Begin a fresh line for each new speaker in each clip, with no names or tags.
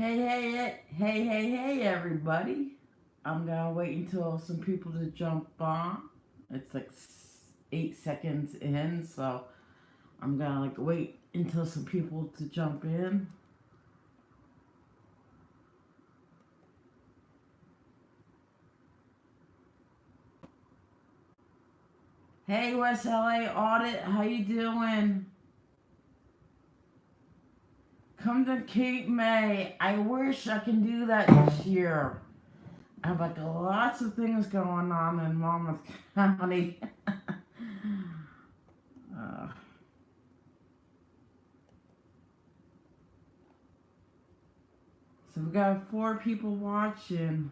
Hey, everybody. I'm gonna wait until some people to jump on. It's like 8 seconds in, so I'm gonna wait until some people to jump in. Hey, West LA Audit, how you doing? Come to Cape May. I wish I can do that this year. I have lots of things going on in Monmouth County. uh, so we got 4 people watching.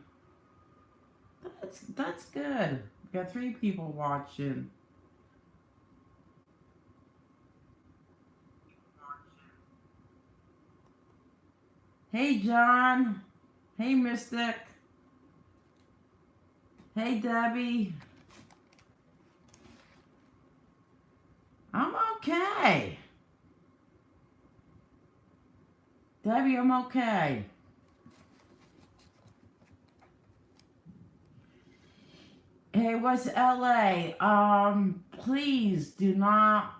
That's good. We got 3 people watching. Hey John. Hey Mystic. Hey Debbie. I'm okay. Debbie, I'm okay. Hey, what's LA? Please do not.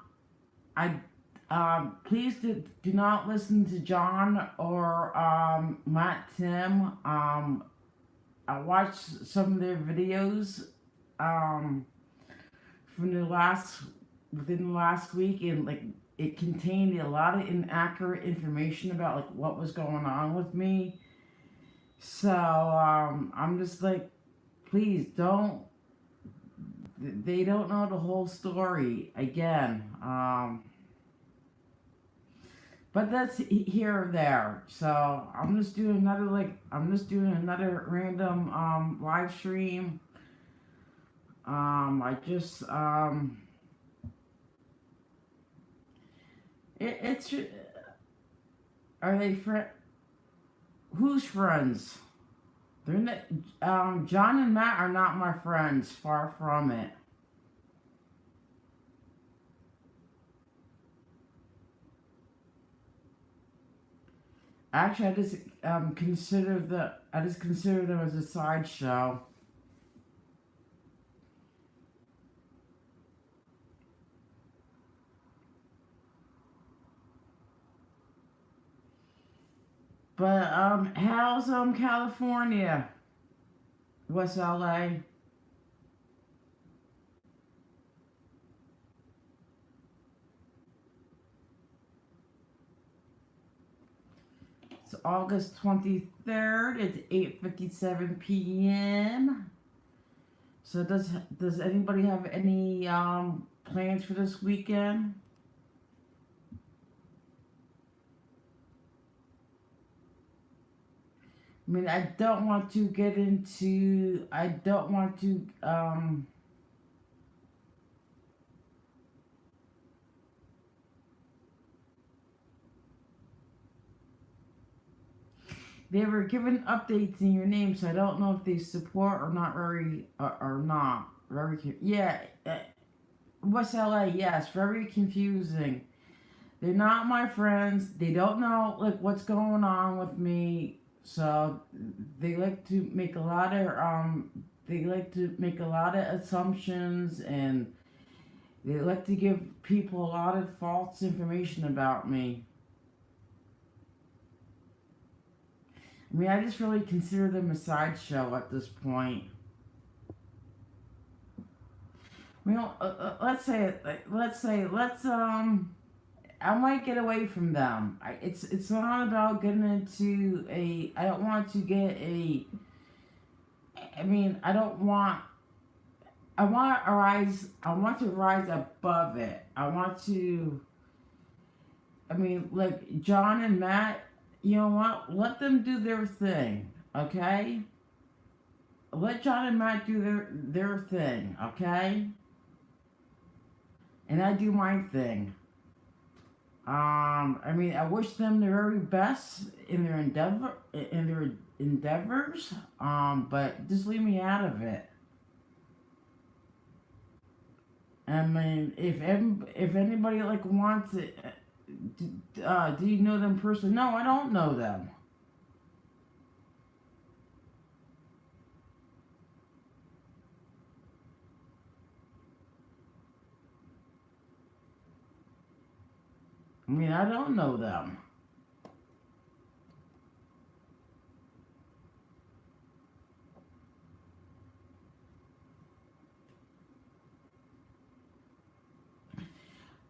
Please do not listen to John or Matt Tim. I watched some of their videos from within the last week, and it contained a lot of inaccurate information about what was going on with me. So I'm just please don't. They don't know the whole story again. But that's here or there. So I'm just doing another random live stream. I just it's are they who's friends? They're not, John and Matt are not my friends. Far from it. Actually, I just consider them as a sideshow. But how's California? West LA? It's August 23rd. It's 8:57 p.m. So does anybody have any plans for this weekend? I mean, I don't want to get into. I don't want to. They were given updates in your name, so I don't know if they support or not or not very. Yeah, West LA. Yes, very confusing. They're not my friends. They don't know what's going on with me. So they like to make a lot of assumptions, and they like to give people a lot of false information about me. I mean, I just really consider them a sideshow at this point. You know, let's I might get away from them. It's not about getting into a. I don't want to get a. I mean, I don't want. I want to rise. I want to rise above it. I want to. I mean, like John and Matt. You know what? Let them do their thing. Okay. Let John and Matt do their thing. Okay. And I do my thing. I mean, I wish them the very best in their endeavors. But just leave me out of it. I mean, if anybody wants it, do you know them personally? No, I don't know them. I mean, I don't know them.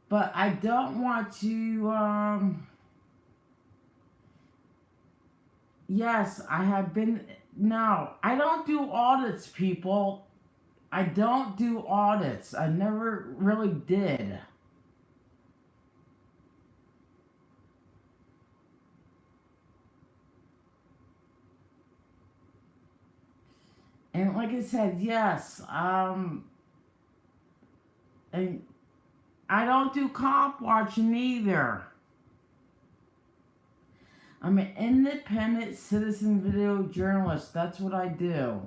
But I don't want to, yes, I have been, no, I don't do audits, people. I don't do audits. I never really did. And like I said, yes, and I don't do comp watching either. I'm an independent citizen video journalist. That's what I do.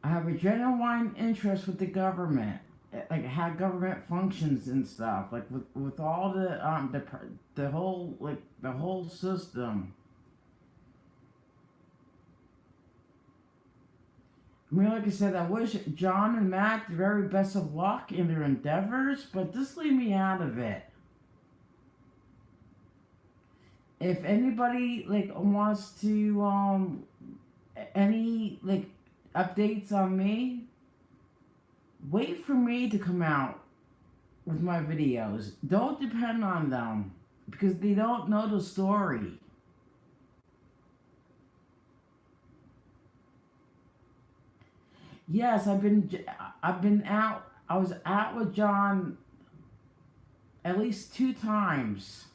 I have a genuine interest with the government, like how government functions and stuff, like with all the whole like the whole system. I mean, like I said, I wish John and Matt the very best of luck in their endeavors, but just leave me out of it. If anybody like wants to any like updates on me, wait for me to come out with my videos. Don't depend on them because they don't know the story. Yes, I've been out. I was out with John at least 2 times,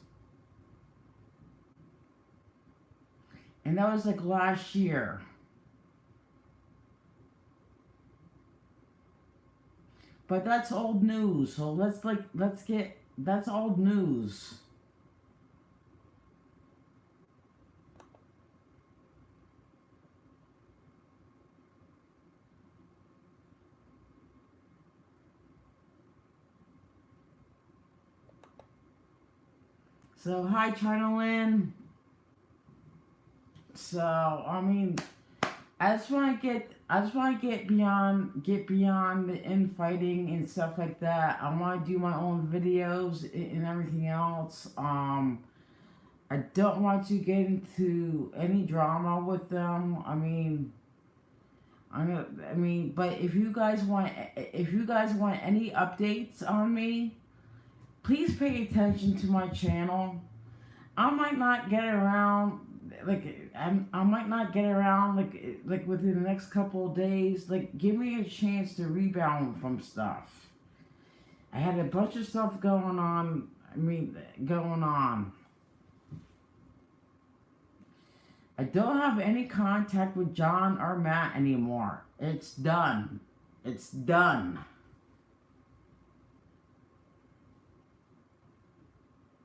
and that was like last year. But that's old news. So let's get that's old news. So hi China Lynn. So I mean, I just want to get beyond the infighting and stuff like that. I want to do my own videos and everything else. I don't want to get into any drama with them. I mean, but if you guys want any updates on me, please pay attention to my channel. I might not get around I might not get around like within the next couple of days. Like give me a chance to rebound from stuff. I had a bunch of stuff going on. Going on. I don't have any contact with John or Matt anymore. It's done. It's done.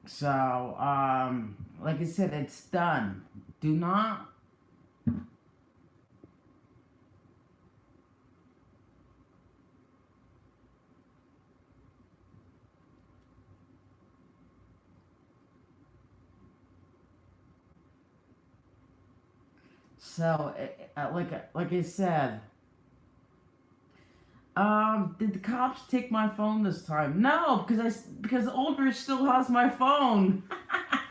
So, like I said, it's done. Do not. So, like I said, did the cops take my phone this time? No, because Oldbridge still has my phone.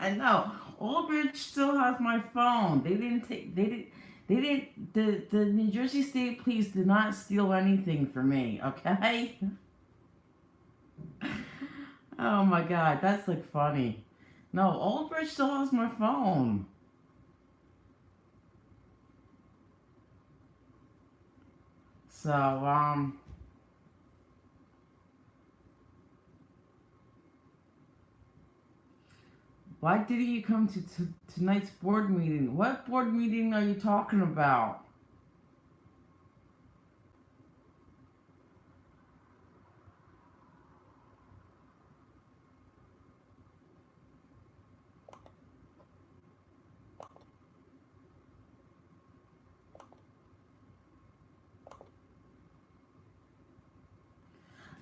No, Oldbridge still has my phone. They didn't take. They didn't. The New Jersey State Police did not steal anything from me. Okay. Oh my God, that's like funny. No, Oldbridge still has my phone. So why didn't you come to tonight's board meeting? What board meeting are you talking about?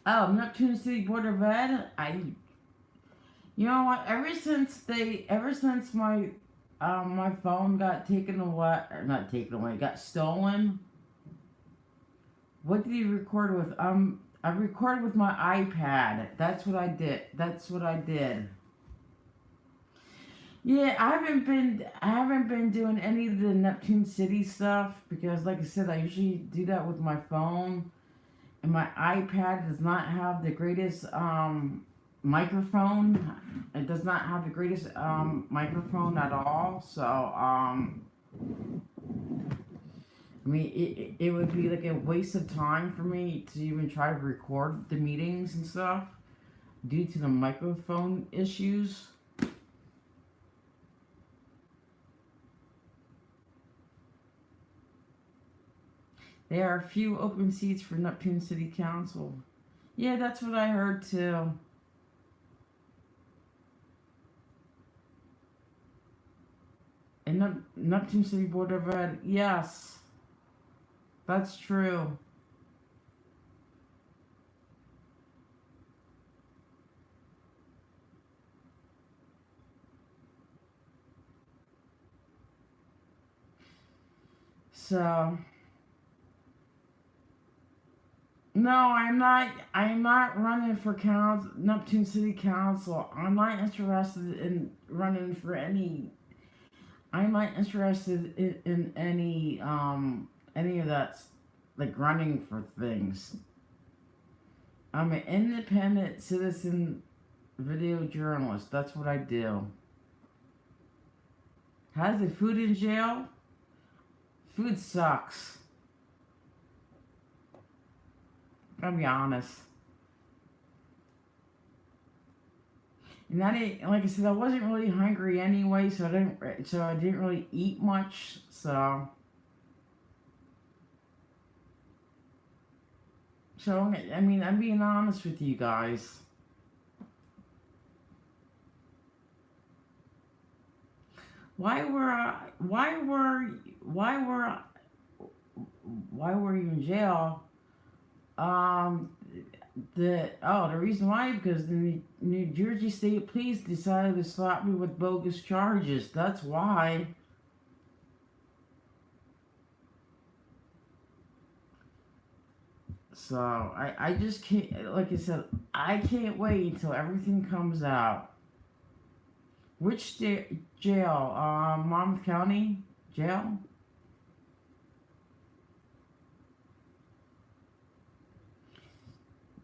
Oh, Neptune City Board of Ed. You know what? Ever since my my phone got taken away, or not taken away, got stolen. What did you record with? I recorded with my iPad. That's what I did. That's what I did. Yeah, I haven't been doing any of the Neptune City stuff because, like I said, I usually do that with my phone, and my iPad does not have the greatest microphone. It does not have the greatest microphone at all. So I mean, it would be like a waste of time for me to even try to record the meetings and stuff due to the microphone issues. There are few open seats for Neptune City Council. Yeah, that's what I heard too. And Neptune City Board of Ed, yes, that's true. So no, I'm not. I'm not running for Neptune City Council. I'm not interested in running for any. I'm not interested in any of that, like running for things. I'm an independent citizen video journalist. That's what I do. How's the food in jail? Food sucks. I'll be honest. And I didn't, like I said, I wasn't really hungry anyway, so I didn't really eat much. So I mean, I'm being honest with you guys. Why were, why were you in jail? Um, the reason why, because the New Jersey State Police decided to slap me with bogus charges. That's why. So I just can't. Like I said, I can't wait until everything comes out. Which jail? Monmouth County Jail.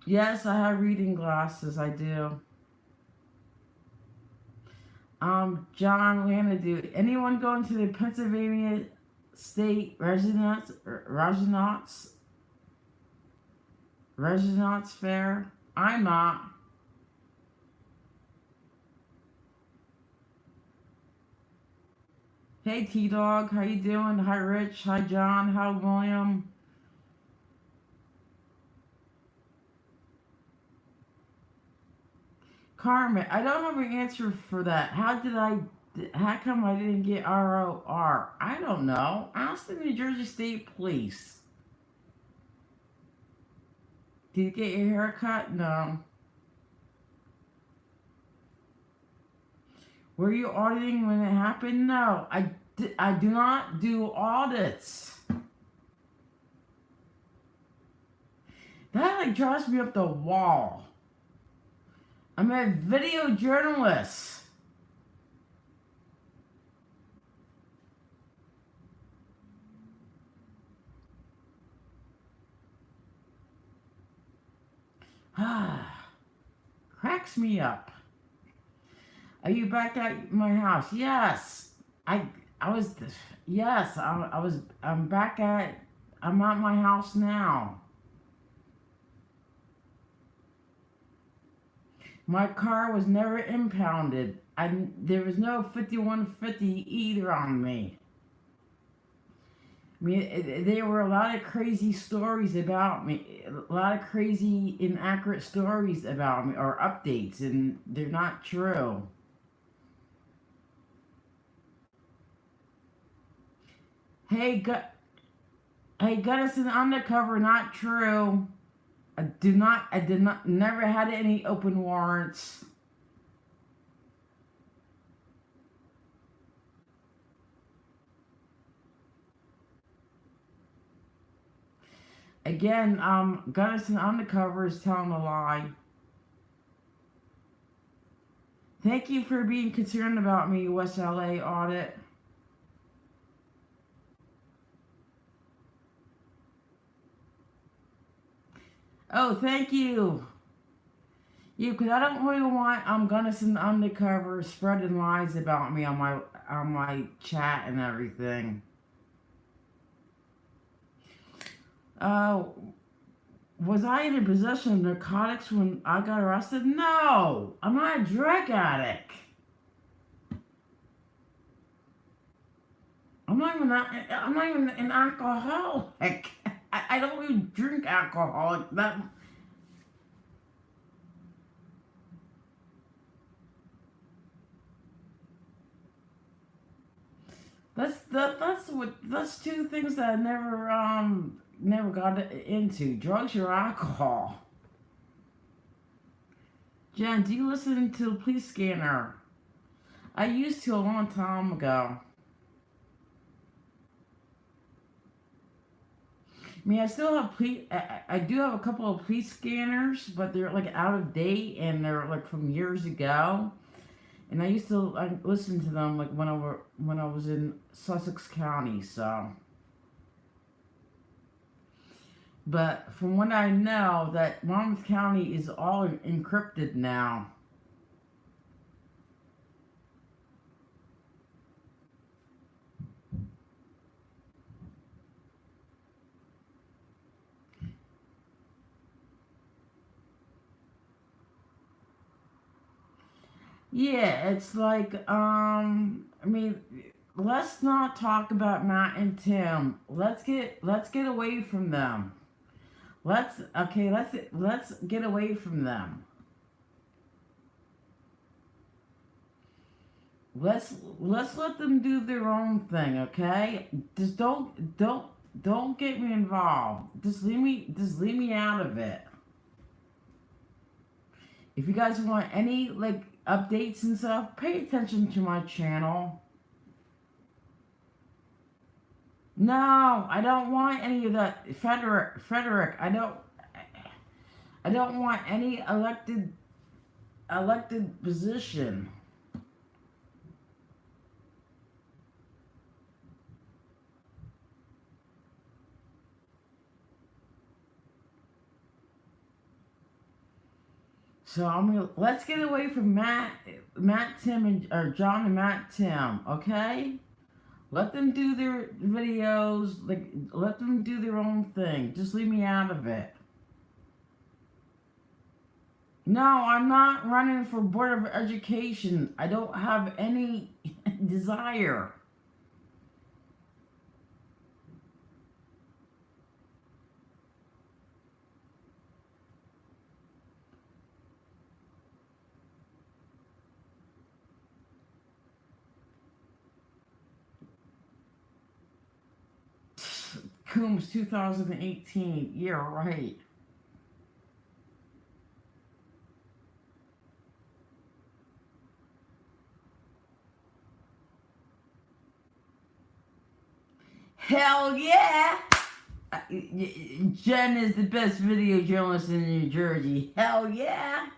Yes, I have reading glasses. I do. John Lanadu. Anyone going to the Pennsylvania State Residence Fair? I'm not. Hey T Dog, how you doing? Hi Rich. Hi John. Hi William. Carmen, I don't have an answer for that. How come I didn't get ROR? I don't know. Ask the New Jersey State Police. Did you get your hair cut? No. Were you auditing when it happened? No. I do not do audits. That like drives me up the wall. I'm a video journalist. Cracks me up. Are you back at my house? Yes. I was yes, I was I'm at my house now. My car was never impounded. There was no 5150 either on me. I mean, there were a lot of crazy stories about me, a lot of crazy inaccurate stories about me, or updates, and they're not true. Hey, hey, Gunnison undercover, not true. I did not, never had any open warrants. Again, Gunnison Undercover is telling a lie. Thank you for being concerned about me, West LA audit. Oh, thank you. You, because I don't really want Gunnison Undercover spreading lies about me on my chat and everything. Was I in possession of narcotics when I got arrested? No, I'm not a drug addict. I'm not even an alcoholic. I don't even drink alcohol. That's two things that I never got into: drugs or alcohol. Jen, do you listen to the police scanner? I used to a long time ago. I mean, I still have I do have a couple of police scanners, but they're like out of date and they're like from years ago. And I used to listen to them like when I was in Sussex County. So, but from what I know, that Monmouth County is all encrypted now. Yeah, it's like I mean, let's not talk about Matt and Tim. Let's get away from them. Let's get away from them. Let's let them do their own thing, okay? Just don't get me involved. Just leave me out of it. If you guys want any like updates and stuff, pay attention to my channel. No, I don't want any of that. Frederick, I don't want any elected position. So I mean, let's get away from Tim, or John and Matt, Tim. Okay, let them do their videos. Like, let them do their own thing. Just leave me out of it. No, I'm not running for Board of Education. I don't have any desire. Coombs 2018. Yeah, right. Hell yeah! Jen is the best video journalist in New Jersey. Hell yeah!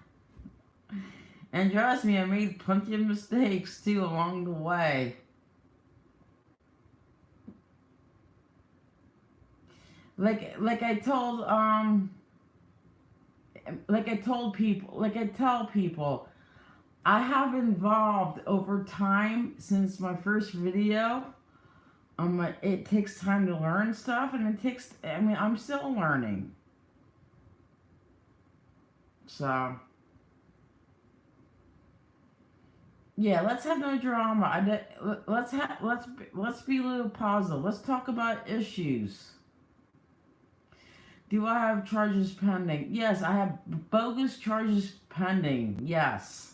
And trust me, I made plenty of mistakes too along the way. Like I told like I tell people, I have evolved over time since my first video. It takes time to learn stuff, and I'm still learning. So, yeah, let's have no drama. Let's be a little positive. Let's talk about issues. Do I have charges pending? Yes, I have bogus charges pending. Yes.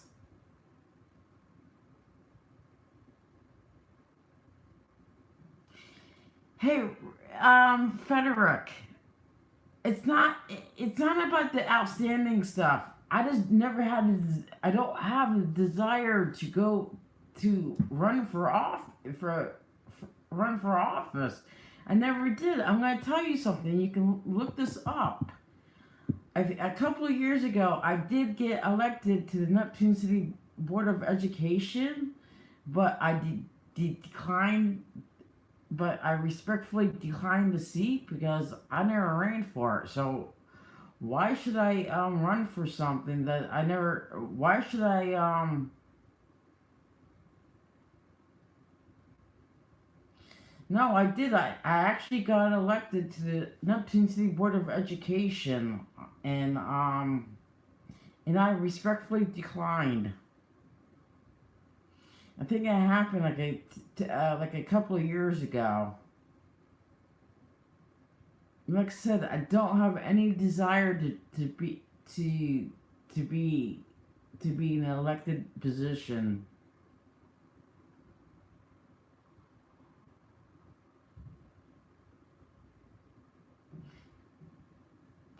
Hey, Frederick, it's not about the outstanding stuff. I just never had I don't have a desire to go to run for office. I never did. I'm going to tell you something. You can look this up. A couple of years ago, I did get elected to the Neptune City Board of Education, but I declined. But I respectfully declined the seat because I never ran for it. So why should I run for something that I never? Why should I No, I did. I actually got elected to the Neptune City Board of Education, and and I respectfully declined. I think it happened like a couple of years ago. Like I said, I don't have any desire to to be to be in an elected position.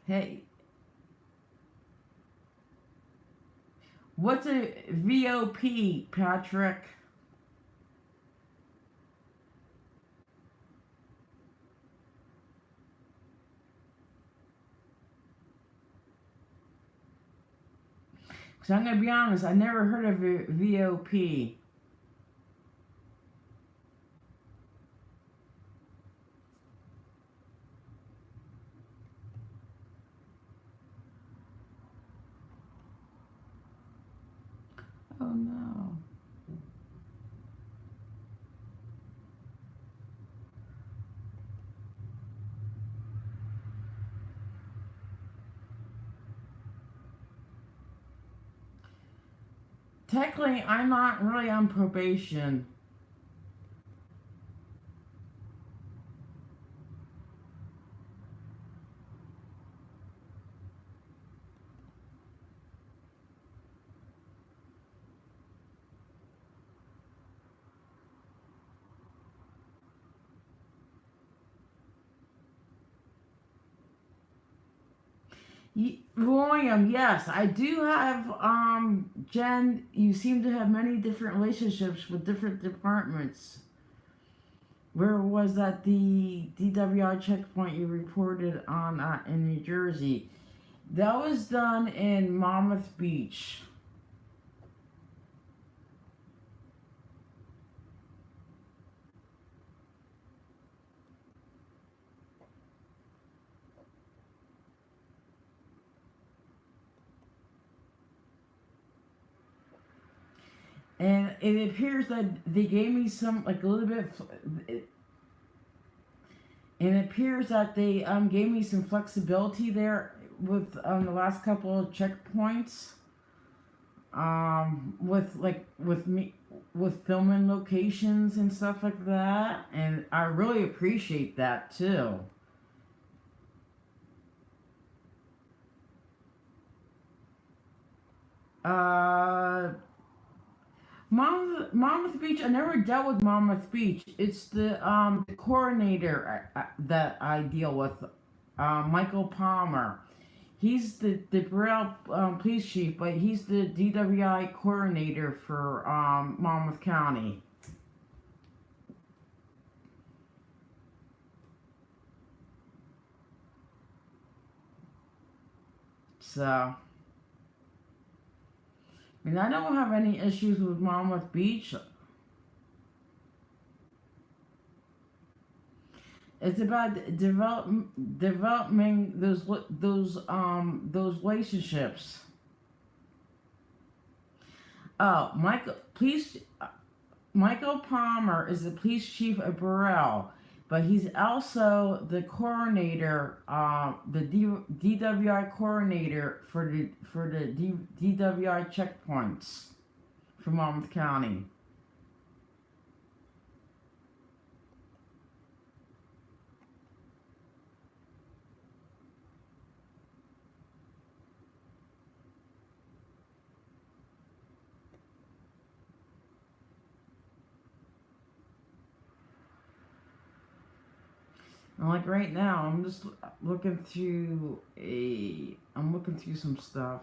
Hey, what's a VOP, Patrick? Because I'm gonna be honest, I never heard of a VOP. Oh no. Technically, I'm not really on probation. William, yes, I do have. Jen, you seem to have many different relationships with different departments. Where was that the DWI checkpoint you reported on in New Jersey? That was done in Monmouth Beach. And it appears that they gave me some, like a little bit, and it appears that they gave me some flexibility there with the last couple of checkpoints. With me with filming locations and stuff like that, and I really appreciate that too. Uh, Monmouth Beach. I never dealt with Monmouth Beach. It's the coordinator that I deal with, Michael Palmer. He's the Burrell police chief, but he's the DWI coordinator for Monmouth County. So, I mean, I don't have any issues with Monmouth Beach. It's about developing those relationships. Oh, Michael Palmer is the police chief of Burrell, but he's also the coordinator, DWI coordinator for the DWI checkpoints for Monmouth County. And like right now, I'm just looking through I'm looking through some stuff.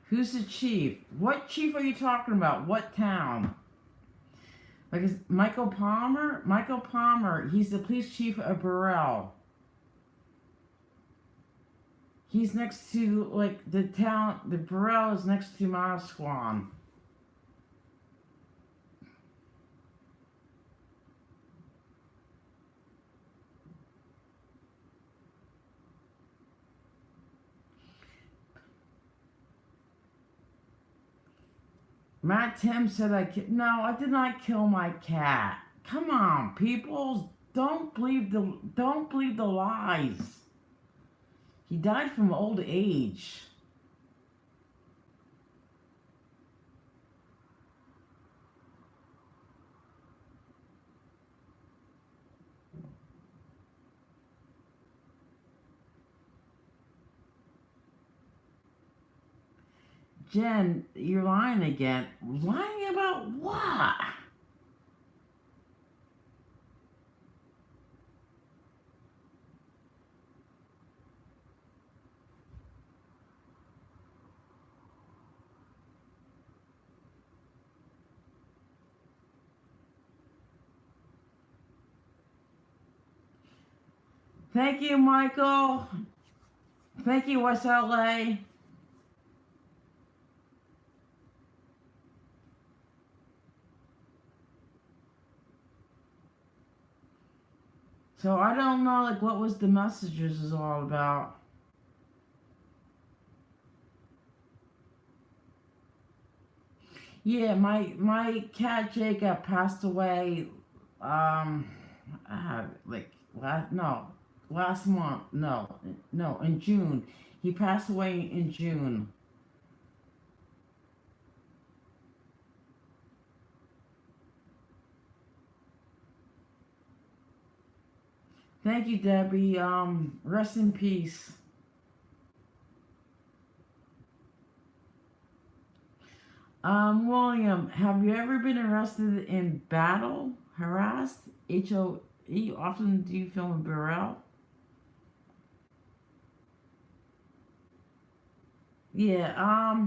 Who's the chief? What chief are you talking about? What town? Like, is Michael Palmer? Michael Palmer, he's the police chief of Burrell. He's next to, like, the town, the Burrell is next to Mosquan. Matt Tim said no, I did not kill my cat. Come on, people, don't believe the lies. He died from old age. Jen, you're lying again. Lying about what? Thank you, Michael. Thank you, West LA. So I don't know, like, what was the messages is all about. Yeah, my cat Jacob passed away. Like last month. No, in June. He passed away in June. Thank you, Debbie. Rest in peace. William, have you ever been arrested in battle, harassed, HOE? Often do you film in Burrell? Yeah,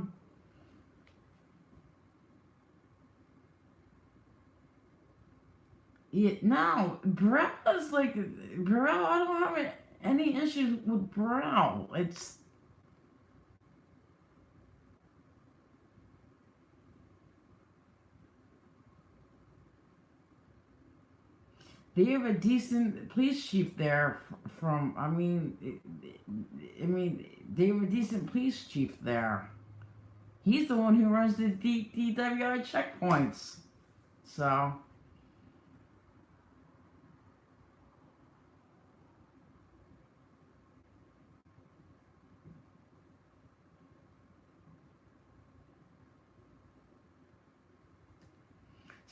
yeah, no, Burrell is like, Burrell, I don't have any issues with Burrell. They have a decent police chief there from, they have a decent police chief there. He's the one who runs the DWI checkpoints. So,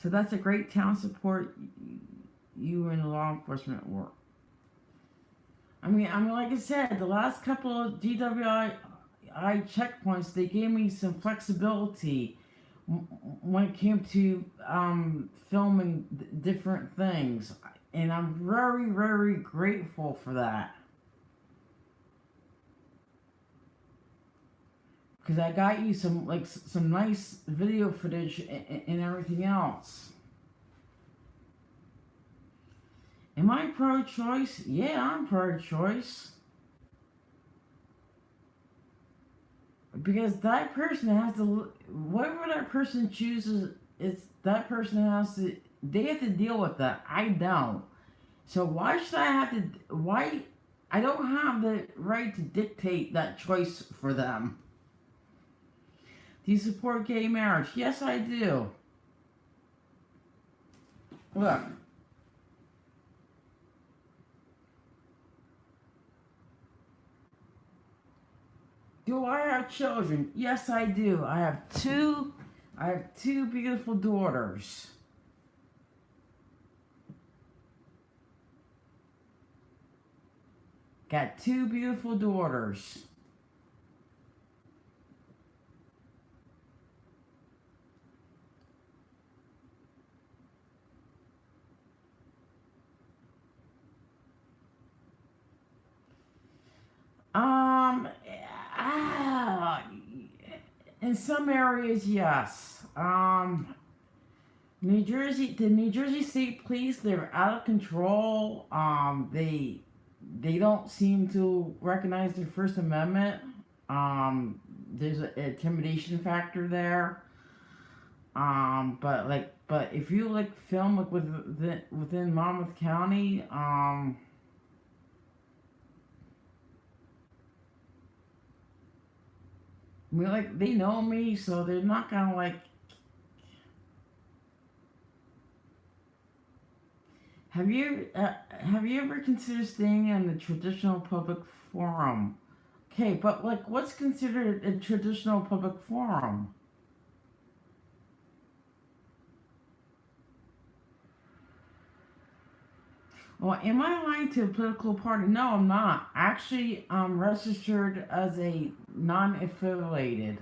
that's a great town support you in law enforcement work. Like I said, the last couple of DWI checkpoints, they gave me some flexibility when it came to filming different things, and I'm very, very grateful for that. Because I got you some nice video footage and everything else. Am I pro-choice? Yeah, I'm pro-choice. Because that person has to, whatever that person chooses, it's that person has to, they have to deal with that. I don't. So why should I have to, why, I don't have the right to dictate that choice for them. Do you support gay marriage? Yes, I do. Look. Do I have children? Yes, I do. I have two beautiful daughters. Got two beautiful daughters. Um, ah, in some areas, yes. The New Jersey State Police, they're out of control. They don't seem to recognize the First Amendment. There's an intimidation factor there. But if you like film like within Monmouth County, I mean, like they know me, so they're not gonna like. Have you ever considered staying in a traditional public forum? Okay, but like, what's considered a traditional public forum? Well, am I aligned to a political party? No, I'm not. Actually, I'm registered as a non-affiliated.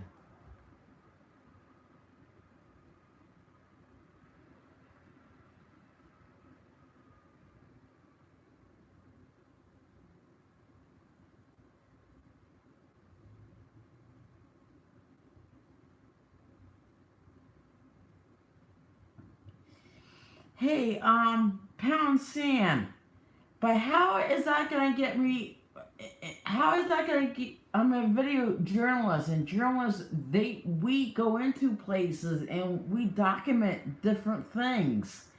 Hey, Pound Sand. But how is that gonna get me? How is that gonna get? I'm a video journalist, and journalists we go into places and we document different things.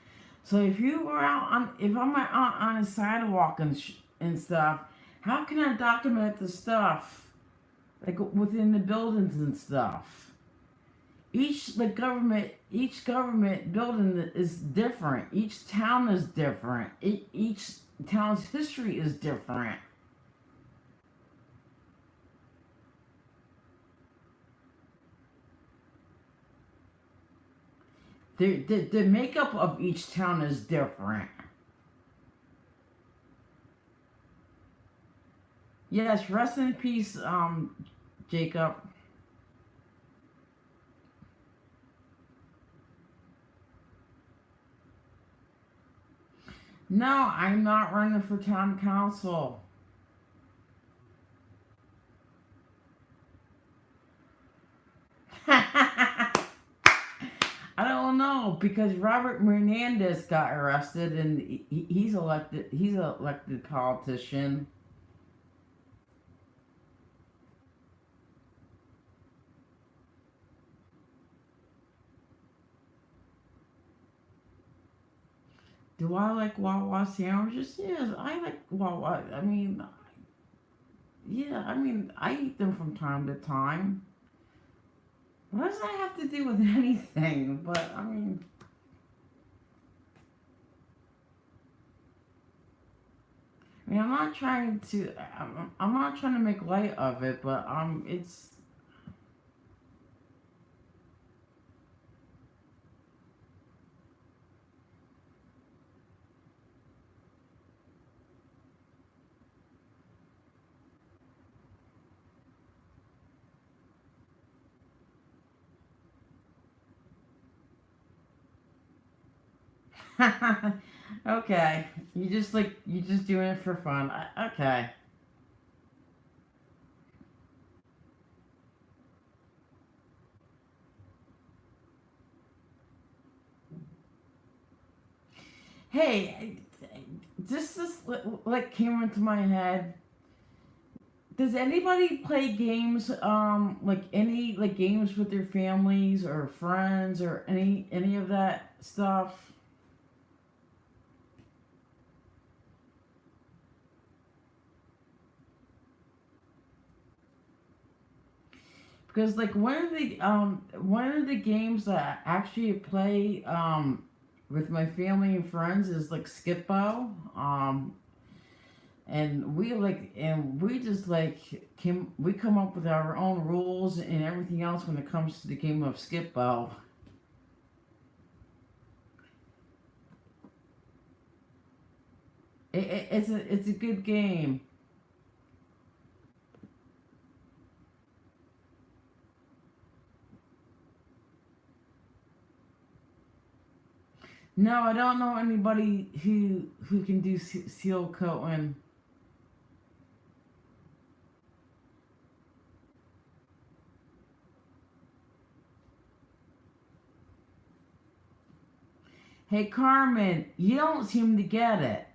So if you were out on, if I'm out on a sidewalk and stuff, how can I document the stuff like within the buildings and stuff? Each government building is different. Each town is different. Each town's history is different. The makeup of each town is different. Yes, rest in peace, Jacob. No, I'm not running for town council. I don't know because Robert Menendez got arrested and he's elected. He's an elected politician. Do I like Wawa sandwiches? Yes, I like Wawa. I mean, yeah, I mean, I eat them from time to time. What does that have to do with anything? But I mean, I'm not trying to. I'm not trying to make light of it, but it's. Okay, you just doing it for fun. Okay. Hey, this like came into my head. Does anybody play games like any like games with their families or friends or any of that stuff? Because like one of the games that I actually play with my family and friends is like Skippo. And we just like we come up with our own rules and everything else when it comes to the game of Skippo. It's a good game. No, I don't know anybody who can do seal coating. Hey, Carmen, you don't seem to get it.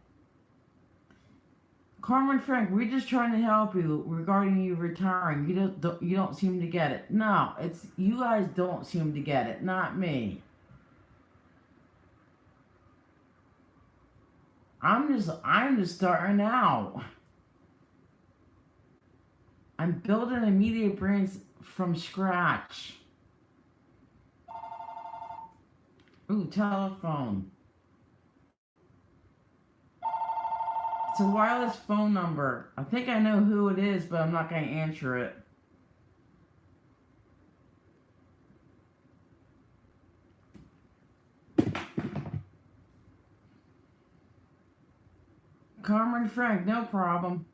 Carmen Frank, we're just trying to help you regarding you retiring. You don't seem to get it. No, it's you guys don't seem to get it, not me. I'm just starting out. I'm building a media brand from scratch. Ooh, telephone. It's a wireless phone number. I think I know who it is, but I'm not going to answer it. Carmen Frank, no problem.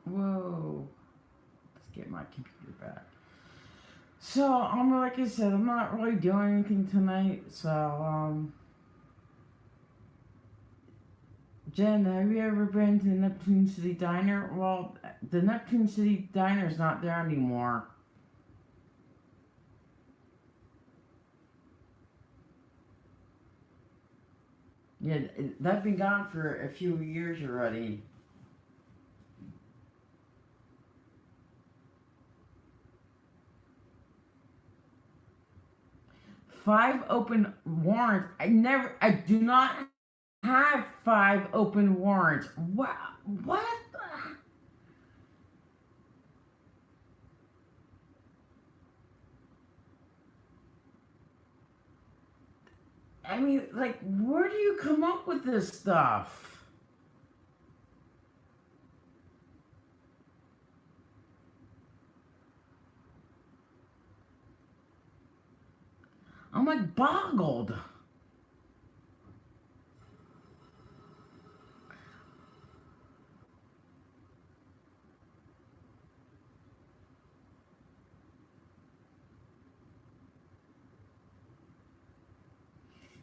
Whoa. Let's get my computer back. So, like I said, I'm not really doing anything tonight. So, Jen, have you ever been to Neptune City Diner? Well, the Neptune City Diner's not there anymore. Yeah, that's been gone for a few years already. 5 open warrants. I do not have 5 open warrants. What? What? I mean, like, where do you come up with this stuff? I'm like boggled.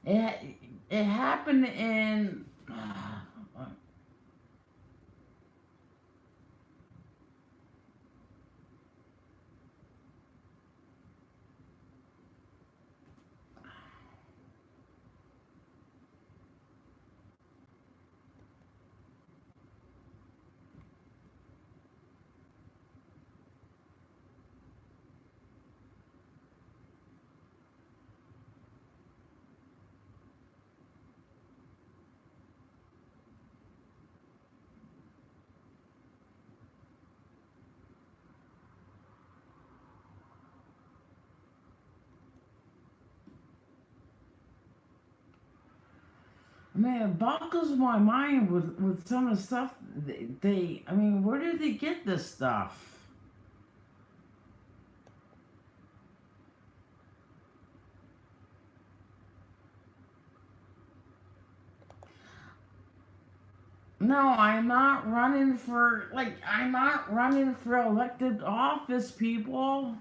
It, it happened in. Man, it boggles my mind with some of the stuff I mean, where do they get this stuff? No, I'm not running for elected office, people.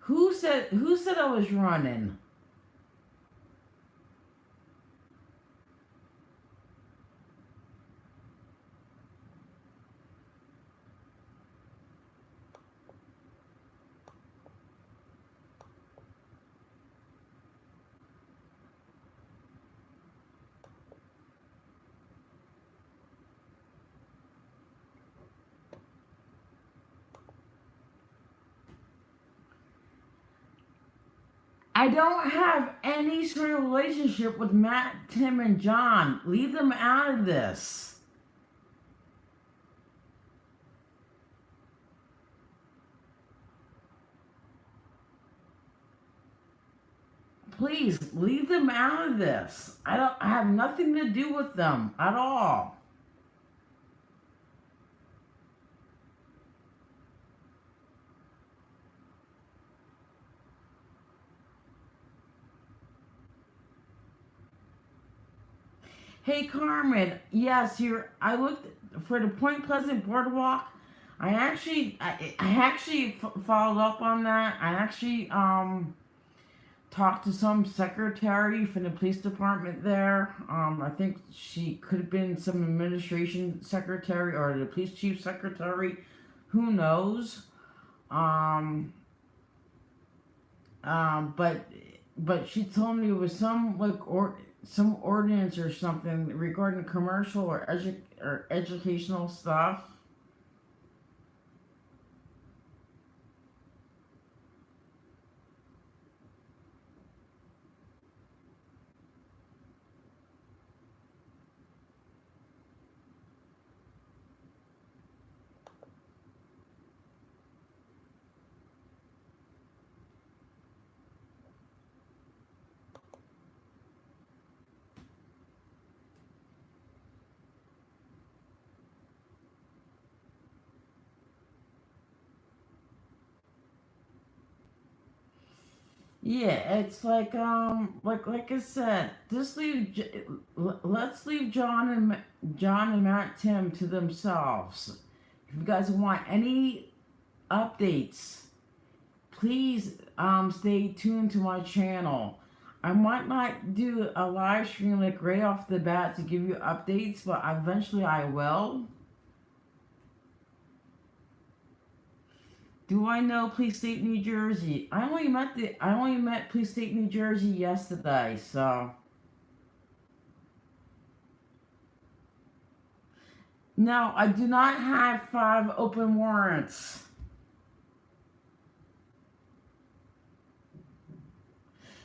Who said I was running? I don't have any sort of relationship with Matt, Tim, and John. Leave them out of this. Please leave them out of this. I have nothing to do with them at all. Hey Carmen, yes, you're. I looked for the Point Pleasant Boardwalk. I actually followed up on that. I actually talked to some secretary from the police department there. I think she could have been some administration secretary or the police chief secretary. Who knows? Um, but she told me it was some like some ordinance or something regarding commercial or educational stuff. Yeah, it's like I said, let's leave John and Matt Tim to themselves. If you guys want any updates, please stay tuned to my channel. I might not do a live stream like right off the bat to give you updates, but eventually I will. Do I know Police State New Jersey? I only met Police State New Jersey yesterday, so no, I do not have 5 open warrants.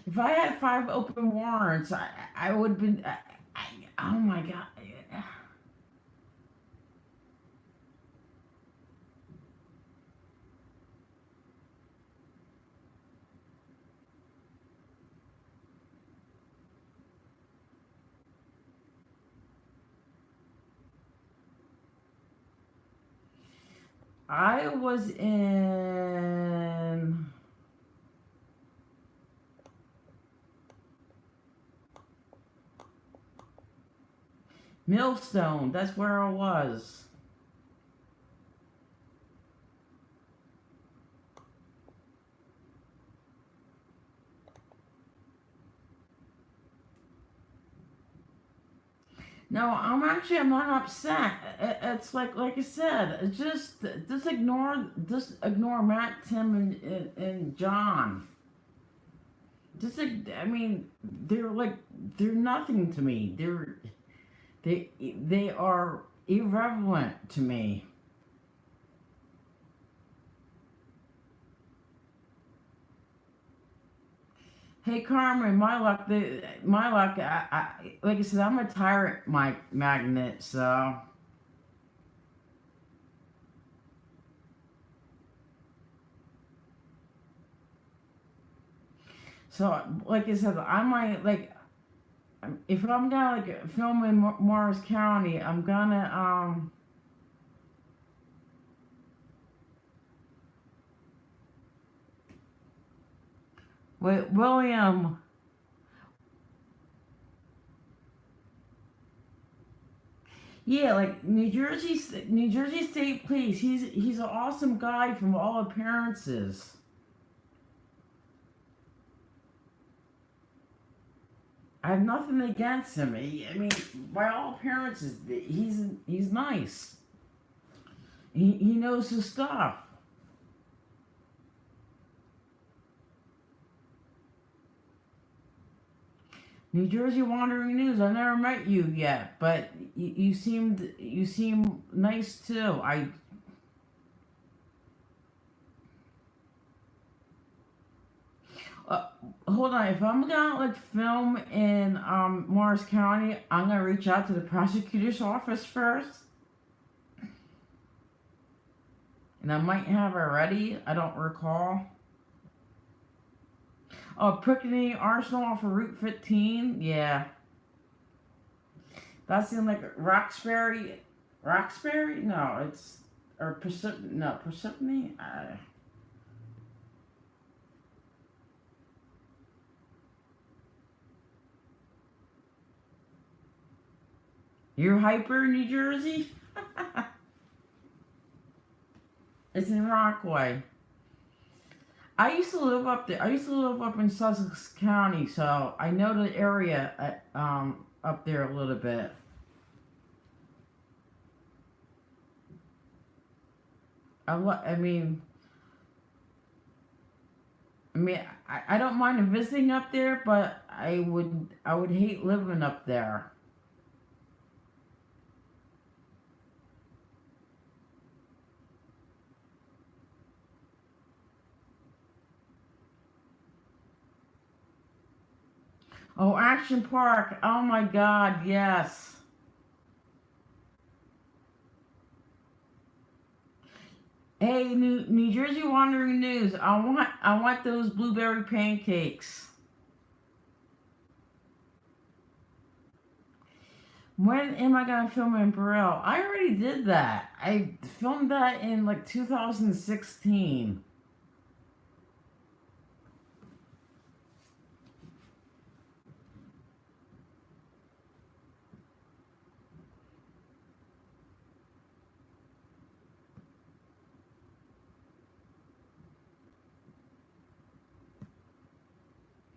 If I had 5 open warrants, I would have been. Oh my god. I was in Millstone. That's where I was. No, I'm not upset. It's like I said. It's just ignore Matt, Tim, and John. I mean, they're nothing to me. They are irrelevant to me. Hey Carmen, my luck. Like I said, I'm a tyrant magnet, so like I said, I might like if I'm gonna like film in Morris County, I'm gonna wait William. Yeah, like New Jersey State Police. He's an awesome guy from all appearances. I have nothing against him. I mean, by all appearances, he's nice. He knows his stuff. New Jersey Wandering News. I never met you yet, but you seem nice too. I uh, hold on. If I'm gonna like film in Morris County, I'm gonna reach out to the prosecutor's office first, and I might have already. I don't recall. Oh, Piccadilly Arsenal off of Route 15. Yeah, that seemed like Roxbury. Roxbury? No, it's or Persephone. No, Persephone. You're Hyper, New Jersey? It's in Rockaway. I used to live up there. I used to live up in Sussex County, so I know the area up there a little bit. I, lo- I mean, I mean, I don't mind visiting up there, but I would hate living up there. Oh, Action Park. Oh my God, yes. Hey, New Jersey Wandering News. I want those blueberry pancakes. When am I gonna film in Burrell? I already did that. I filmed that in like 2016.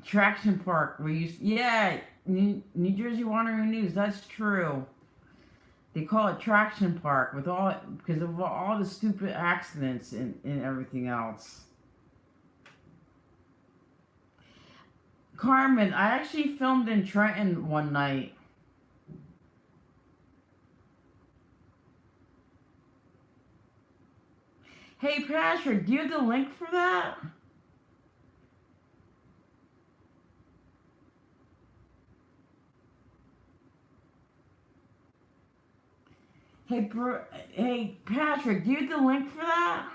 Traction Park. Yeah, New Jersey Wandering News. That's true. They call it Traction Park with all because of all the stupid accidents and everything else. Carmen, I actually filmed in Trenton one night. Hey Patrick, do you have the link for that? Hey Patrick, do you have the link for that?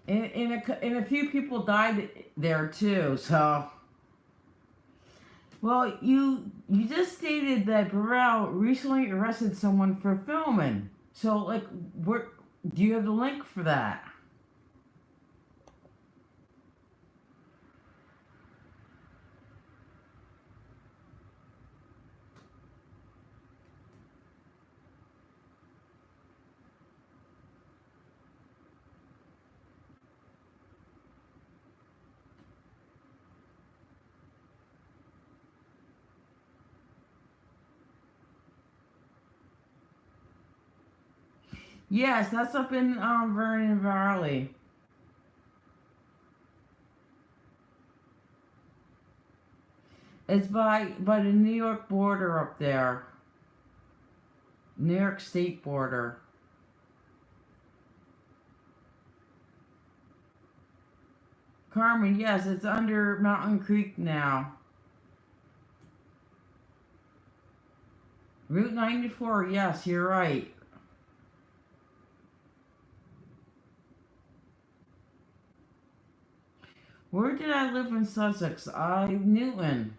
And a few people died there too. So, well, you just stated that Burrell recently arrested someone for filming. So, like, where do you have the link for that? Yes, that's up in Vernon Valley. It's by the New York border up there, New York State border. Carmen, yes, it's under Mountain Creek now. Route 94, yes, you're right. Where did I live in Sussex? Newton.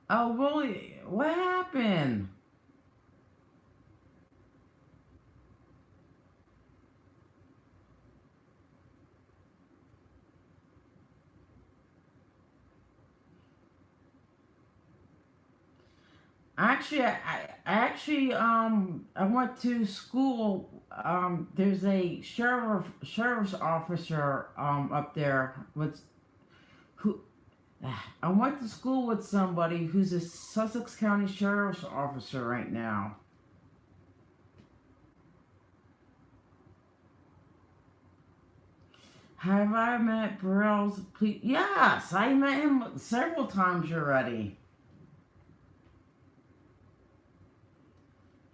Oh, really? What happened? I went to school. There's a sheriff's officer up there with who. I went to school with somebody who's a Sussex County sheriff's officer right now. Have I met Burrell's? Yes, I met him several times already.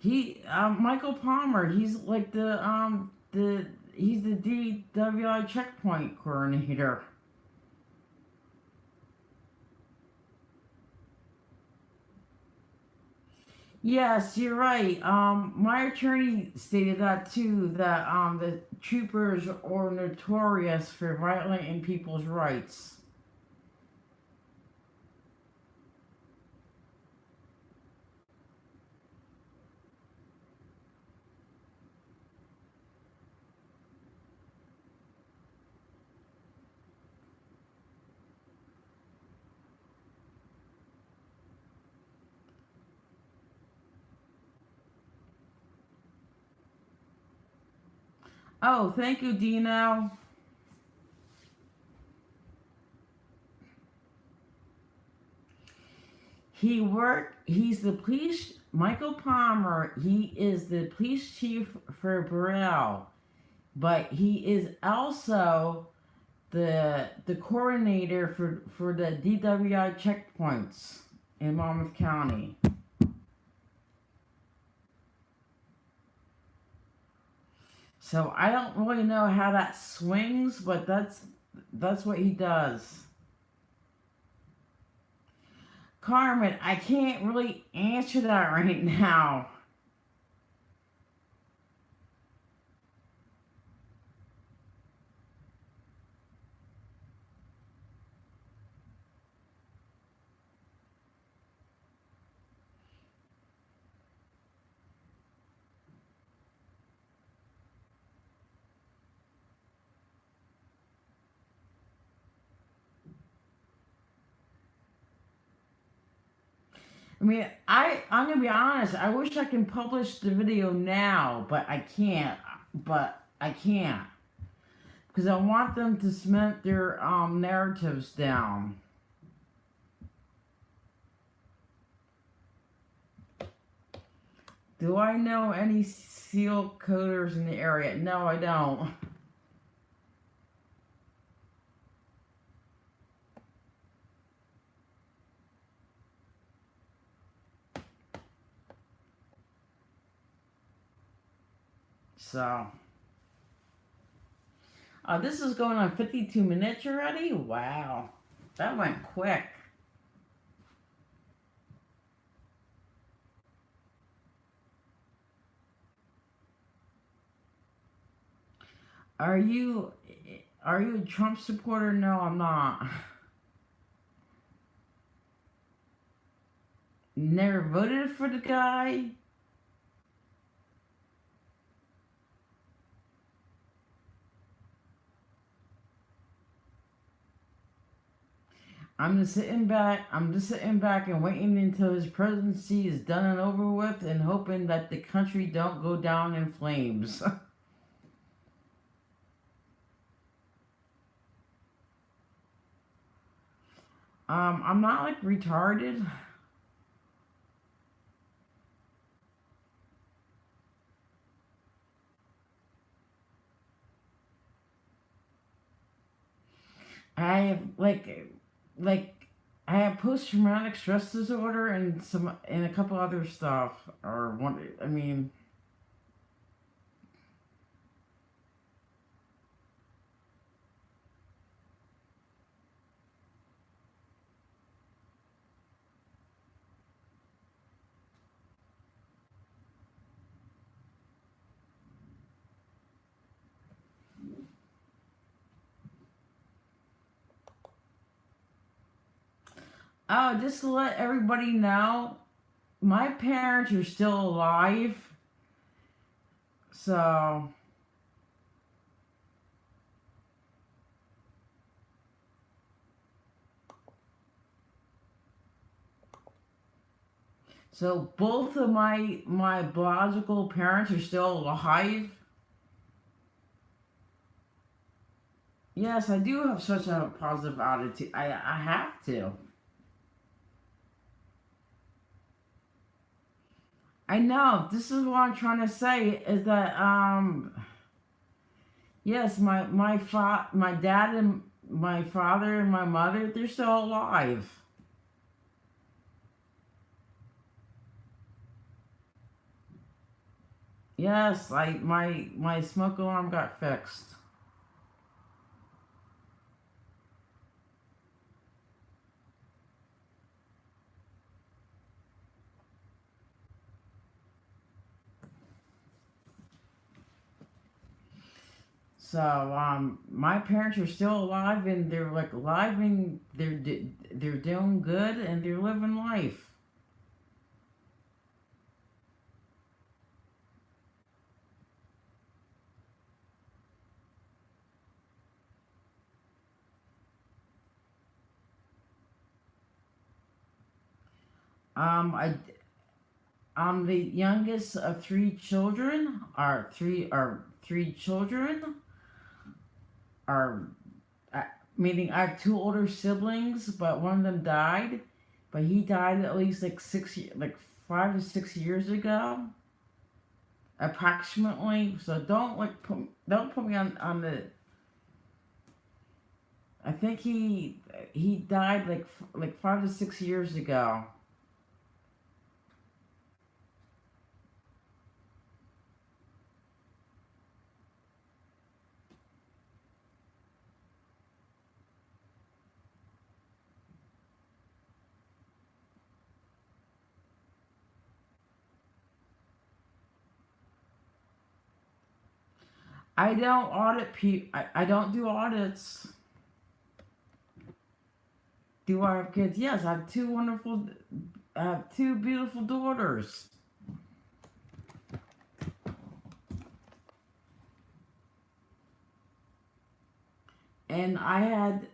Michael Palmer. He's like he's the DWI checkpoint coordinator. Yes, you're right. My attorney stated that too. That the troopers are notorious for violating people's rights. Oh, thank you, Dino. He's the police. Michael Palmer. He is the police chief for Burrell, but he is also the coordinator for the DWI checkpoints in Monmouth County. So I don't really know how that swings, but that's what he does. Carmen, I can't really answer that right now. I mean, I'm gonna be honest. I wish I can publish the video now, but I can't. But I can't because I want them to cement their narratives down. Do I know any seal coders in the area? No, I don't. So, this is going on 52 minutes already? Wow. That went quick. Are you are you a Trump supporter? No, I'm not. Never voted for the guy. I'm just sitting back and waiting until his presidency is done and over with and hoping that the country don't go down in flames. I'm not like retarded. I have like I have post traumatic stress disorder and a couple other stuff or one I mean oh, just to let everybody know, my parents are still alive. So so both of my biological parents are still alive. Yes, I do have such a positive attitude. I have to. I know. This is what I'm trying to say is that yes, my dad and my father and my mother, they're still alive. Yes, my smoke alarm got fixed. So my parents are still alive, and they're like alive, and they're doing good, and they're living life. I I'm the youngest of three children. Our three children are uh, meaning I have two older siblings, but one of them died. But he died at least like like 5 to 6 years ago, approximately. So don't put me on the. I think he died like 5 to 6 years ago. I don't I don't do audits. Do I have kids? Yes, I have two wonderful. I have two beautiful daughters. And I have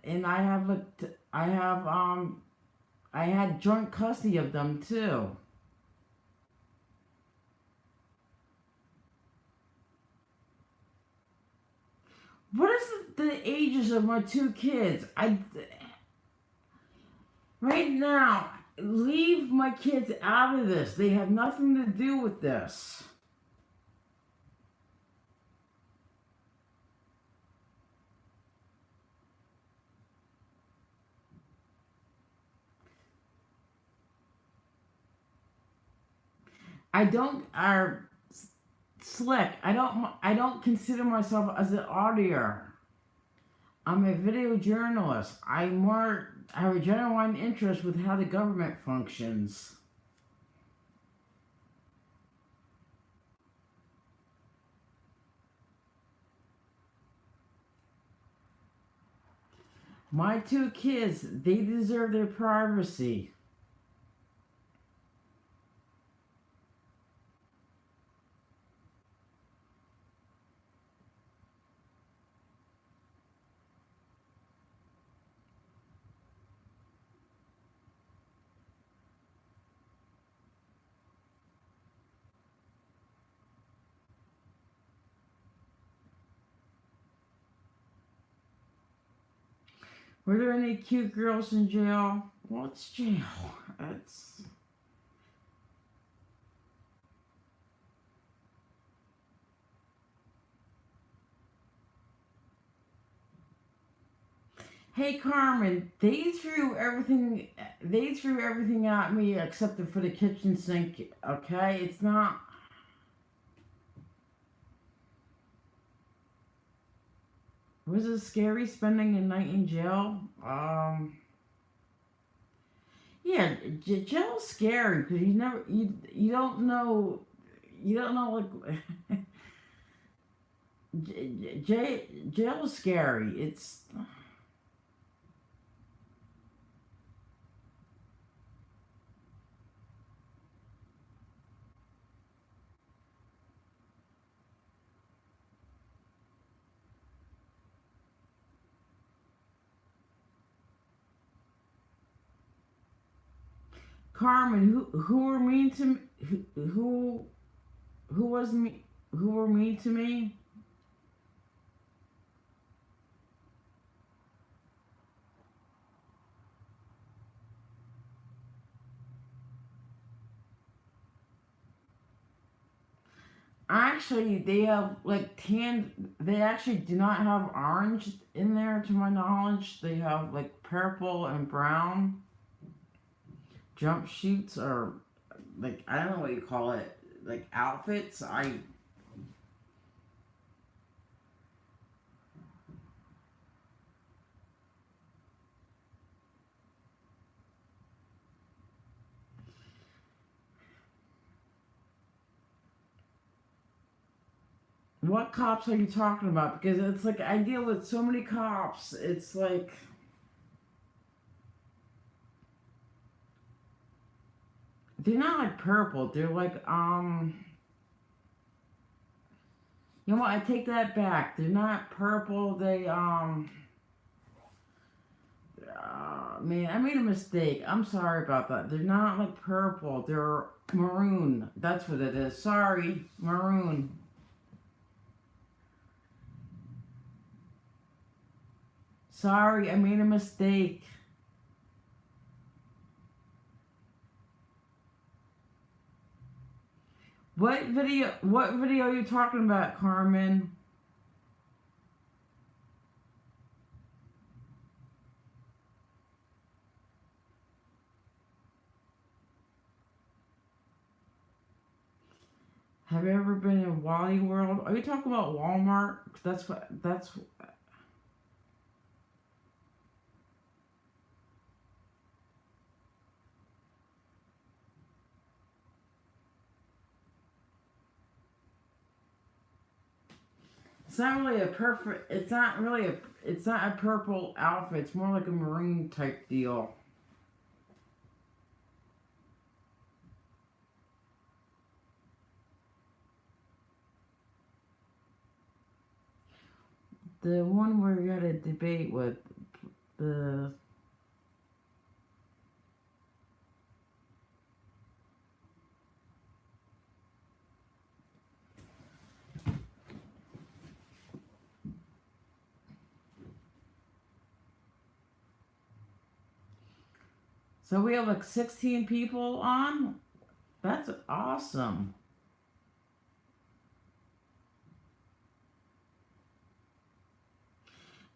I had joint custody of them too. What is the ages of my two kids? I right now leave my kids out of this. They have nothing to do with this. I don't are slick. I don't consider myself as an auditor. I'm a video journalist. I have a genuine interest with how the government functions. My two kids, they deserve their privacy. Were there any cute girls in jail? Well, it's jail. It's Hey Carmen, they threw everything. They threw everything at me except for the kitchen sink. Okay, it's not. Was it scary spending a night in jail? Yeah, jail's scary because you don't know like jail's scary. It's Carmen. Who were mean to me? Who was me? Who were mean to me? Actually, they have like tan. They actually do not have orange in there, to my knowledge. They have like purple and brown jump shoots, or like I don't know what you call it, like outfits. I What cops are you talking about? Because it's like I deal with so many cops. It's like they're not like purple. They're like you know what? I take that back. They're not purple. They man, I made a mistake. I'm sorry about that. They're not like purple. They're maroon. That's what it is. Sorry, maroon. Sorry, I made a mistake. What video are you talking about, Carmen? Have you ever been in Wally World? Are you talking about Walmart? That's it's not really a perfect it's not really a it's not a purple outfit. It's more like a maroon type deal. The one where you had a debate with the so we have like 16 people on. That's awesome.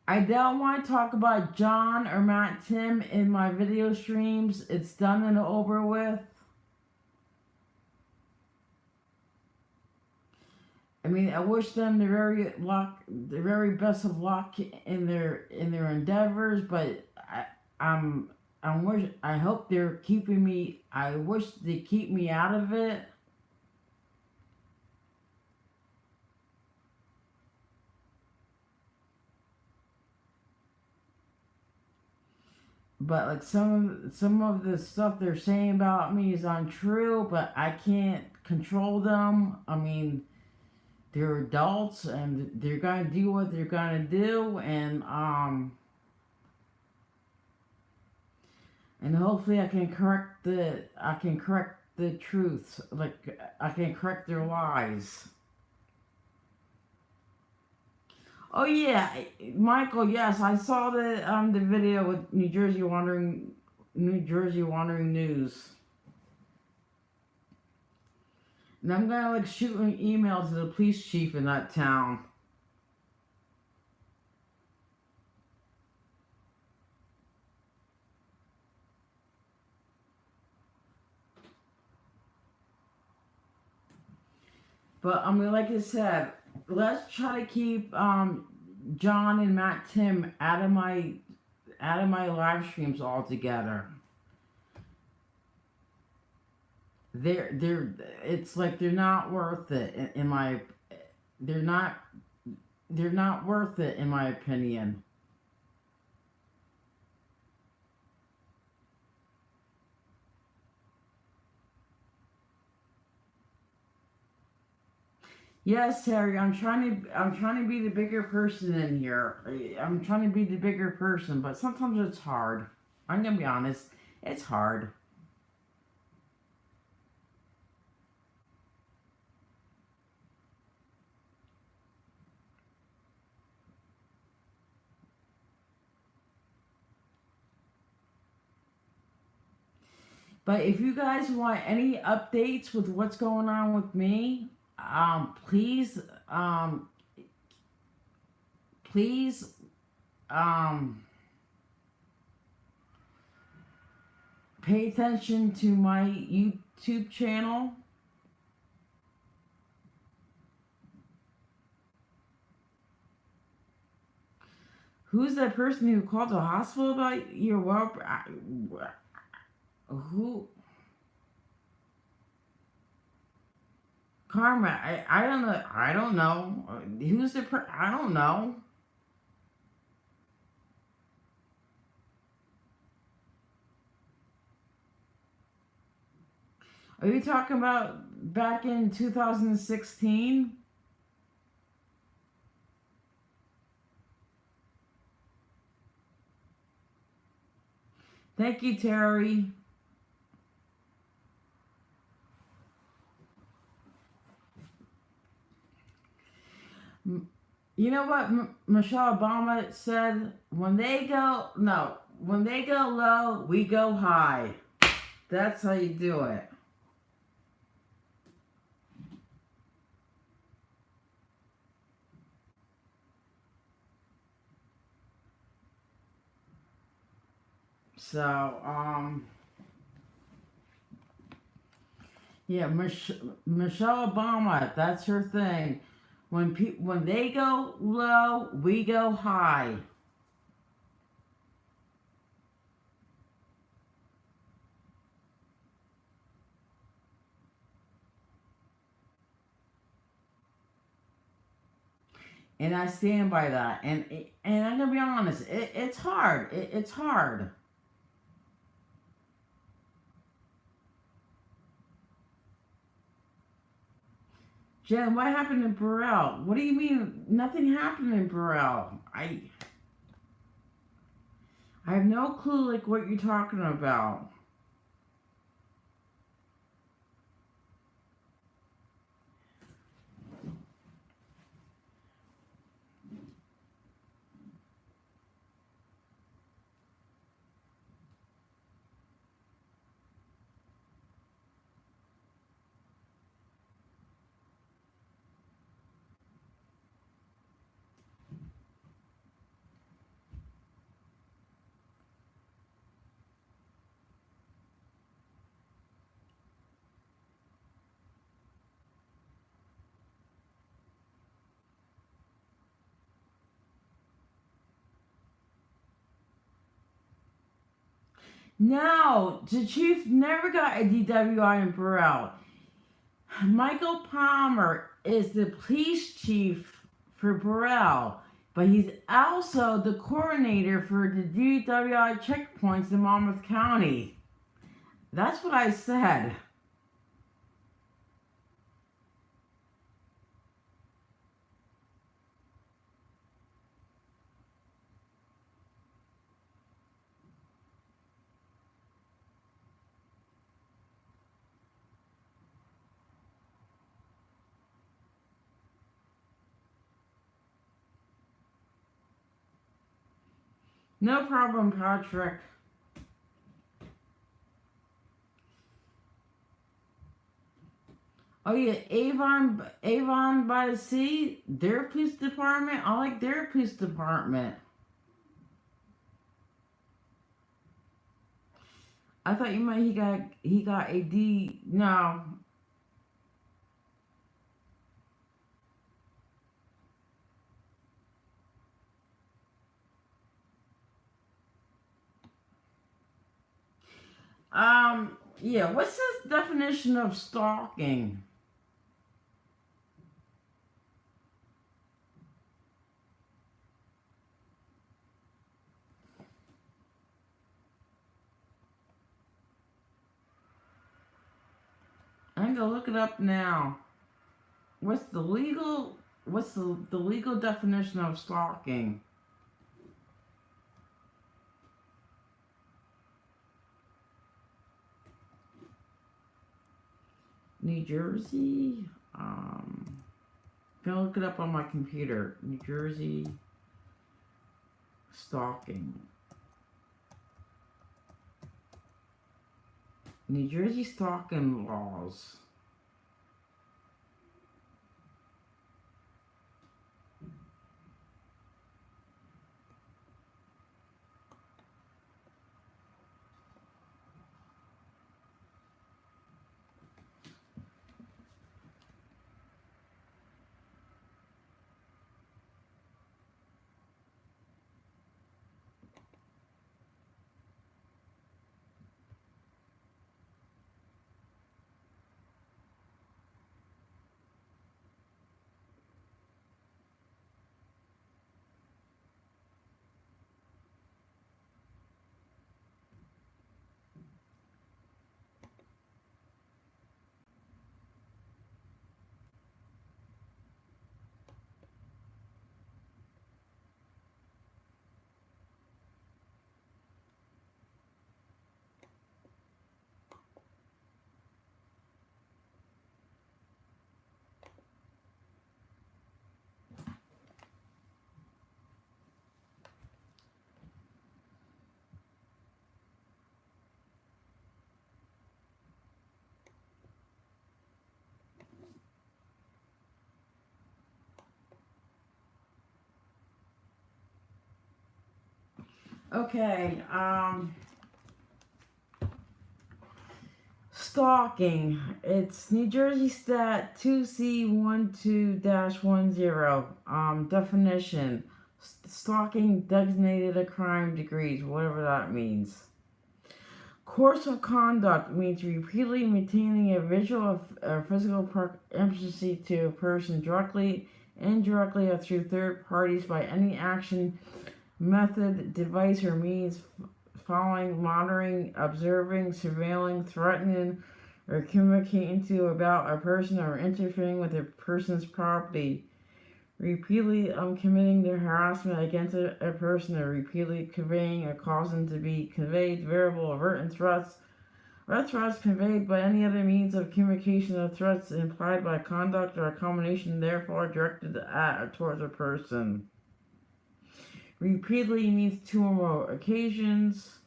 I don't want to talk about John or Matt Tim in my video streams. It's done and over with. I mean, I wish them the very best of luck in their endeavors. But I'm, I hope they're keeping me. I wish they keep me out of it. But like some of the stuff they're saying about me is untrue. But I can't control them. I mean, they're adults and they're gonna do what they're gonna do, and hopefully I can correct the truth, like I can correct their lies. Oh yeah, Michael. Yes, I saw the video with New Jersey Wandering News, and I'm gonna like shoot an email to the police chief in that town. But I mean, like I said, let's try to keep John and Matt Tim out of my live streams altogether. They're it's like they're not worth it in my they're not they're not worth it in my opinion. Yes, Terry, I'm trying to be the bigger person in here. I'm trying to be the bigger person, but sometimes it's hard. I'm gonna be honest, it's hard. But if you guys want any updates with what's going on with me, please, please, um, pay attention to my YouTube channel. Who's that person who called the hospital about your who? Karma, I don't know. I don't know. Who's the I don't know. Are you talking about back in 2016? Thank you, Terry. You know what Michelle Obama said? When they go, no, when they go low, we go high. That's how you do it. So, yeah, Michelle Obama, that's her thing. When they go low, we go high. And I stand by that. And I'm gonna be honest, it's hard. It's hard. Jen, what happened in Burrell? What do you mean nothing happened in Burrell? I have no clue like what you're talking about. No, the chief never got a DWI in Burrell. Michael Palmer is the police chief for Burrell, but he's also the coordinator for the DWI checkpoints in Monmouth County. That's what I said. No problem, Patrick. Oh yeah, Avon by the Sea, their police department. I like their police department. I thought you meant he got a D. No. Yeah. What's his definition of stalking? I'm gonna look it up now. What's the legal? What's the legal definition of stalking? New Jersey. Gonna look it up on my computer. New Jersey stalking. New Jersey stalking laws. Okay, stalking. It's New Jersey Stat 2C12-10. Definition. Stalking designated a crime degrees, whatever that means. Course of conduct means repeatedly maintaining a visual or physical proximity to a person directly, indirectly, or through third parties by any action, method, device, or means following, monitoring, observing, surveilling, threatening, or communicating to about a person or interfering with a person's property. Repeatedly committing the harassment against a person or repeatedly conveying or causing to be conveyed verbal or written threats or threats conveyed by any other means of communication or threats implied by conduct or a combination therefore directed at or towards a person. Repeatedly means two or more occasions.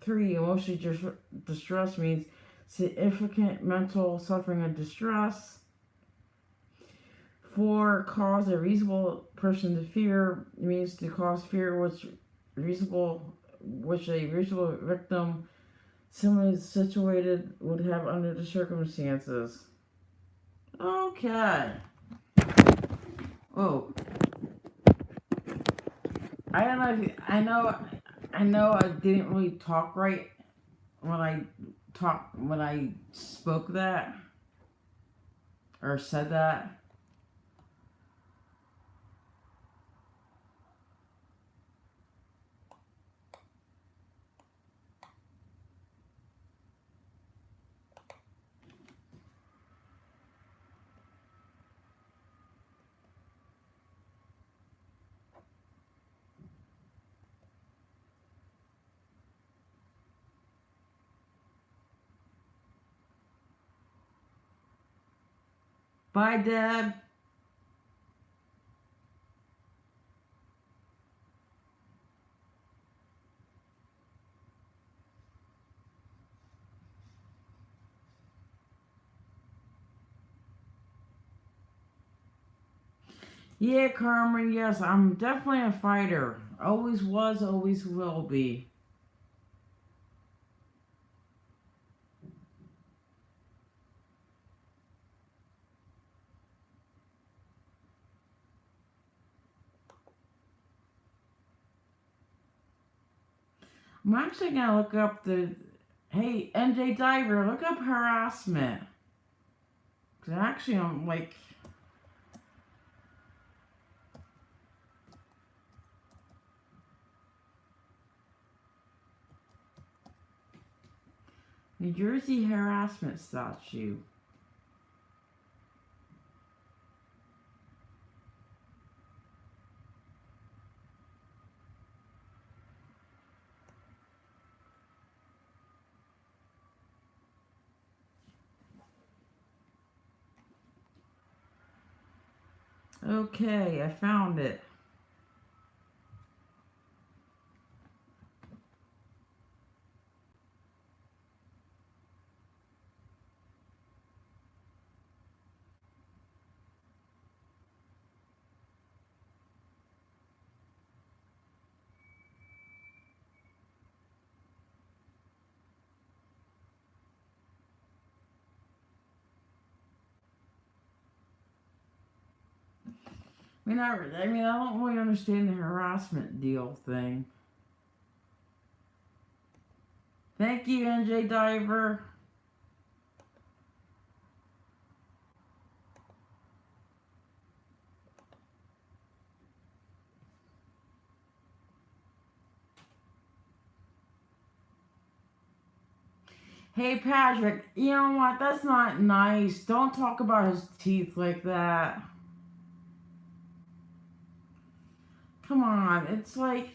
3. Emotional distress means significant mental suffering or distress. 4. Cause a reasonable person to fear means to cause fear which a reasonable victim similarly situated would have under the circumstances. Okay. Oh, I don't know if I know I didn't really talk right when I spoke that or said that. Bye, Deb. Yeah, Carmen, yes, I'm definitely a fighter. Always was, always will be. I'm actually gonna look up the. Hey, NJ Diver, look up harassment. Cause actually, I'm like. New Jersey harassment statute. Okay, I found it. I don't really understand the harassment deal thing. Thank you, NJ Diver. Hey, Patrick, you know what? That's not nice. Don't talk about his teeth like that. Come on, it's like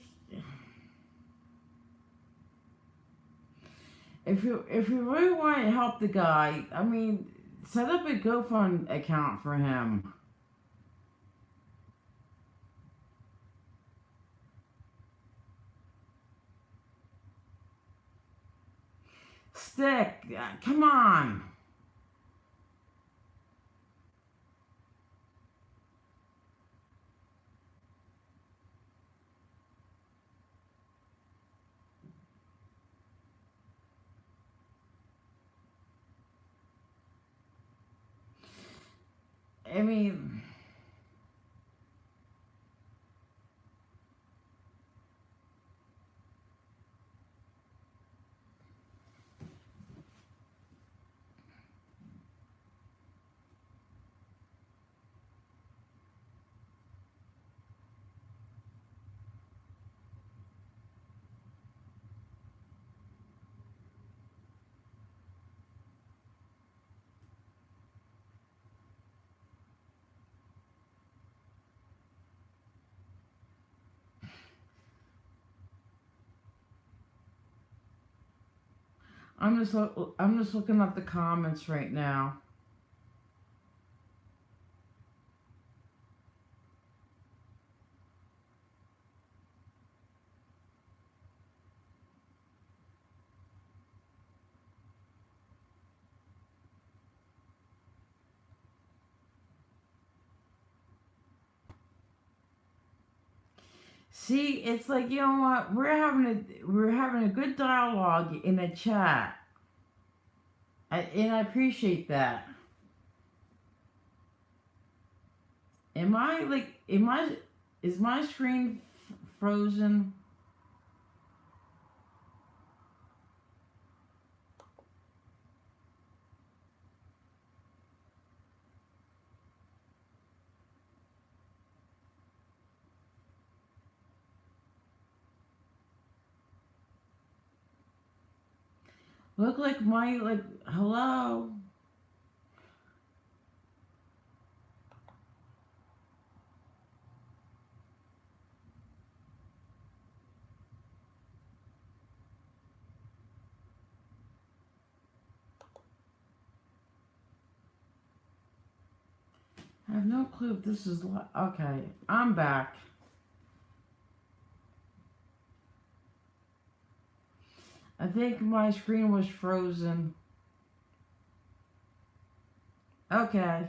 if you really want to help the guy, set up a GoFund account for him. Stick, come on. I mean, I'm just looking at the comments right now. See, it's like, you know what? We're having a good dialogue in the chat. And I appreciate that. Am I like is my screen frozen? Look like my like hello. I have no clue if this is okay. I'm back. I think my screen was frozen. Okay.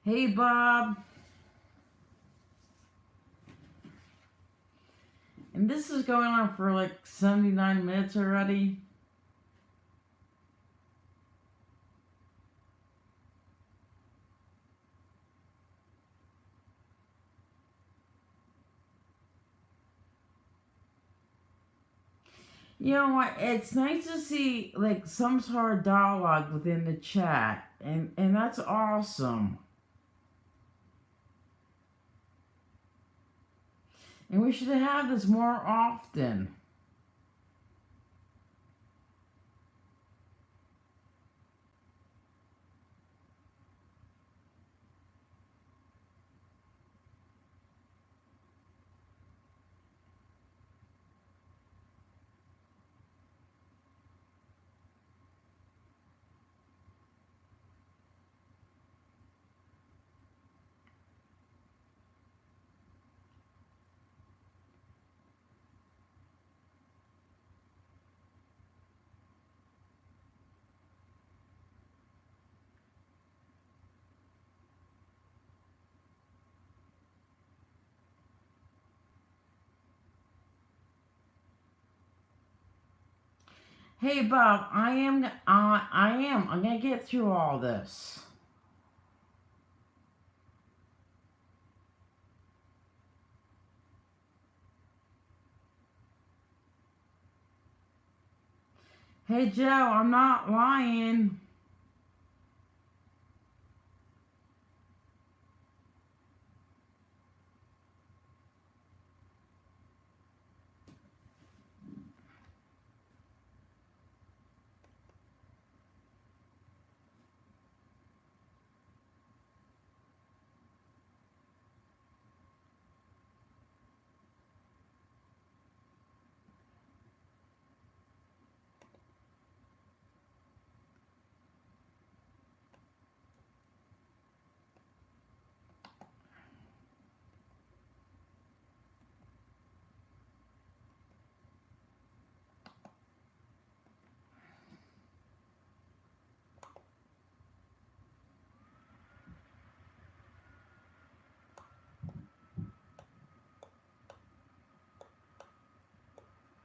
Hey Bob. And this is going on for like 79 minutes already. You know what? It's nice to see like some sort of dialogue within the chat, and that's awesome. And we should have this more often. Hey Bob, I'm gonna get through all this. Hey Joe, I'm not lying.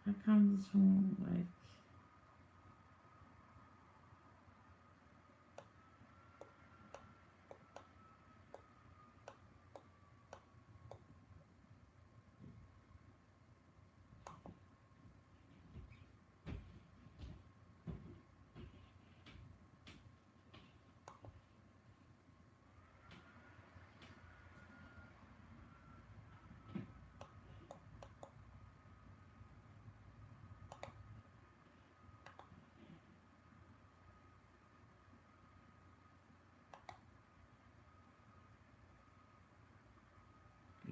How come this one, like...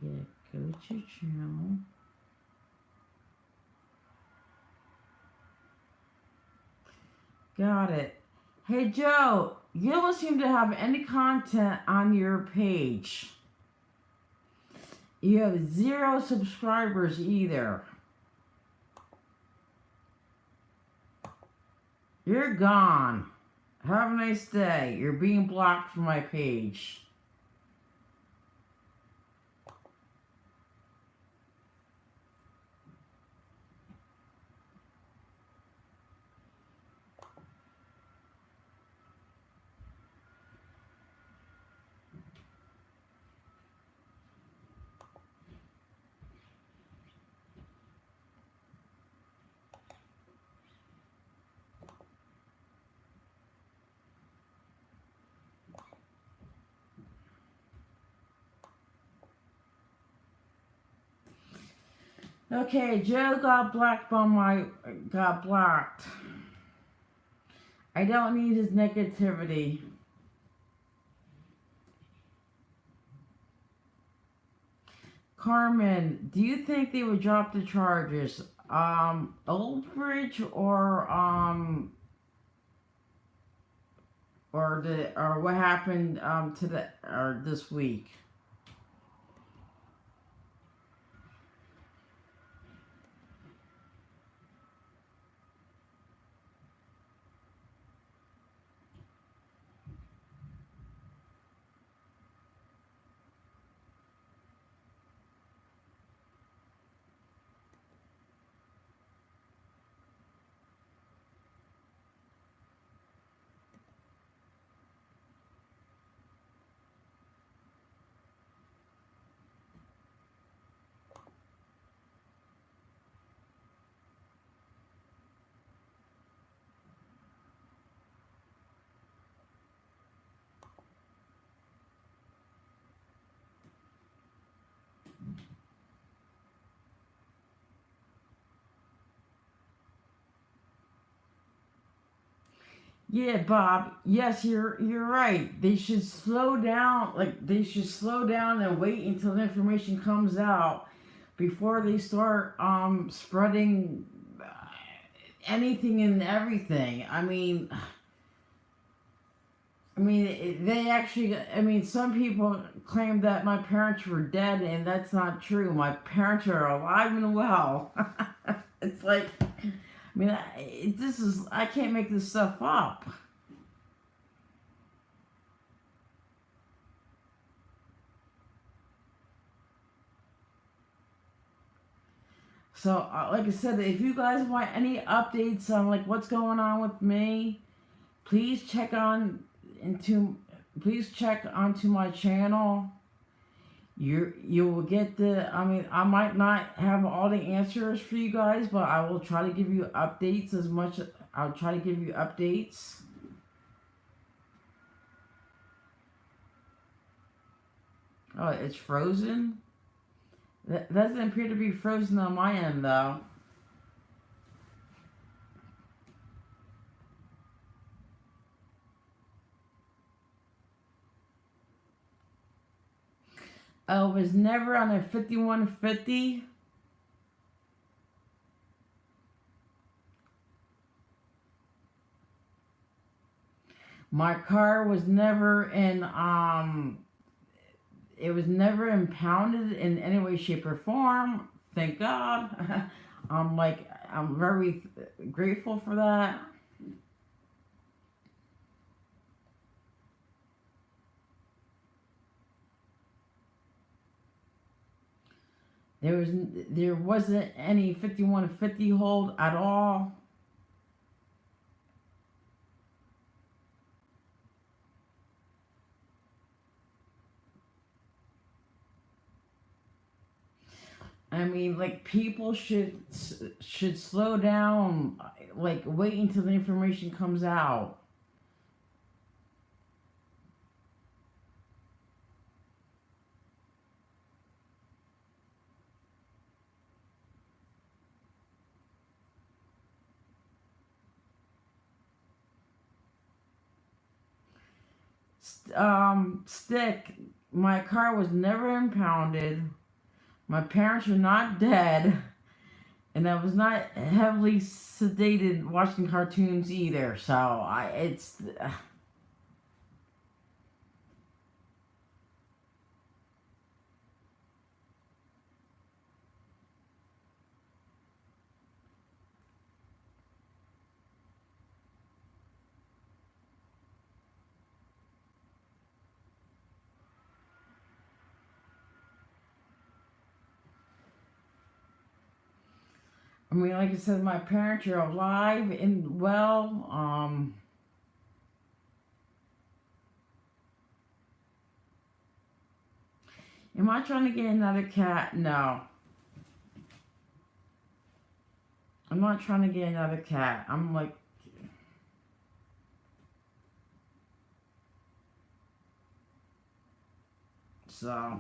Yeah, go to your channel. Got it. Hey Joe, you don't seem to have any content on your page. You have 0 subscribers either. You're gone. Have a nice day. You're being blocked from my page. Okay, Joe got blocked by got blocked. I don't need his negativity. Carmen, do you think they would drop the charges? Old Bridge or what happened to the or this week? Yeah, Bob. Yes, you're right. They should slow down. Like they should slow down and wait until the information comes out before they start spreading anything and everything. They actually. Some people claim that my parents were dead, and that's not true. My parents are alive and well. It's like, I can't make this stuff up. So, like I said, if you guys want any updates on like what's going on with me, please please check onto my channel. You will get I might not have all the answers for you guys, but I will try to give you updates as much. I'll try to give you updates. Oh, it's frozen? That doesn't appear to be frozen on my end, though. Oh, it was never on a 5150. My car was never it was never impounded in any way, shape, or form. Thank God. I'm very grateful for that. there wasn't any 5150 hold at all. I mean, like, people should slow down, like, wait until the information comes out. Stick. My car was never impounded. My parents are not dead, and I was not heavily sedated watching cartoons either. So I mean, like I said, my parents are alive and well. Am I trying to get another cat? No, I'm not trying to get another cat. I'm like, so.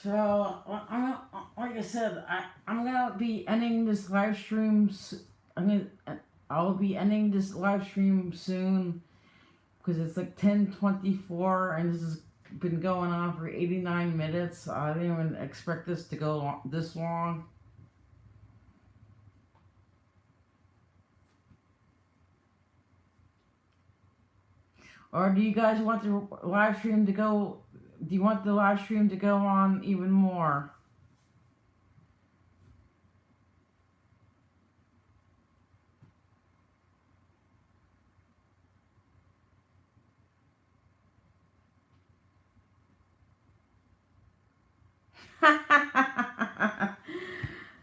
So, like I said, I'm gonna be ending this live stream. I'll be ending this live stream soon because it's like 10:24 and this has been going on for 89 minutes. I didn't even expect this to go this long. Or do you guys want the live stream to go? Do you want the live stream to go on even more?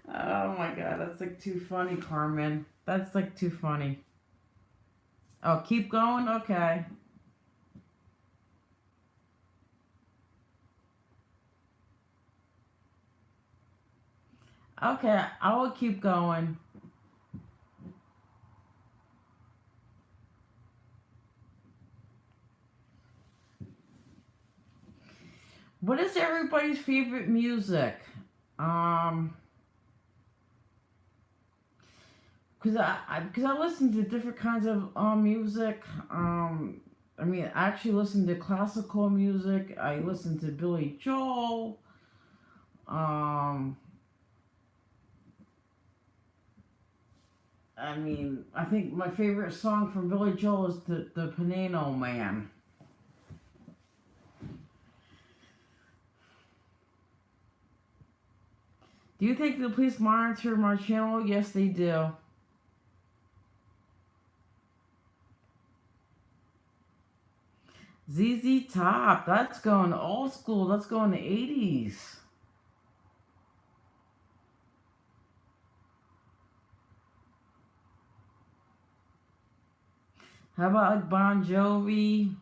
Oh my god, that's like too funny, Carmen. That's like too funny. Oh, keep going? Okay. Okay, I will keep going. What is everybody's favorite music? Um, cause I listen to different kinds of music. I mean, I actually listen to classical music. I listen to Billy Joel. Um, I mean, I think my favorite song from Billy Joel is the Piano Man. Do you think the police monitor my channel? Yes, they do. ZZ Top, that's going old school. That's going to 80s. How about like Bon Jovi?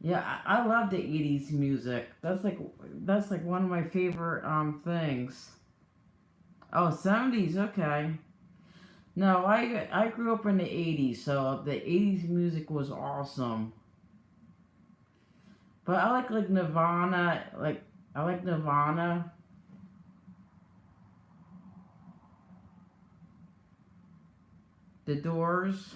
Yeah, I love the '80s music. That's like one of my favorite things. Oh, '70s, okay. No, I grew up in the '80s, so the '80s music was awesome. But I like Nirvana, like I like Nirvana, The Doors.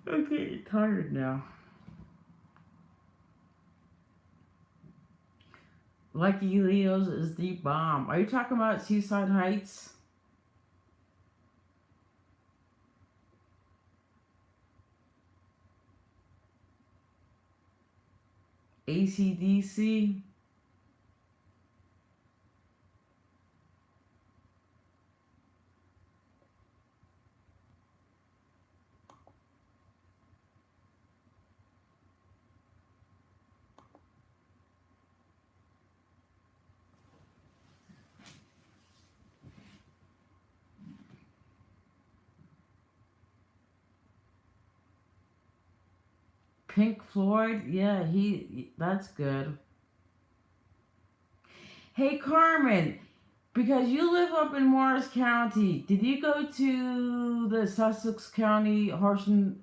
I'm getting tired now. Lucky Leo's is the bomb. Are you talking about Seaside Heights? ACDC? Pink Floyd? Yeah, that's good. Hey Carmen, because you live up in Morris County, did you go to the Sussex County Harshen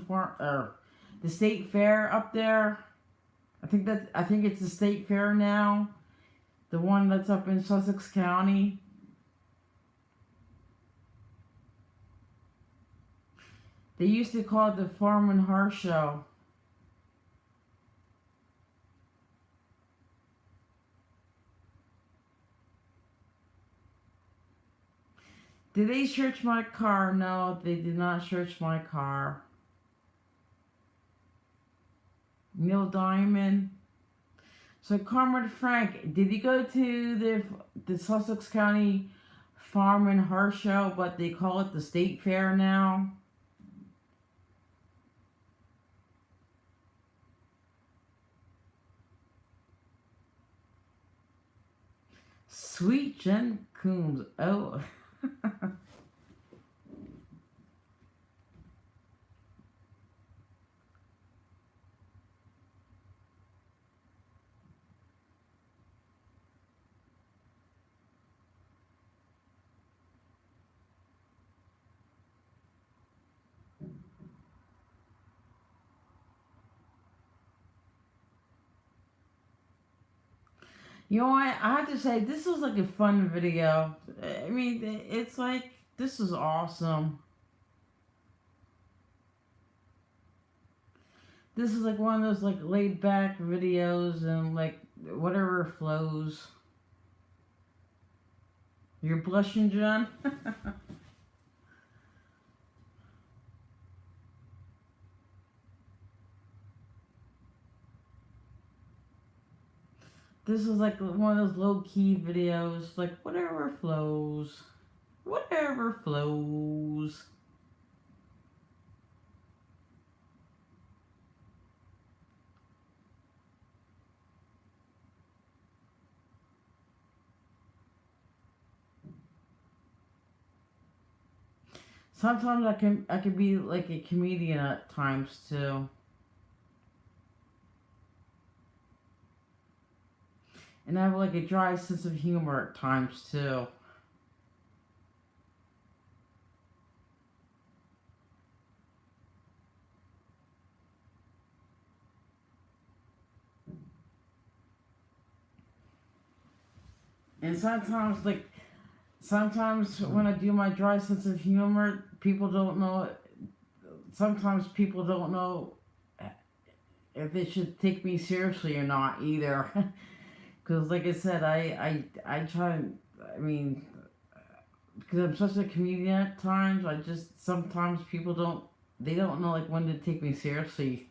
Farm, the state fair up there? I think it's the state fair now, the one that's up in Sussex County. They used to call it the Farm and Horse Show. Did they search my car? No, they did not search my car. Neil Diamond. So Carmen Frank, did you go to the Sussex County Farm and Horse Show, but they call it the State Fair now? Sweet Jen Coombs. Oh. You know what? I have to say, this was like a fun video. I mean, it's like, this is awesome. This is like one of those like laid back videos and like whatever flows. You're blushing, John? This is like one of those low key videos, like whatever flows. Whatever flows. Sometimes I can be like a comedian at times too. And I have like a dry sense of humor at times too. And sometimes when I do my dry sense of humor, people don't know. Sometimes people don't know if they should take me seriously or not either. Because, like I said, I try. I mean, because I'm such a comedian at times, I just sometimes people don't. They don't know like when to take me seriously.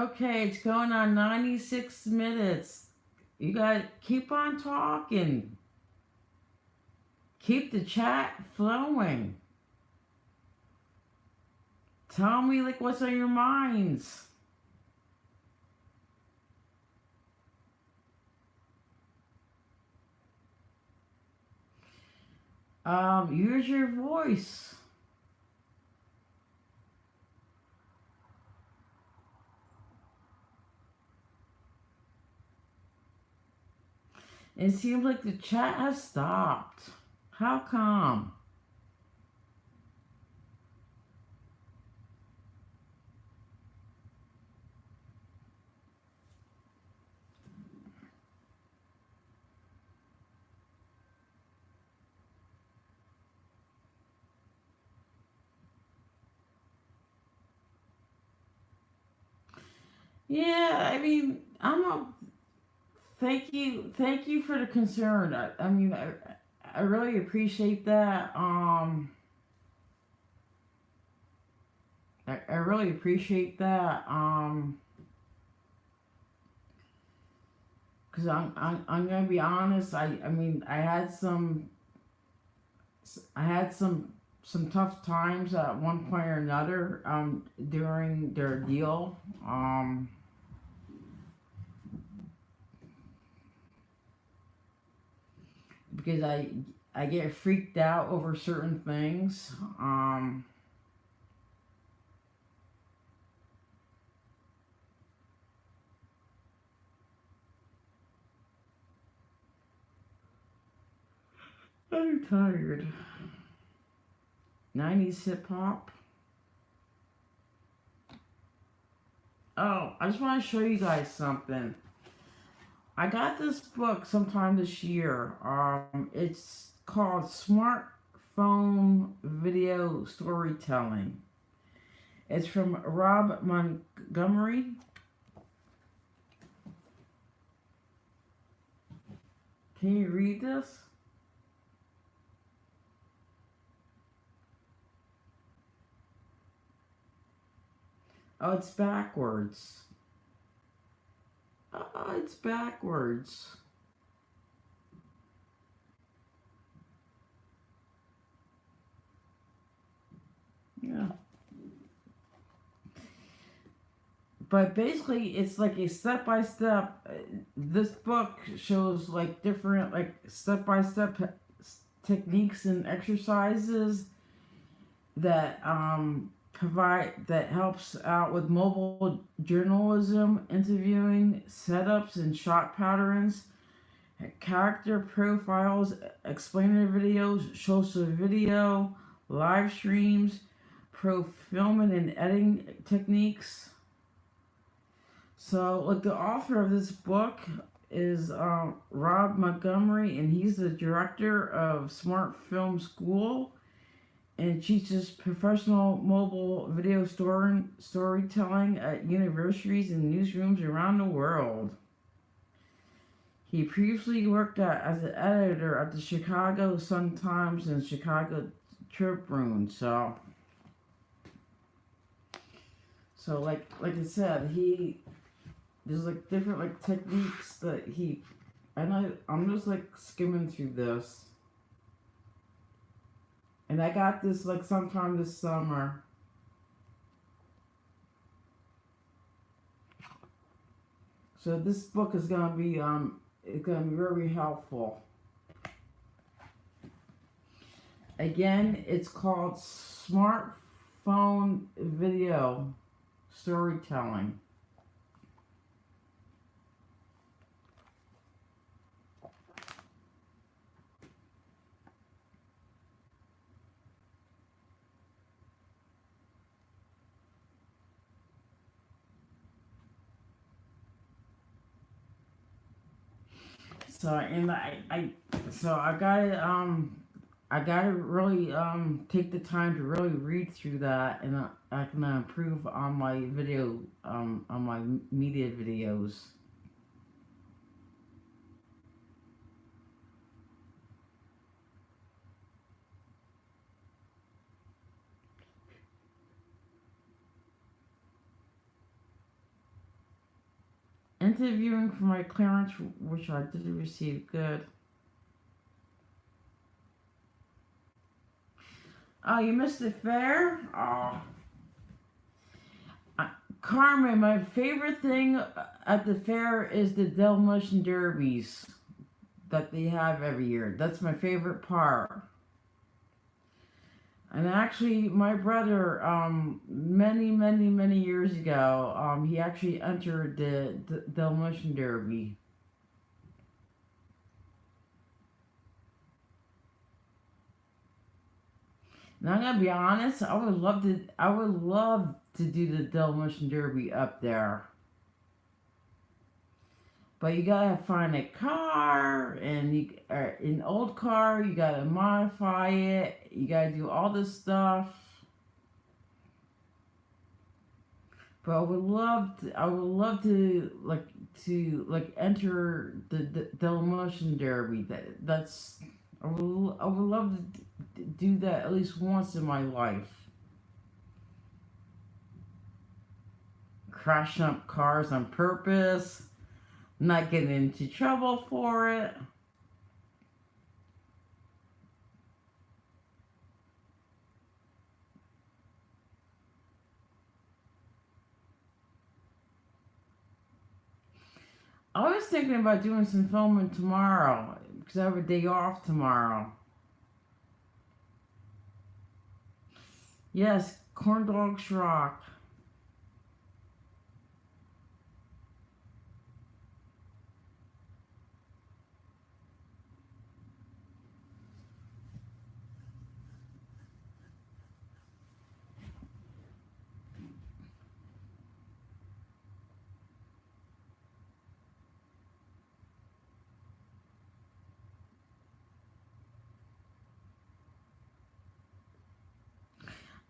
Okay, it's going on 96 minutes. You gotta keep on talking. Keep the chat flowing. Tell me like what's on your minds. Use your voice. It seems like the chat has stopped. How come? Yeah, I mean, I'm a thank you for the concern. I mean, I really appreciate that. I really appreciate that. Cause I'm gonna be honest. I mean, I had some tough times at one point or another during their deal. Because I get freaked out over certain things. I'm tired. 90s hip hop. Oh, I just want to show you guys something. I got this book sometime this year. It's called Smartphone Video Storytelling. It's from Rob Montgomery. Can you read this? Oh, it's backwards. Oh, it's backwards. Yeah. But basically, it's like a step by step. This book shows like different, like step by step techniques and exercises that provide that helps out with mobile journalism, interviewing, setups and shot patterns, character profiles, explainer videos, social video, live streams, pro filming and editing techniques. So, like the author of this book is Rob Montgomery, and he's the director of Smart Film School and teaches professional mobile video storytelling at universities and newsrooms around the world. He previously worked as an editor at the Chicago Sun-Times and Chicago Tribune. So like I said, there's like different like techniques that I'm just like skimming through this. And I got this like sometime this summer. So this book is gonna be it's gonna be very helpful. Again, it's called Smartphone Video Storytelling. So and I gotta really take the time to really read through that, and I can improve on my video on my media videos. interviewing for my clearance, which I did receive. Good. Oh, you missed the fair? Oh. Carmen, my favorite thing at the fair is the demolition derbies that they have every year. That's my favorite part. And actually, my brother, many years ago, he actually entered the demolition derby. Now I'm gonna be honest. I would love to do the demolition derby up there. But you gotta find a car, and an old car. You gotta modify it. You gotta do all this stuff. But I would love to enter the demolition derby. I would love to do that at least once in my life. Crashing up cars on purpose, not getting into trouble for it. I was thinking about doing some filming tomorrow because I have a day off tomorrow. Yes, corn dogs rock.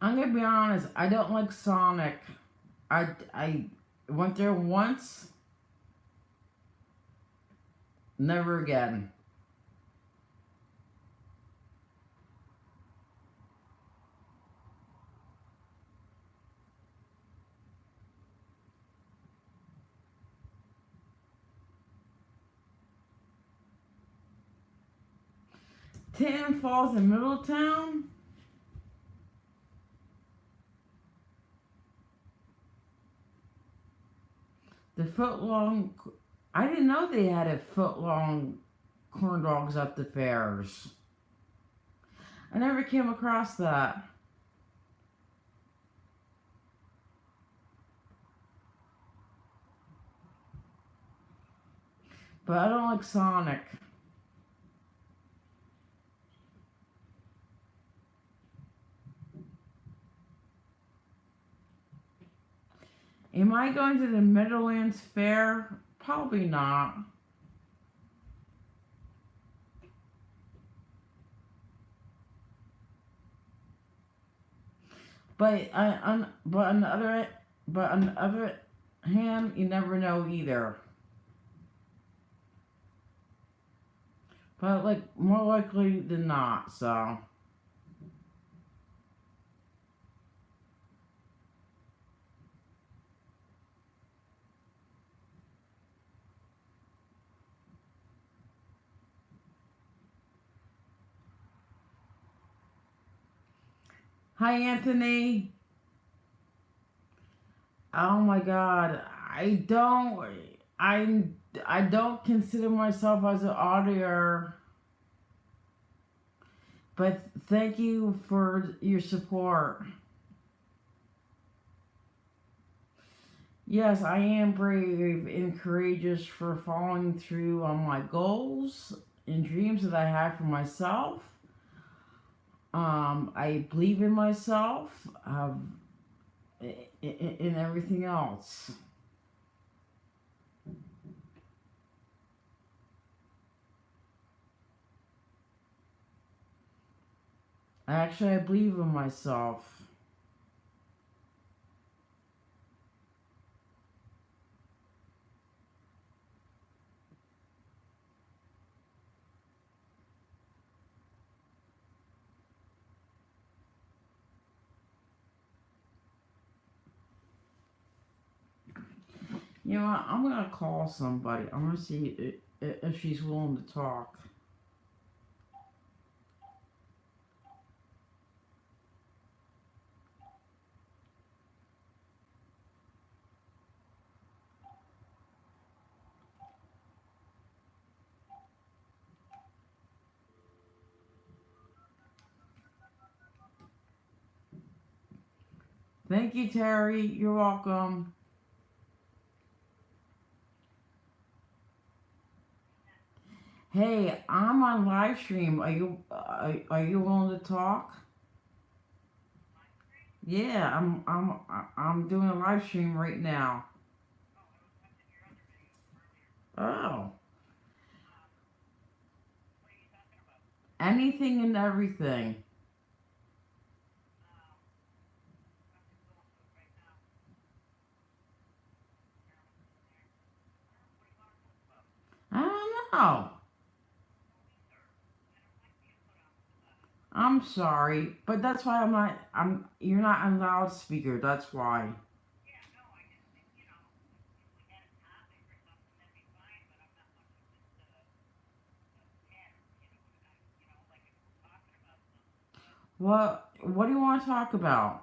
I'm gonna be honest. I don't like Sonic. I went there once. Never again. Tan Falls in Middletown. The foot long. I didn't know they had a foot long corn dogs at the fairs. I never came across that. But I don't like Sonic. Am I going to the Meadowlands Fair? Probably not. But on the other hand, you never know either. But like more likely than not, so. Hi, Anthony. Oh my God, I I don't consider myself as an auditor, but thank you for your support. Yes, I am brave and courageous for following through on my goals and dreams that I have for myself. I believe in myself, in everything else. Actually, I believe in myself. You know what? I'm gonna call somebody. I'm gonna see if she's willing to talk. Thank you, Terry. You're welcome. Hey, I'm on live stream. Are you willing to talk? Yeah, I'm doing a live stream right now. Oh, anything and everything. I don't know. I'm sorry, but that's why I'm not. I'm. You're not on loudspeaker. That's why. What do you want to talk about?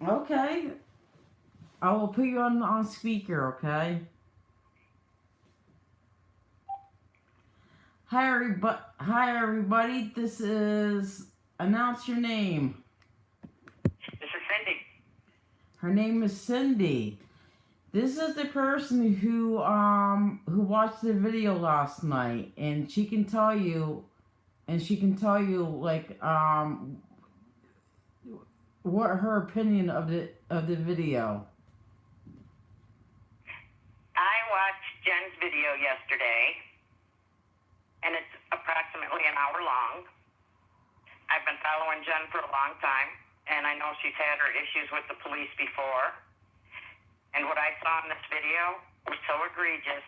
Okay, I will put you on speaker. Okay. Hi everybody. This is announce your name.
This is Cindy.
Her name is Cindy. This is the person who watched the video last night, and she can tell you like what her opinion of the video.
I watched Jen's video yesterday, and it's approximately an hour long. I've been following Jen for a long time, and I know she's had her issues with the police before. And what I saw in this video was so egregious.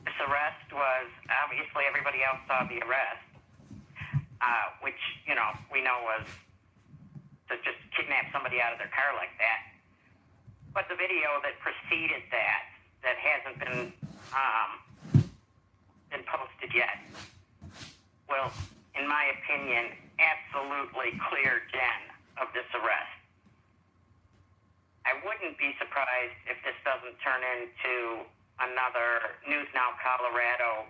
This arrest was, obviously everybody else saw the arrest, which, we know was to just kidnap somebody out of their car like that. But the video that preceded that hasn't been posted yet, will, in my opinion, absolutely clear Jen of this arrest. I wouldn't be surprised if this doesn't turn into another News Now Colorado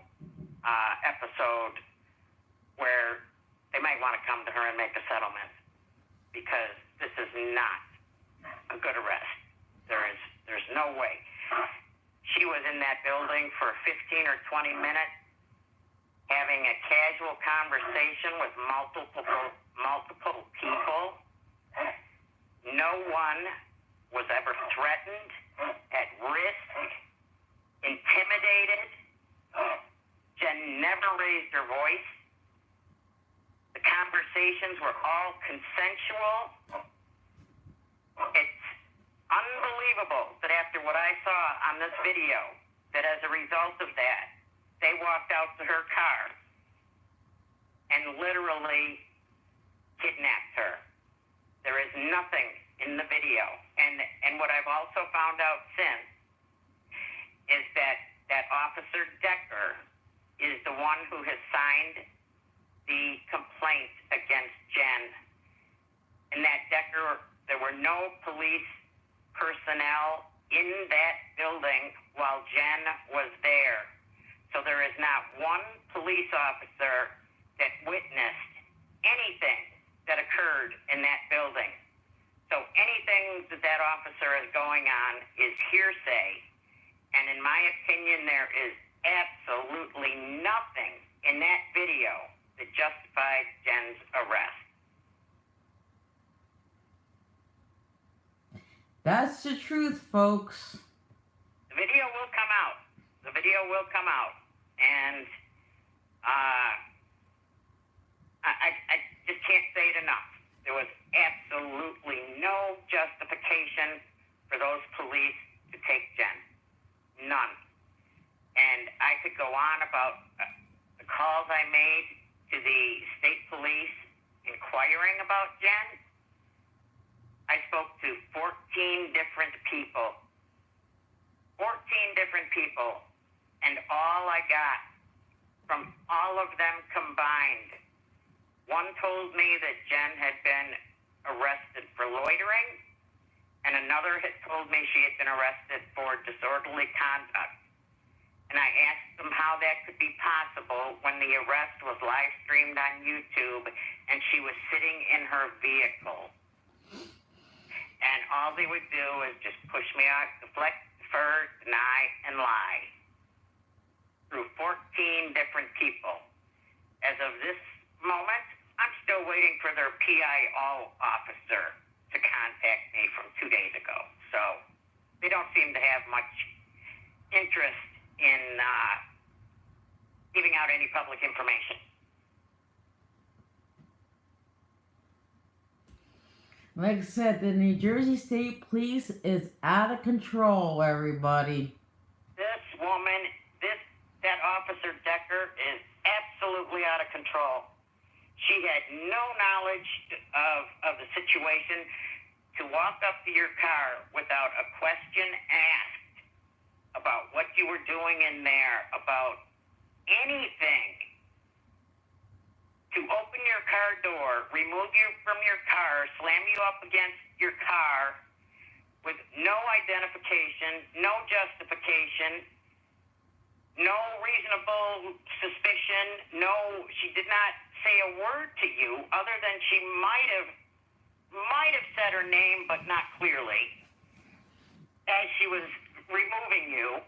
episode where they might want to come to her and make a settlement, because this is not a good arrest. There's no way. She was in that building for 15 or 20 minutes having a casual conversation with multiple people. No one was ever threatened, at risk, intimidated. Jen never raised her voice. The conversations were all consensual. It's unbelievable that after what I saw on this video, that as a result of that, they walked out to her car and literally kidnapped her. There is nothing in the video. And what I've also found out since is that Officer Decker is the one who has signed the complaint against Jen. And that Decker, there were no police personnel in that building while Jen was there. So there is not one police officer that witnessed anything that occurred in that building. So anything that officer is going on is hearsay. And in my opinion, there is absolutely nothing in that video that justified Jen's arrest.
That's the truth, folks.
The video will come out. The video will come out. And I just can't say it enough. There was absolutely no justification for those police to take Jen. None. And go on about the calls I made to the state police inquiring about Jen. I spoke to 14 different people. 14 different people. And all I got from all of them combined, one told me that Jen had been arrested for loitering, and another had told me she had been arrested for disorderly conduct. And I asked them how that could be possible when the arrest was live streamed on YouTube and she was sitting in her vehicle. And all they would do is just push me out, deflect, defer, deny, and lie. Through 14 different people. As of this moment, I'm still waiting for their PIO officer to contact me from 2 days ago. So they don't seem to have much interest in giving out any public information.
Like I said, the New Jersey State Police is out of control, everybody.
This woman, that Officer Decker is absolutely out of control. She had no knowledge of the situation to walk up to your car without a question asked about what you were doing in there, about anything. To open your car door, remove you from your car, slam you up against your car with no identification, no justification, no reasonable suspicion, she did not say a word to you other than she might have said her name, but not clearly, as she was removing you.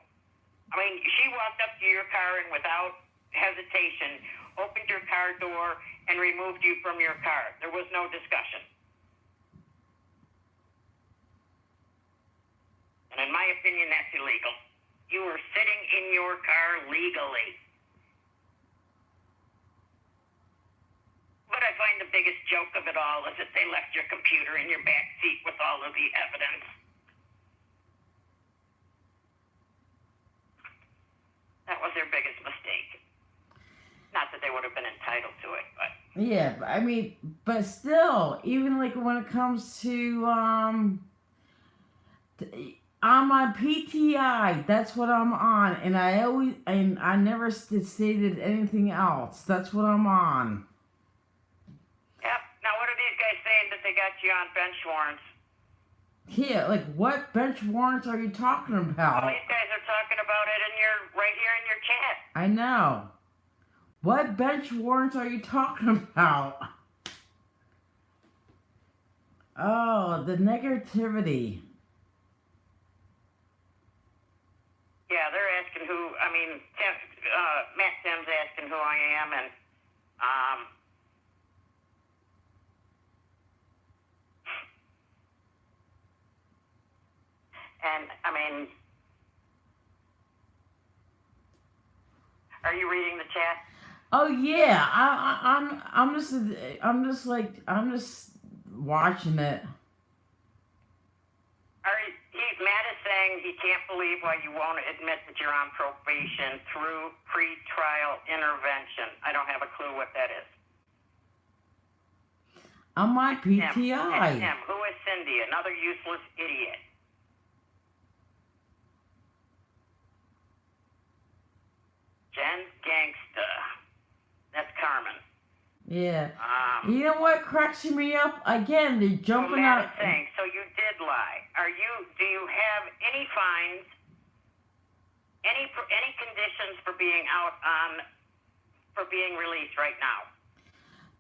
I mean, she walked up to your car and without hesitation opened your car door and removed you from your car. There was no discussion. And in my opinion, that's illegal. You were sitting in your car legally. But I find the biggest joke of it all is that they left your computer in your back seat with all of the evidence. That was their biggest mistake. Not that they would have been entitled to it, but...
Yeah, I mean, but still, even like when it comes to, I'm on PTI, that's what I'm on, and I never stated anything else. That's what I'm on.
Yep. Now, what are these guys saying that they got you on bench warrants?
Yeah, like what bench warrants are you talking about?
Well, these guys are talking about it right here in your chat.
I know. What bench warrants are you talking about? Oh, the negativity.
Yeah, they're asking Matt Tim's asking who I am, and I mean, are you reading the chat?
Oh yeah, I'm just watching it.
Matt is saying he can't believe why you won't admit that you're on probation through pre-trial intervention. I don't have a clue what that is.
On my PTI.
Tim, who is Cindy? Another useless idiot. Jen Gangsta. That's Carmen.
Yeah. You know what cracks me up? Again, they're jumping out.
Saying, so you did lie. Do you have any fines, any conditions for being for being released right now?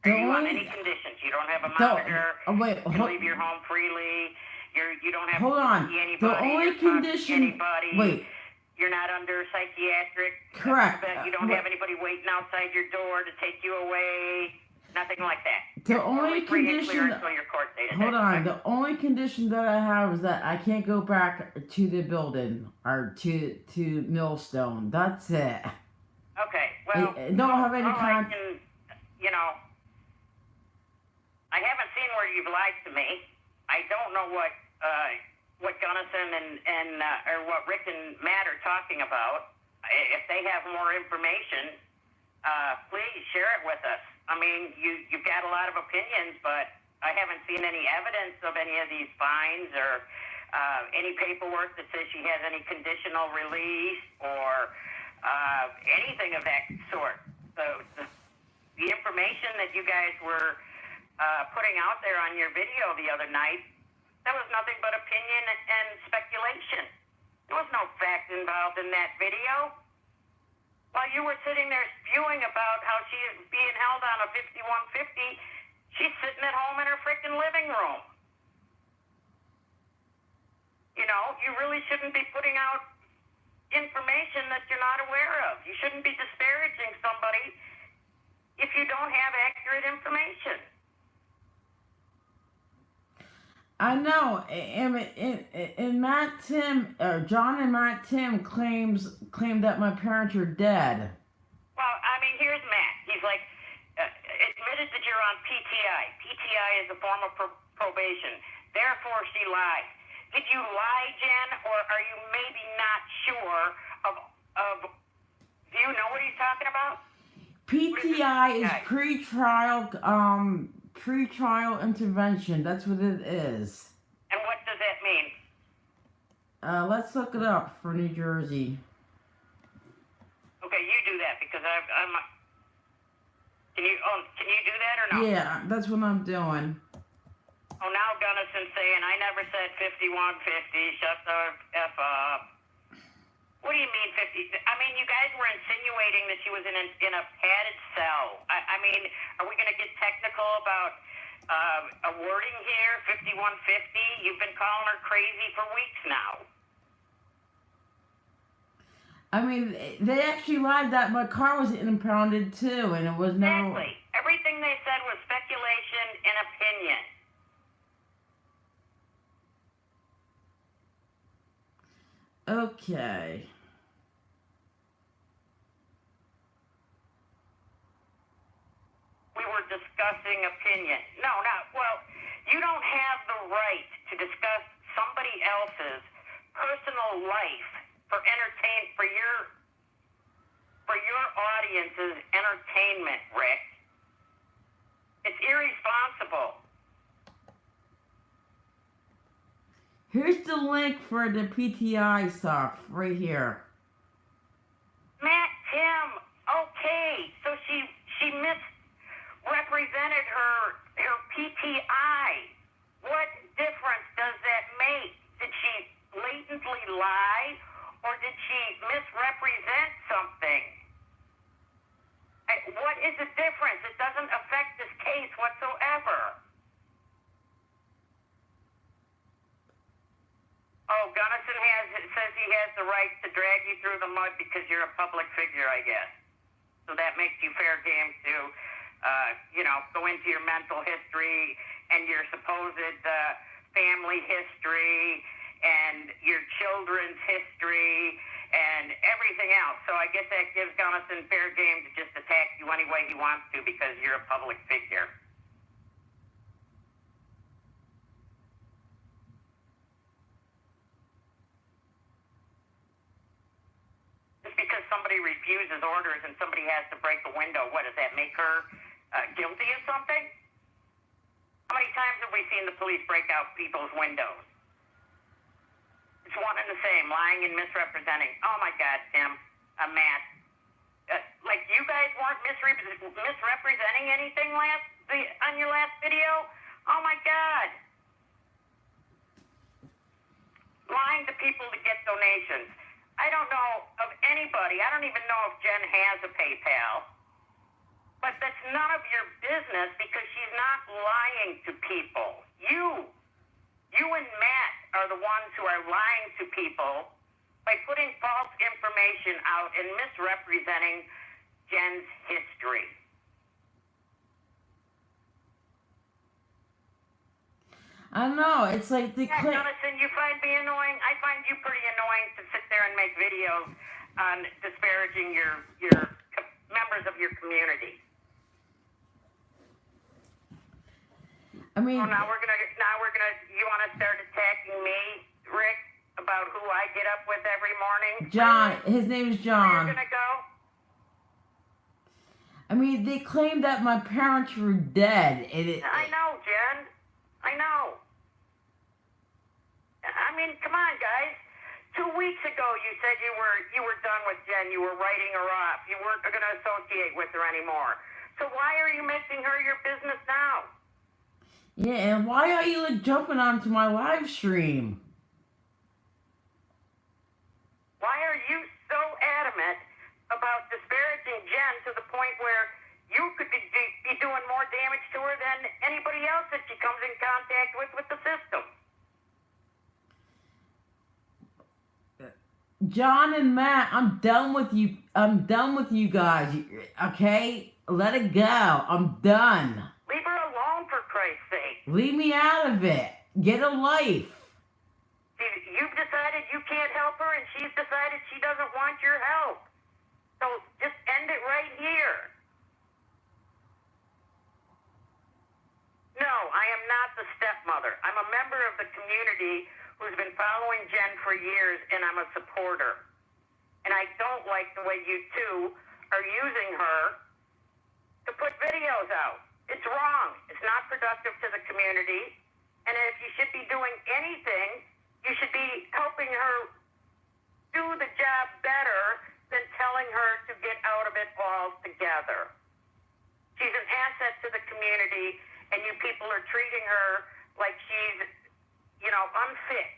Are you on any conditions? You don't have a monitor. You leave your home freely. You don't have to see anybody.
The only condition. Wait.
You're not under psychiatric.
Correct.
You don't have anybody waiting outside your door to take you away. Nothing like that.
The only condition.
Hold on.
The only condition that I have is that I can't go back to the building or to Millstone. That's it.
Okay. Well,
I don't have any kind.
I haven't seen where you've lied to me. I don't know what Gunnison and or what Rick and Matt are talking about. if they have more information, please share it with us. I mean, you've got a lot of opinions, but I haven't seen any evidence of any of these fines or any paperwork that says she has any conditional release or anything of that sort. So the information that you guys were putting out there on your video the other night, that was nothing but opinion and speculation. There was no fact involved in that video. While you were sitting there spewing about how she is being held on a 5150, she's sitting at home in her freaking living room. You know, you really shouldn't be putting out information that you're not aware of. You shouldn't be disparaging somebody if you don't have accurate information.
I know, and Matt Tim, or John and Matt Tim claim that my parents are dead.
Well, I mean, here's Matt. He's like, admitted that you're on PTI. PTI is a form of probation. Therefore, she lied. Did you lie, Jen, or are you maybe not sure of do you know what he's talking about?
PTI is pretrial intervention. That's what it is.
And what does that mean?
Let's look it up for New Jersey.
Okay, you do that because I'm. Can you do that or no?
Yeah, that's what I'm doing.
Oh, now Gunnison's saying I never said 5150. Shut the f up. What do you mean 50? I mean, you guys were insinuating that she was in a padded cell. I mean, are we going to get technical about a wording here? 5150? You've been calling her crazy for weeks now.
I mean, they actually lied that my car was impounded too, and it was never.
Exactly. Everything they said was speculation and opinion.
Okay.
We were discussing opinion. No, well, you don't have the right to discuss somebody else's personal life for your audience's entertainment, Rick. It's irresponsible.
Here's the link for the PTI stuff right here.
Matt, Tim, okay, so she misrepresented her PTI. What difference does that make? Did she blatantly lie, or did she misrepresent something? What is the difference? It doesn't affect this case whatsoever. Oh, Gunnison says he has the right to drag you through the mud because you're a public figure, I guess. So that makes you fair game to, go into your mental history and your supposed family history and your children's history and everything else. So I guess that gives Gunnison fair game to just attack you any way he wants to because you're a public figure. Because somebody refuses orders and somebody has to break a window, what does that make her guilty of something? How many times have we seen the police break out people's windows? It's one and the same, lying and misrepresenting. Oh my God, Tim, Matt, like you guys weren't misrepresenting anything on your last video? Oh my God. Lying to people to get donations. I don't know of anybody. I don't even know if Jen has a PayPal. But that's none of your business because she's not lying to people. You and Matt are the ones who are lying to people by putting false information out and misrepresenting Jen's history.
I know, it's like the
Jonathan, you find me annoying? I find you pretty annoying to sit there and make videos on disparaging your members of your community.
I mean,
now we're gonna. You want to start attacking me, Rick, about who I get up with every morning?
John. His name is
Where
John.
you're gonna go?
I mean, they claim that my parents were dead.
I know, Jen. I know. I mean, come on, guys. 2 weeks ago, you said you were done with Jen. You were writing her off. You weren't going to associate with her anymore. So why are you making her your business now?
Yeah, and why are you like jumping onto my live stream?
Why are you so adamant about disparaging Jen to the point where you could be doing more damage to her than anybody else that she comes in contact with the system?
John and Matt, I'm done with you. I'm done with you guys. Okay? Let it go. I'm done.
Leave her alone, for Christ's sake.
Leave me out of it. Get a life.
You've decided you can't help her, and she's decided she doesn't want your help. So just end it right here. No, I am not the stepmother. I'm a member of the community who's been following Jen for years, and I'm a supporter. And I don't like the way you two are using her to put videos out. It's wrong. It's not productive to the community. And if you should be doing anything, you should be helping her do the job better than telling her to get out of it altogether. She's an asset to the community, and you people are treating her like she's, unfit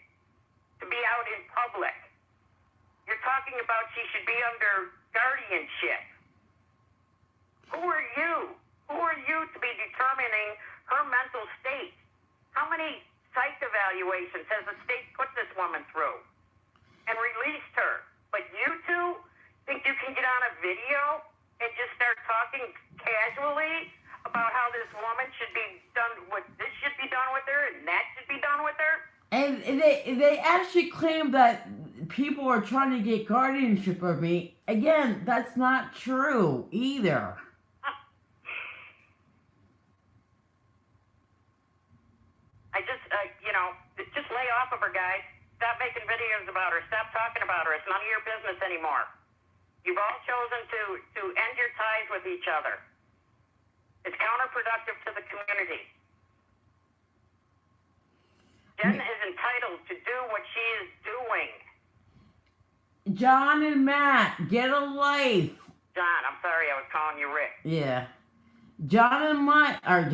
to be out in public. You're talking about she should be under guardianship. Who are you? Who are you to be determining her mental state? How many psych evaluations has the state put this woman through and released her? But you two think you can get on a video and just start talking casually about how this woman should be done with, this should be done with her and that should be done with her?
And they actually claim that people are trying to get guardianship of me. Again, that's not true either.
Just lay off of her, guys. Stop making videos about her. Stop talking about her. It's none of your business anymore. You've all chosen to end your ties with each other. It's counterproductive to the community. Jen is entitled to do what she is doing.
John and Matt, get a life.
John, I'm sorry, I was calling you Rick.
Yeah. John and Matt are...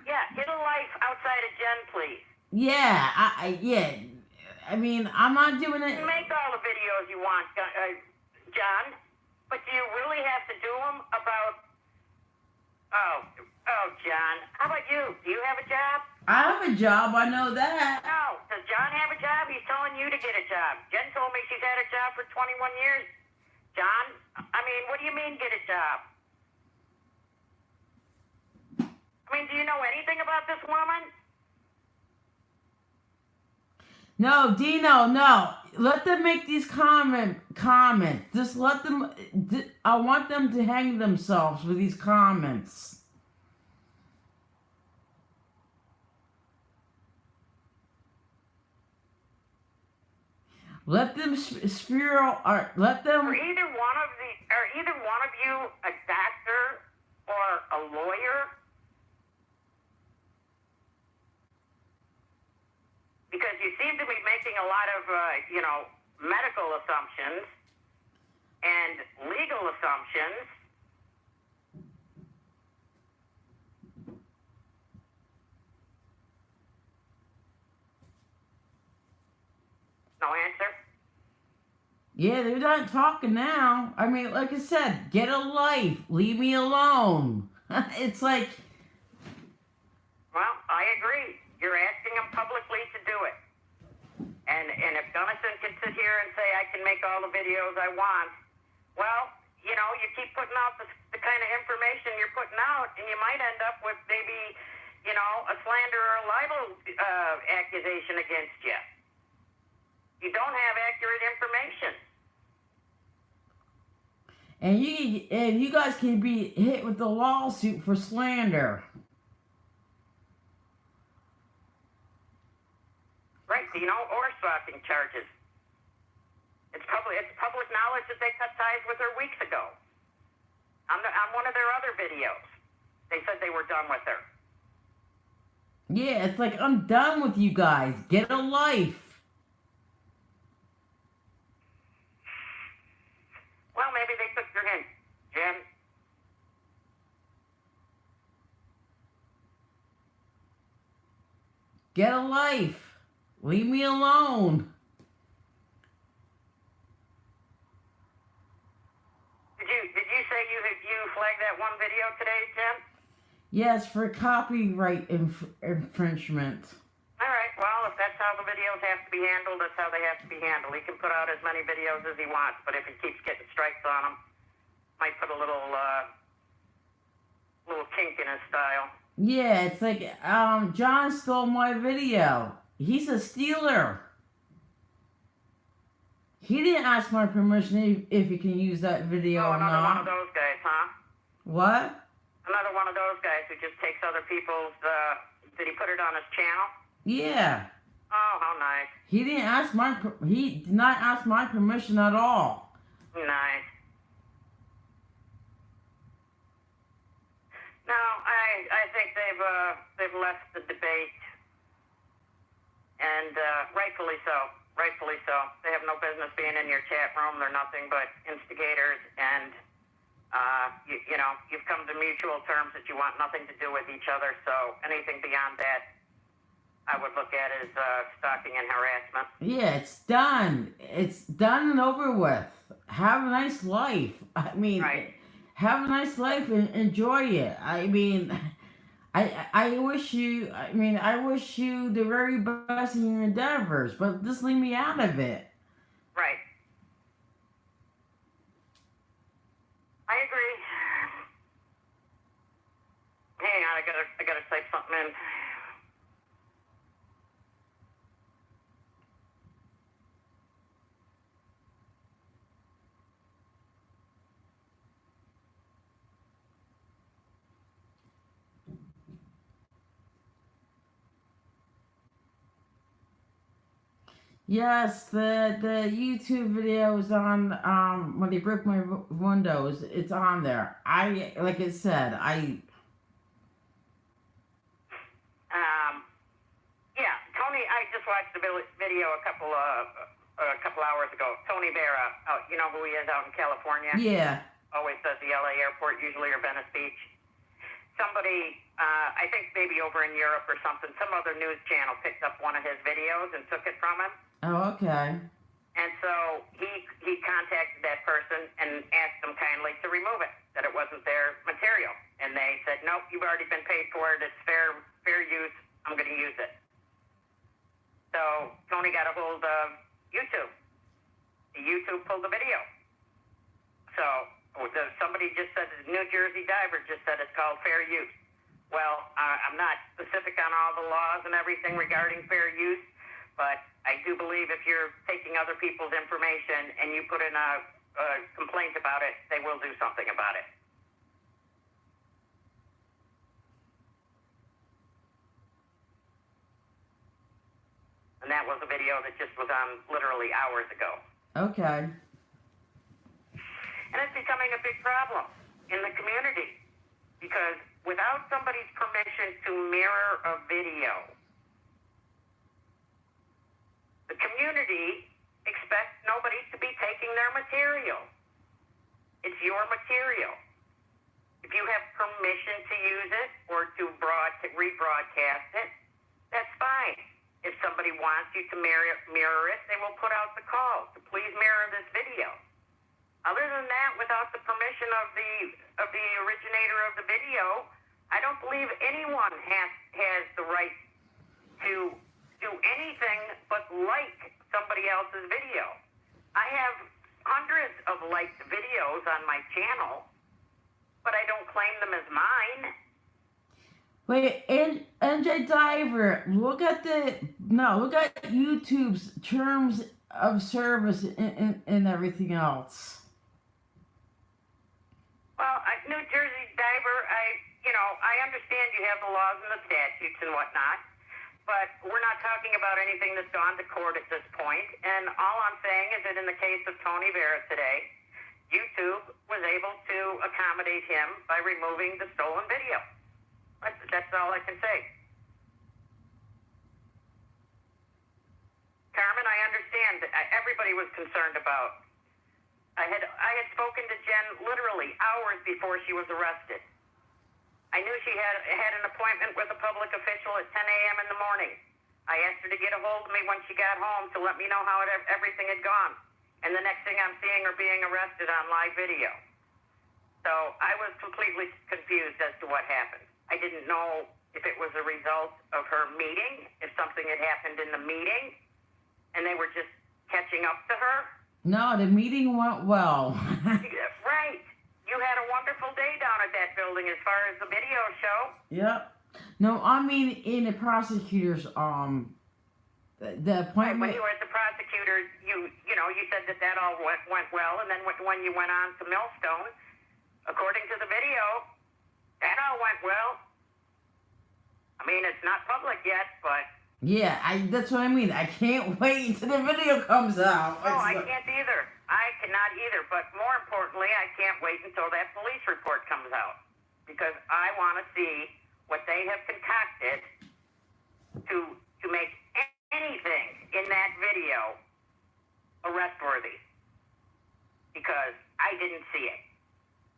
Yeah, get a life outside of Jen, please.
Yeah, I mean, I'm not doing it.
Make all the videos you want, John, but do you really have to do them about... Oh, John, how about you? Do you have a job?
I have a job, I know that.
No. Does John have a job? He's telling you to get a job. Jen told me she's had a job for 21 years. John, I mean, what do you mean get a job? I mean, do you know anything about this woman?
No, Dino, no. Let them make these comments. Just let them... I want them to hang themselves with these comments. Let them spiral... let them...
Are either one of you a doctor or a lawyer? Because you seem to be making a lot of, medical assumptions and legal assumptions. No answer?
Yeah, they're not talking now. I mean, like I said, get a life. Leave me alone. It's like...
Well, I agree. You're asking them publicly to do it. And if Gunnison can sit here and say, I can make all the videos I want, well, you keep putting out the kind of information you're putting out, and you might end up with maybe, a slander or a libel accusation against you. You don't have accurate information.
And you guys can be hit with a lawsuit for slander.
Right, or stalking charges. It's public knowledge that they cut ties with her weeks ago. On one of their other videos, they said they were done with her.
Yeah, it's like, I'm done with you guys. Get a life.
Well, maybe they took their hint, Jim.
Get a life. Leave me alone.
Did you say you flagged that one video today, Jim?
Yes, for copyright infringement.
All right. Well, if that's how the videos have to be handled, that's how they have to be handled. He can put out as many videos as he wants, but if he keeps getting strikes on them, might put a little kink in his style.
Yeah, it's like, John stole my video. He's a stealer. He didn't ask my permission if he can use that video or
another
not.
one of those guys, huh?
What?
Another one of those guys who just takes other people's, did he put it on his channel?
Yeah.
Oh, how nice.
He did not ask my permission at all.
Nice. No, I think they've left the debate, and rightfully so. Rightfully so. They have no business being in your chat room. They're nothing but instigators, and you've come to mutual terms that you want nothing to do with each other. So anything beyond that, I would look at as stalking and harassment.
Yeah, it's done. It's done and over with. Have a nice life. I mean,
Right.
Have a nice life and enjoy it. I mean, I wish you the very best in your endeavors, but just leave me out of it.
Right. I agree. Hang on, I gotta type something in.
Yes, the YouTube video is on when they broke my windows. It's on there. Like I said,
Yeah, Tony. I just watched the video a couple hours ago. Tony Vera, you know who he is out in California.
Yeah.
Always does the LA airport, usually, or Venice Beach. Somebody, I think maybe over in Europe or something, some other news channel picked up one of his videos and took it from him.
Oh, okay.
And so he contacted that person and asked them kindly to remove it, that it wasn't their material. And they said, nope, you've already been paid for it. It's fair use. I'm going to use it. So Tony got a hold of YouTube. YouTube pulled the video. So somebody just said, the New Jersey diver just said it's called fair use. Well, I'm not specific on all the laws and everything regarding fair use, but I do believe if you're taking other people's information and you put in a complaint about it, they will do something about it. And that was a video that just was on literally hours ago.
Okay.
And it's becoming a big problem in the community because without somebody's permission to mirror a video, the community expects nobody to be taking their material. It's your material. If you have permission to use it or to rebroadcast it, that's fine. If somebody wants you to mirror it, they will put out the call to please mirror this video. Other than that, without the permission of the originator of the video, I don't believe anyone has the right to do anything but like somebody else's video. I have hundreds of liked videos on my channel, but I don't claim them as mine.
Wait, NJ Diver, look at YouTube's terms of service and everything else.
Well, New Jersey Diver, I understand you have the laws and the statutes and whatnot, But we're not talking about anything that's gone to court at this point. And all I'm saying is that in the case of Tony Vera today, YouTube was able to accommodate him by removing the stolen video. That's all I can say. Carmen, I understand that everybody was concerned about. I had spoken to Jen literally hours before she was arrested. I knew she had an appointment with a public official at 10 a.m. in the morning. I asked her to get a hold of me when she got home to let me know how everything had gone. And the next thing I'm seeing her being arrested on live video. So I was completely confused as to what happened. I didn't know if it was a result of her meeting, if something had happened in the meeting, and they were just catching up to her.
No, the meeting went well.
Right. You had a wonderful day down at that building as far as the video show.
Yep. No, I mean in the prosecutor's the appointment.
When you were at the prosecutor, you said that all went well, and then when you went on to Millstone, according to the video, that all went well. I mean, it's not public yet, but
yeah, that's what I mean. I can't wait until the video comes out.
no, I can't either. I cannot either, but more importantly, I can't wait until that police report comes out because I want to see what they have concocted to make anything in that video arrest worthy because I didn't see it.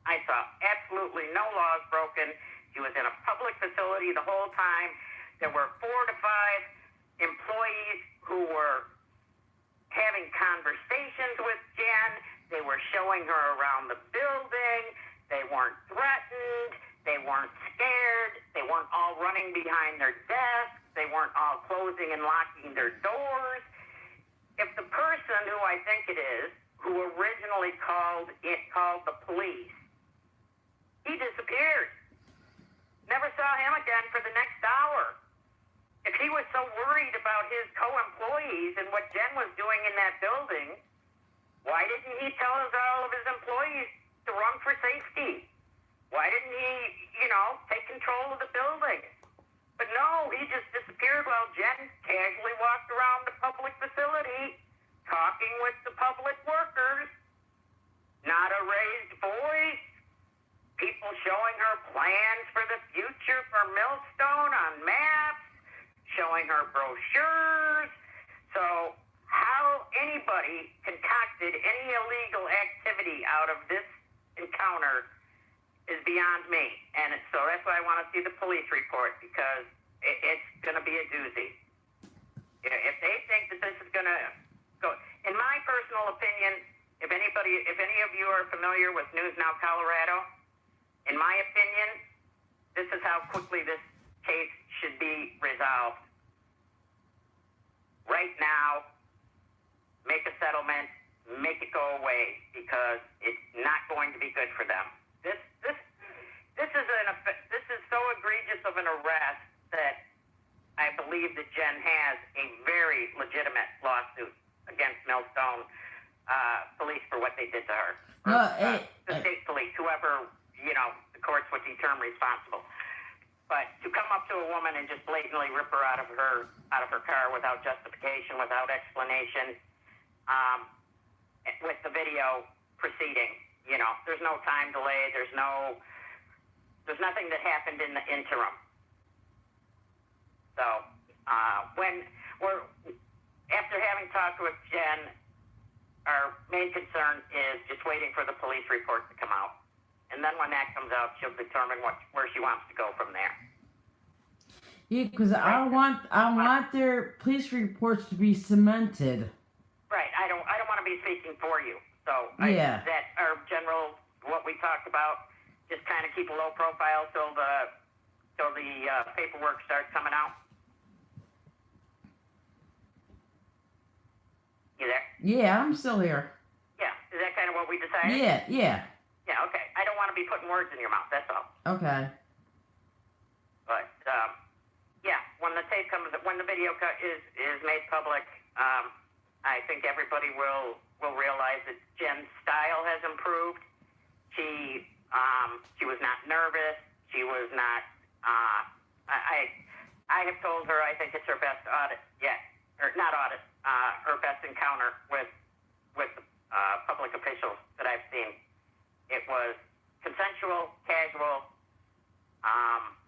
I saw absolutely no laws broken. She was in a public facility the whole time. There were 4 to 5 employees who were having conversations with Jen. They were showing her around the building. They weren't threatened. They weren't scared. They weren't all running behind their desks. They weren't all closing and locking their doors. If the person who I think it is, who originally called the police, he disappeared. Never saw him again for the next hour. If he was so worried about his co-employees and what Jen was doing in that building, why didn't he tell all of his employees to run for safety? Why didn't he, take control of the building? But no, he just disappeared while Jen casually walked around the public facility, talking with the public workers. Not a raised voice. People showing her plans for the future for Millstone on maps, showing her brochures. So how anybody concocted any illegal activity out of this encounter is beyond me. And so that's why I want to see the police report because it's going to be a doozy. If they think that this is going to go, in my personal opinion, if any of you are familiar with News Now Colorado, in my opinion, this is how quickly this case should be resolved. Right now, make a settlement, make it go away, because it's not going to be good for them. This is so egregious of an arrest that I believe that Jen has a very legitimate lawsuit against Millstone police for what they did to her. The state police, whoever, the courts would determine responsible. But to come up to a woman and just blatantly rip her out of her car without justification, without explanation, with the video proceeding, there's no time delay. There's nothing that happened in the interim. So after having talked with Jen, our main concern is just waiting for the police report to come out. And then when that comes out, she'll determine where she wants to go from there.
Yeah, because I want their police reports to be cemented.
Right. I don't want to be speaking for you. So
yeah.
That our general, what we talked about, just kind of keep a low profile till the paperwork starts coming out. You there?
Yeah, I'm still here.
Yeah. Is that kind of what we decided?
Yeah.
Yeah, okay. I don't want to be putting words in your mouth, that's all.
Okay.
But, when the video is made public, I think everybody will realize that Jen's style has improved. She was not nervous. She was not, I have told her I think it's her best audit yet, or not audit, her best encounter with public officials that I've seen. It was consensual, casual.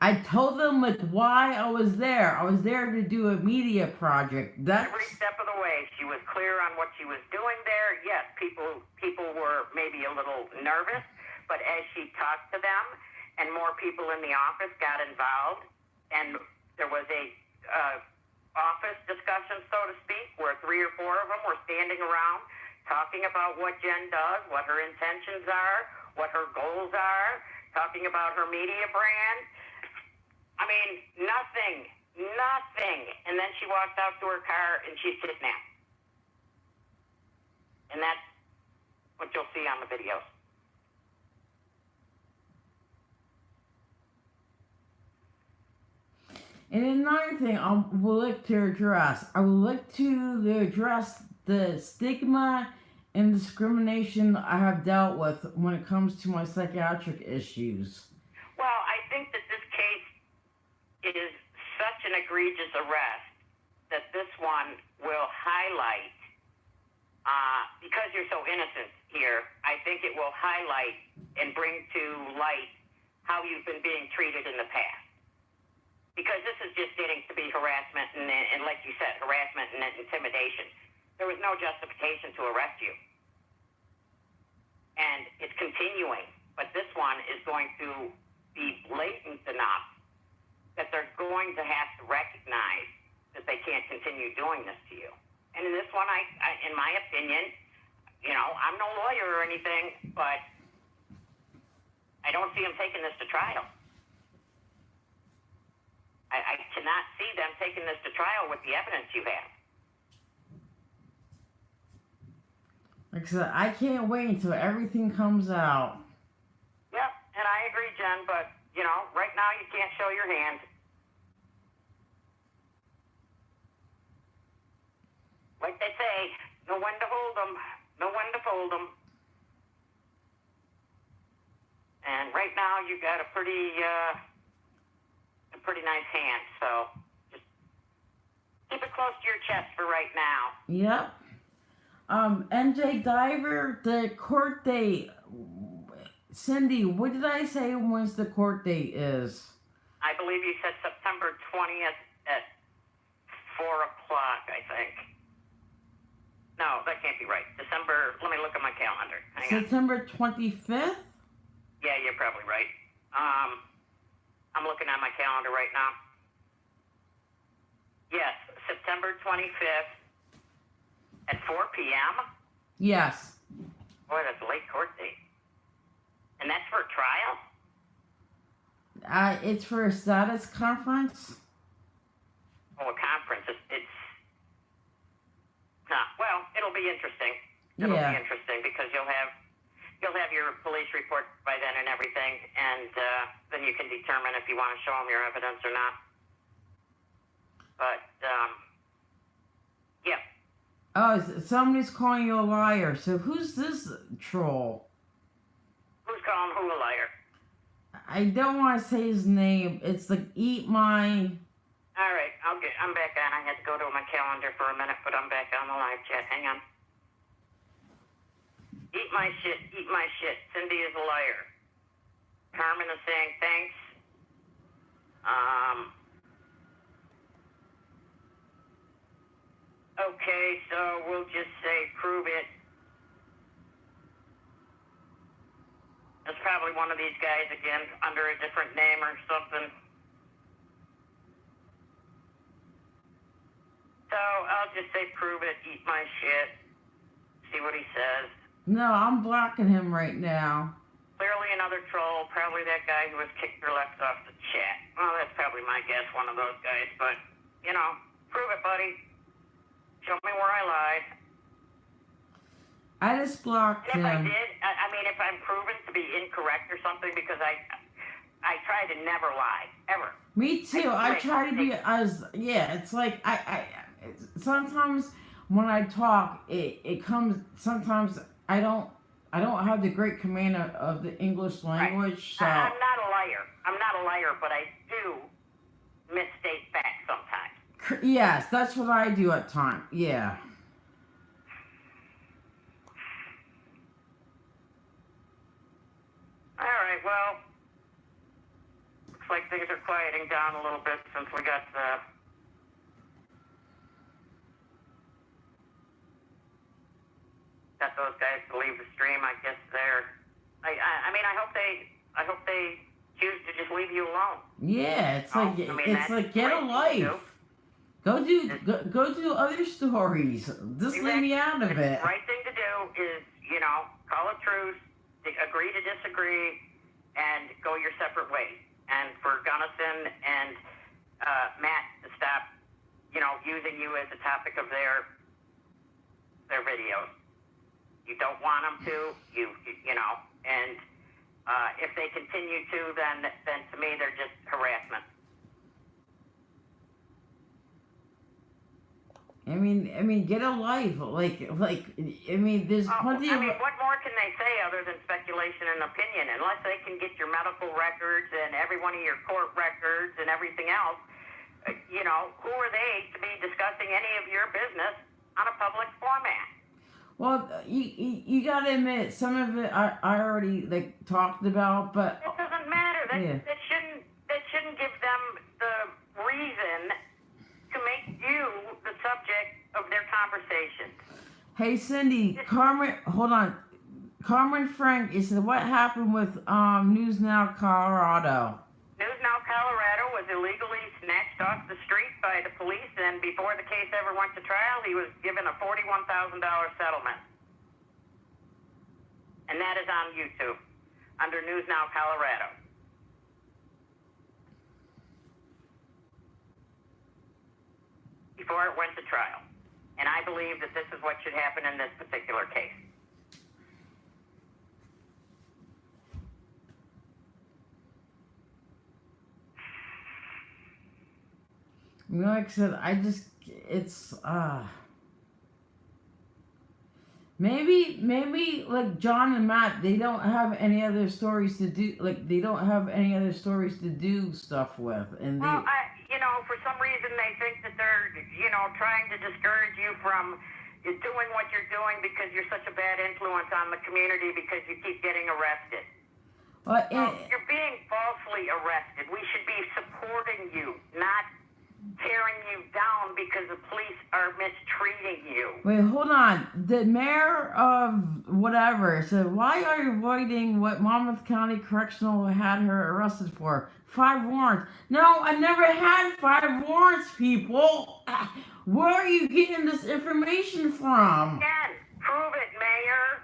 I told them like why I was there. I was there to do a media project.
Every step of the way, she was clear on what she was doing there. Yes, people were maybe a little nervous, but as she talked to them, and more people in the office got involved, and there was a office discussion, so to speak, where 3 or 4 of them were standing around talking about what Jen does, what her intentions are, what her goals are, talking about her media brand. I mean, nothing. And then she walked out to her car and she's kidnapped. And that's what you'll see on the videos.
And another thing I would like to address, I would like to address the stigma and discrimination I have dealt with when it comes to my psychiatric issues.
Well, I think that this case is such an egregious arrest that this one will highlight, because you're so innocent here, I think it will highlight and bring to light how you've been being treated in the past. Because this is just getting to be harassment and like you said, harassment and intimidation. There was no justification to arrest you. And it's continuing. But this one is going to be blatant enough that they're going to have to recognize that they can't continue doing this to you. And in this one, I in my opinion, you know, I'm no lawyer or anything, but I don't see them taking this to trial. I cannot see them taking this to trial with the evidence you have.
Like I said, I can't wait until everything comes out.
Yep, and I agree, Jen, but, you know, right now you can't show your hand. Like they say, know when to hold them, know when to fold them. And right now you've got a pretty nice hand, so just keep it close to your chest for right now.
Yep. NJ Diver, the court date. Cindy, what did I say once the court date is?
I believe you said September 20th at 4 o'clock, I think. No, that can't be right. December, let me look at my calendar. Hang on.
September 25th?
Yeah, you're probably right. I'm looking at my calendar right now. Yes, September 25th at 4 p.m.?
Yes.
Boy, that's a late court date. And that's for a trial?
It's for a status conference.
Oh, a conference. Well, it'll be interesting. It'll be interesting because you'll have your police report by then and everything, and then you can determine if you want to show them your evidence or not. But, yeah.
Oh, somebody's calling you a liar. So who's this troll?
Who's calling who a liar?
I don't want to say his name. It's like Eat My...
All right, I'm back on. I had to go to my calendar for a minute, but I'm back on the live chat. Hang on. Eat my shit. Cindy is a liar. Carmen is saying thanks. Okay, so we'll just say prove it. It's probably one of these guys again under a different name or something. So I'll just say prove it, eat my shit, see what he says.
No, I'm blocking him right now.
Clearly another troll, probably that guy who was kicked or left off the chat. Well, that's probably my guess, one of those guys, but, you know, prove it, buddy. Show me where I lied.
I just blocked him.
If I did, I mean, if I'm proven to be incorrect or something, because I try to never lie, ever.
Me too. I try to be as, yeah, it's like, sometimes when I talk, it comes, sometimes I don't have the great command of the English language,
right.
so.
I'm not a liar, but I do misstate facts sometimes.
Yes, that's what I do at times. Yeah.
All right, well, looks like things are quieting down a little bit since we got those guys to leave the stream. I guess I mean, I hope they choose to just leave you alone.
Yeah, it's like
I mean,
it's like get a life. Go do other stories. Just leave me out of it.
The right thing to do is, call a truce, agree to disagree, and go your separate ways. And for Gunnison and Matt to stop, using you as the topic of their videos. You don't want them to, and if they continue to, then to me they're just harassment.
I mean, get a life. Like, I mean, there's plenty of.
What more can they say other than speculation and opinion? Unless they can get your medical records and every one of your court records and everything else, who are they to be discussing any of your business on a public format?
Well, you gotta admit, some of it I already talked about, but
it doesn't matter. That shouldn't give them the reason to make you the subject of their conversation.
Hey, Cindy, Carmen, hold on. Carmen Frank is what happened with News Now Colorado.
News Now Colorado was illegally snatched off the street by the police, and before the case ever went to trial, he was given a $41,000 settlement. And that is on YouTube under News Now Colorado. Before it went to trial. And I believe that this is what should happen in this particular case.
Like I said, it's maybe like John and Matt, they don't have any other stories to do. Like they don't have any other stories to do stuff with, and
well, for some reason they think that they're trying to discourage you from doing what you're doing because you're such a bad influence on the community because you keep getting arrested. You're being falsely arrested. We should be supporting you, not tearing you down because the police are mistreating you.
Wait, hold on. The mayor of whatever said, why are you avoiding what Monmouth County Correctional had her arrested for? 5 warrants. No, I never had 5 warrants, people. Where are you getting this information from?
Again, prove it, Mayor.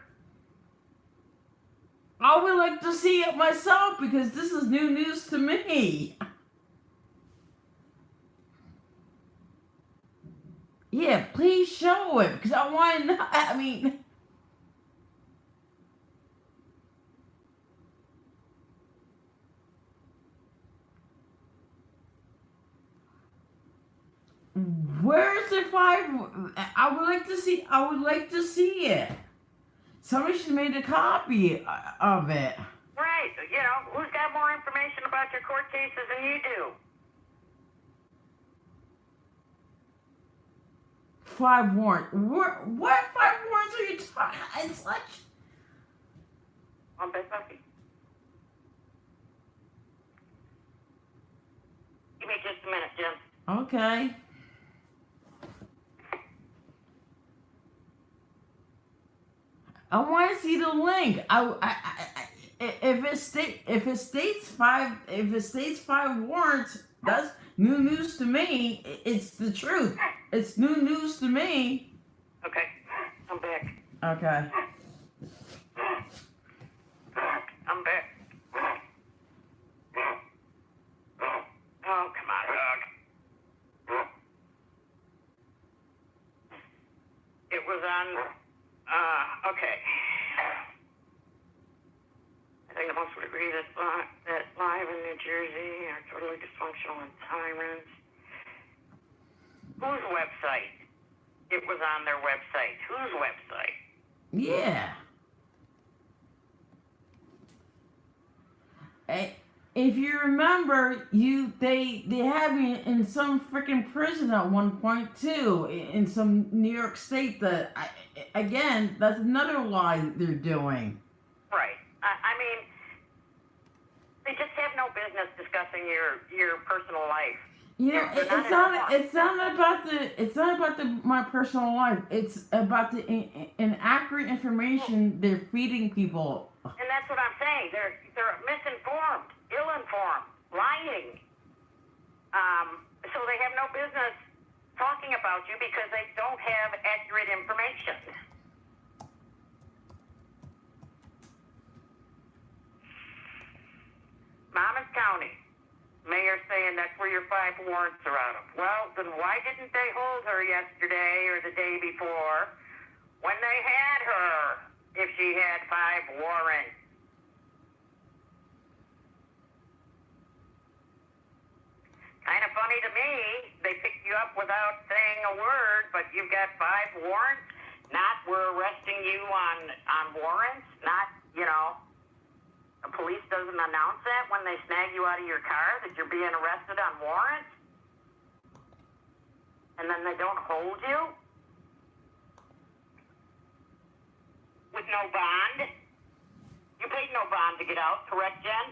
I would like to see it myself because this is new news to me. Yeah, please show it because I want to know. I mean, where's the 5? I would like to see it. Somebody should have made a copy of it.
Right. Who's got more information about your court cases than you do?
5 warrants. What 5 warrants are you talking? It's like.
On bed puppy. Give me just a minute, Jim.
Okay. I want to see the link. If it states 5 warrants, that's new news to me. It's the truth. It's new news to me.
Okay, I'm back.
Okay.
I'm back. Oh, come on, dog. It was on, okay. I think most would agree that live in New Jersey are totally dysfunctional and tyrants. Whose website? It was on their website. Whose website?
Yeah. if you remember, they had me in some freaking prison at one point too, in some New York State. Again, that's another lie that they're doing.
Right. I mean, they just have no business discussing your personal life.
You know, it's not about my personal life. It's about the inaccurate information they're feeding people.
And that's what I'm saying. They're misinformed, ill-informed, lying. So they have no business talking about you because they don't have accurate information. Monmouth County. Mayor saying that's where your 5 warrants are out of. Well, then why didn't they hold her yesterday or the day before when they had her if she had 5 warrants? Kind of funny to me. They picked you up without saying a word, but you've got 5 warrants. Not we're arresting you on warrants. Not, the police doesn't announce that when they snag you out of your car that you're being arrested on warrants? And then they don't hold you? With no bond? You paid no bond to get out, correct, Jen?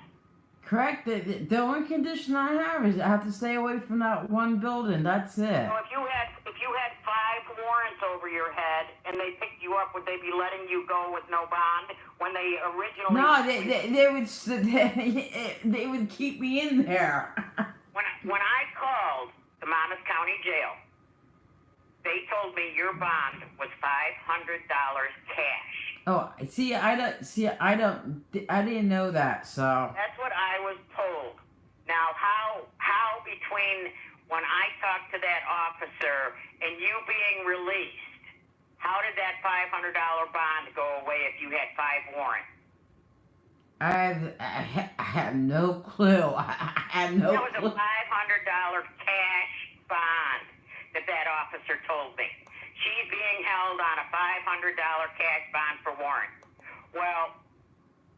Correct. The only condition I have is I have to stay away from that one building. That's it.
So if you had 5 warrants over your head and they picked you up, would they be letting you go with no bond when they originally?
No, they would keep me in there.
When I called the Monmouth County Jail, they told me your bond was $500 cash.
Oh, I didn't know that. So
that's what I was told. Now, how between when I talked to that officer and you being released, how did that $500 bond go away if you had 5 warrants?
I have no clue. I have no clue.
It was a $500 cash bond that officer told me. She's being held on a $500 cash bond for warrants. Well,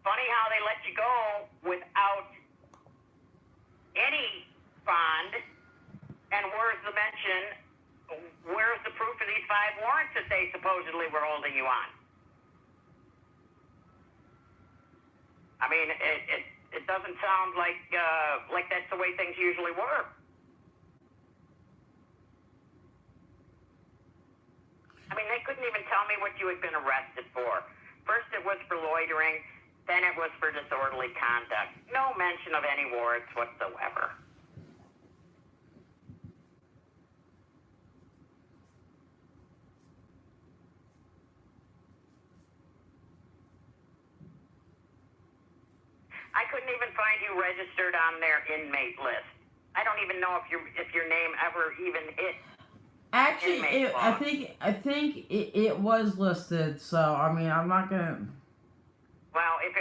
funny how they let you go without any bond, and where's the mention, where's the proof of these 5 warrants that they supposedly were holding you on? I mean, it doesn't sound like that's the way things usually work. I mean, they couldn't even tell me what you had been arrested for. First it was for loitering, then it was for disorderly conduct. No mention of any warrants whatsoever. I couldn't even find you registered on their inmate list. I don't even know if your name ever even hit.
Actually, I think it was listed. So I mean, I'm not gonna.
Well, if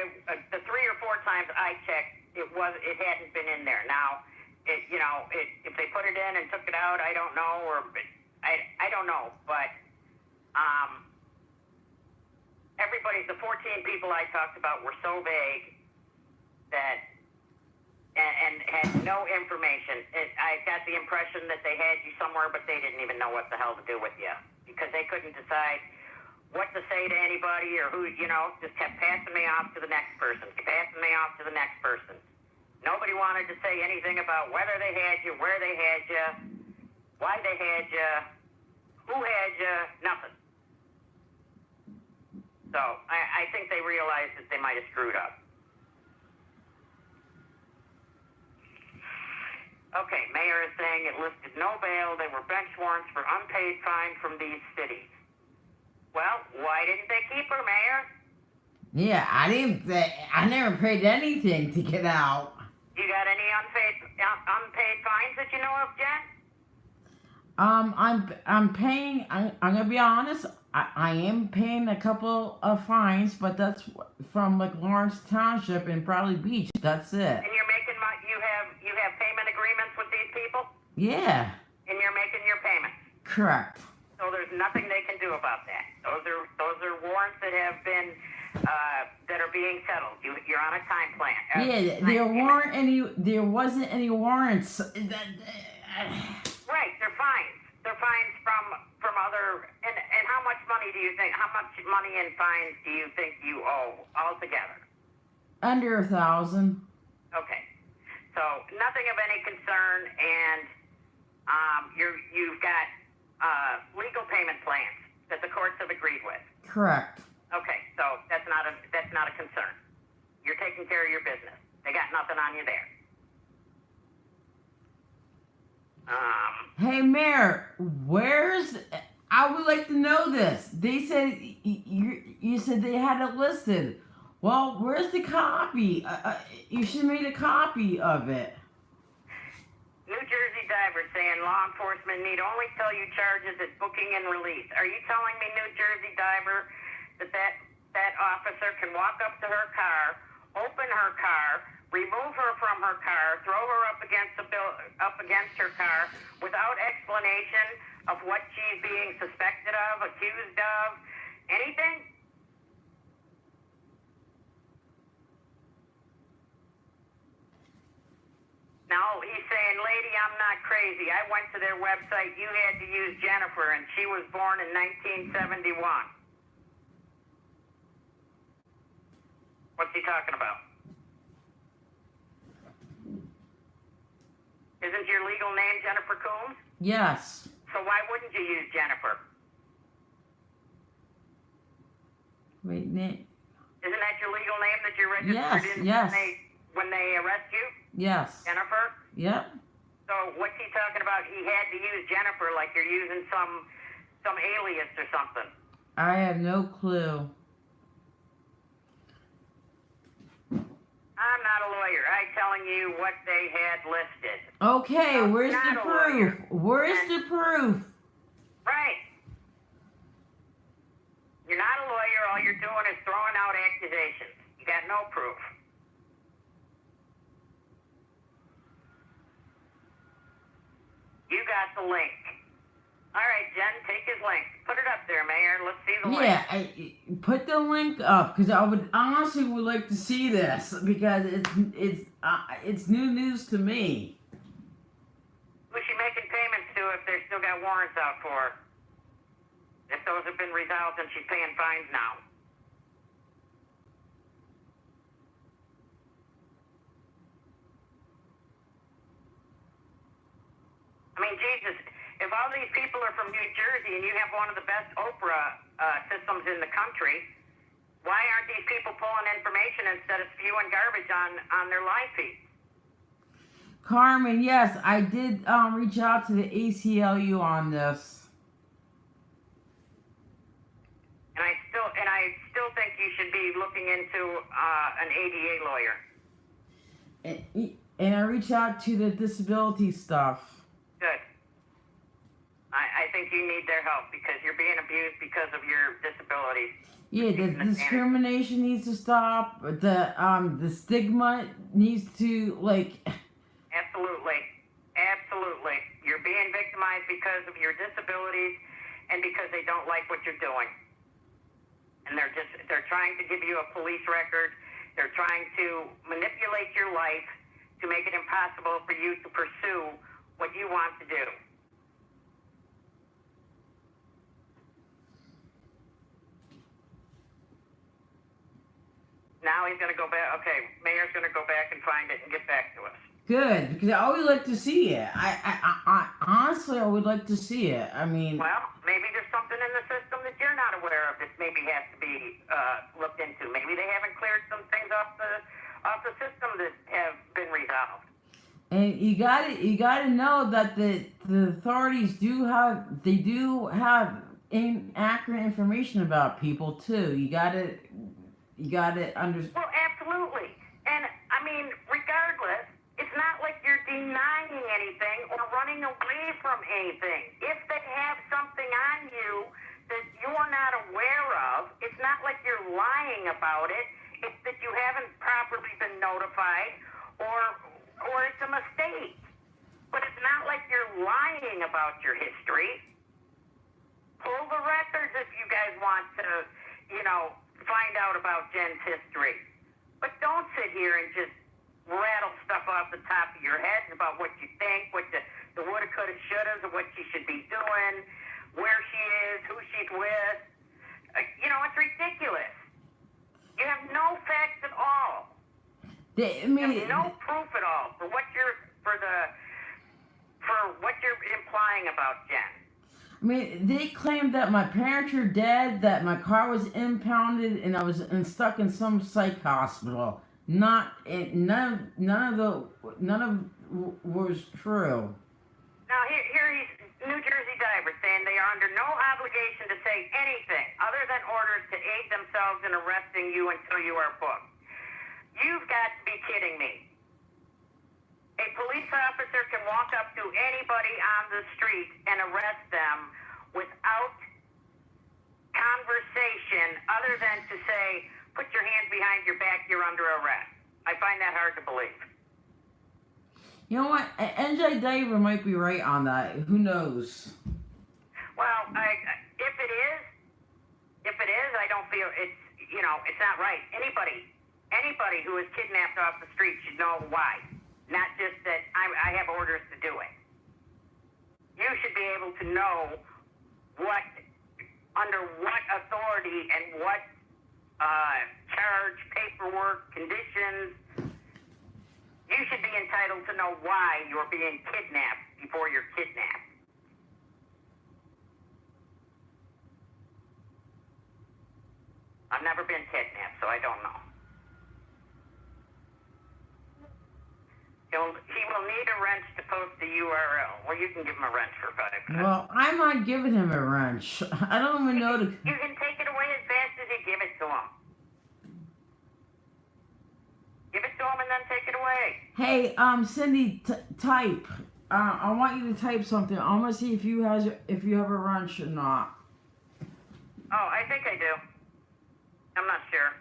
the 3 or 4 times I checked, it hadn't been in there. Now, if they put it in and took it out, I don't know, or I don't know. But the 14 people I talked about were so vague that. And had no information. I got the impression that they had you somewhere, but they didn't even know what the hell to do with you because they couldn't decide what to say to anybody or who, just kept passing me off to the next person, Nobody wanted to say anything about whether they had you, where they had you, why they had you, who had you, nothing. So I think they realized that they might have screwed up. Okay, mayor is saying it listed no bail. They were bench warrants for unpaid fine from these cities. Well, why didn't they keep her, mayor?
Yeah, I never paid anything to get out.
You got any unpaid fines that you know of, Jen?
I'm paying. I'm gonna be honest. I am paying a couple of fines, but that's from like Lawrence Township and Bradley Beach. That's it.
And you're making you have payment agreements with these people?
Yeah.
And you're making your payments?
Correct.
So there's nothing they can do about that. Those are warrants that have been that are being settled. You're on a time plan.
Yeah, there wasn't any warrants.
Right, they're fines. They're fines from other, and how much money do you think, how much money in fines do you think you owe altogether?
Under 1,000.
Okay, so nothing of any concern, and you've got legal payment plans that the courts have agreed with.
Correct.
Okay, so that's not a concern. You're taking care of your business. They got nothing on you there.
Hey, Mayor, I would like to know this. They said you said they had it listed. Well, where's the copy? You should have made a copy of it.
New Jersey diver saying law enforcement need only tell you charges at booking and release. Are you telling me, New Jersey diver, that officer can walk up to her car, open her car, remove her from her car, throw her up against her car without explanation of what she's being suspected of, accused of, anything? No, he's saying, lady, I'm not crazy. I went to their website. You had to use Jennifer, and she was born in 1971. What's he talking about? Isn't your legal name Jennifer Coombs?
Yes.
So why wouldn't you use Jennifer?
Wait, Nick.
Isn't that your legal name that you're registered in
Yes.
when they arrest you?
Yes.
Jennifer?
Yep.
So what's he talking about? He had to use Jennifer like you're using some alias or something.
I have no clue.
I'm not a lawyer. I'm telling you what they had listed.
Okay,
I'm
where's
not
the
a
proof?
lawyer.
Where's the proof?
Right. You're not a lawyer. All you're doing is throwing out accusations. You got no proof. You got the link. All right, Jen, take his link. Put it up there, Mayor. Let's see the link.
Yeah, put the link up because I would honestly would like to see this because it's new news to me.
Who's she making payments to if they've still got warrants out for her? If those have been resolved and she's paying fines now. I mean, Jesus, if all these people are from New Jersey and you have one of the best Oprah systems in the country, why aren't these people pulling information instead of spewing garbage on their live feed?
Carmen, yes, I did reach out to the ACLU on this.
And I still think you should be looking into an ADA lawyer.
And I reached out to the disability stuff.
Good. I think you need their help because you're being abused because of your disabilities.
Yeah, the discrimination needs to stop. The stigma needs to
Absolutely. Absolutely. You're being victimized because of your disabilities and because they don't like what you're doing. And they're trying to give you a police record. They're trying to manipulate your life to make it impossible for you to pursue what you want to do. Now he's going to go back. Okay, Mayor's going to go back and find it and get back to us.
good because I always like to see it. I honestly I would like to see it. I mean,
Well, maybe there's something in the system that you're not aware of that maybe has to be looked into. Maybe they haven't cleared some things off the system that have been resolved.
and you got to know that the authorities do have inaccurate information about people too. You got to understand.
Well, absolutely. And, I mean, regardless, it's not like you're denying anything or running away from anything. If they have something on you that you're not aware of, it's not like you're lying about it. It's that you haven't properly been notified or it's a mistake. But it's not like you're lying about your history. Pull the records if you guys want to find out about Jen's history. But don't sit here and just rattle stuff off the top of your head about what you think, what the woulda, coulda, shouldas, of what she should be doing, where she is, who she's with. It's ridiculous. You have no facts at all. You have no proof at all for what you're implying about Jen.
I mean, they claimed that my parents are dead, that my car was impounded, and I was stuck in some psych hospital. None of was true.
Now here he's New Jersey diver saying they are under no obligation to say anything other than orders to aid themselves in arresting you until you are booked. You've got to be kidding me. A police officer can walk up to anybody on the street and arrest them without conversation other than to say, put your hands behind your back, you're under arrest. I find that hard to believe.
You know what? NJ Diver might be right on that. Who knows?
Well, if it is, I don't feel it's not right. Anybody who is kidnapped off the street should know why. Not just that I have orders to do it. You should be able to know under what authority and what charge, paperwork, conditions. You should be entitled to know why you're being kidnapped before you're kidnapped. I've never been kidnapped, so I don't know. He will need a wrench to post the URL. Well, you can give him a wrench for $5.
Well, I'm not giving him a wrench. I don't even know
You can take it away as fast as you give it to him. Give it to him and then take it away.
Hey, Cindy, type. I want you to type something. I'm gonna see if you have a wrench or not.
Oh, I think I do. I'm not sure.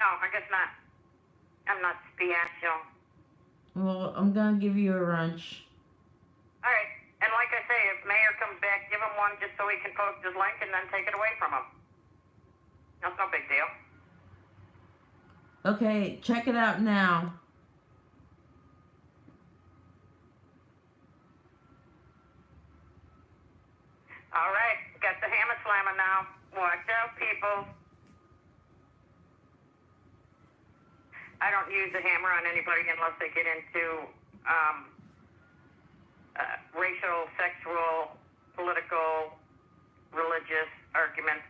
No, I guess not. I'm not special.
Well, I'm gonna give you a wrench.
All right. And like I say, if Mayor comes back, give him one just so he can post his link and then take it away from him. That's no big deal.
Okay, check it out now.
All right. Got the hammer slammer now. Watch out, people. I don't use a hammer on anybody unless they get into racial, sexual, political, religious arguments,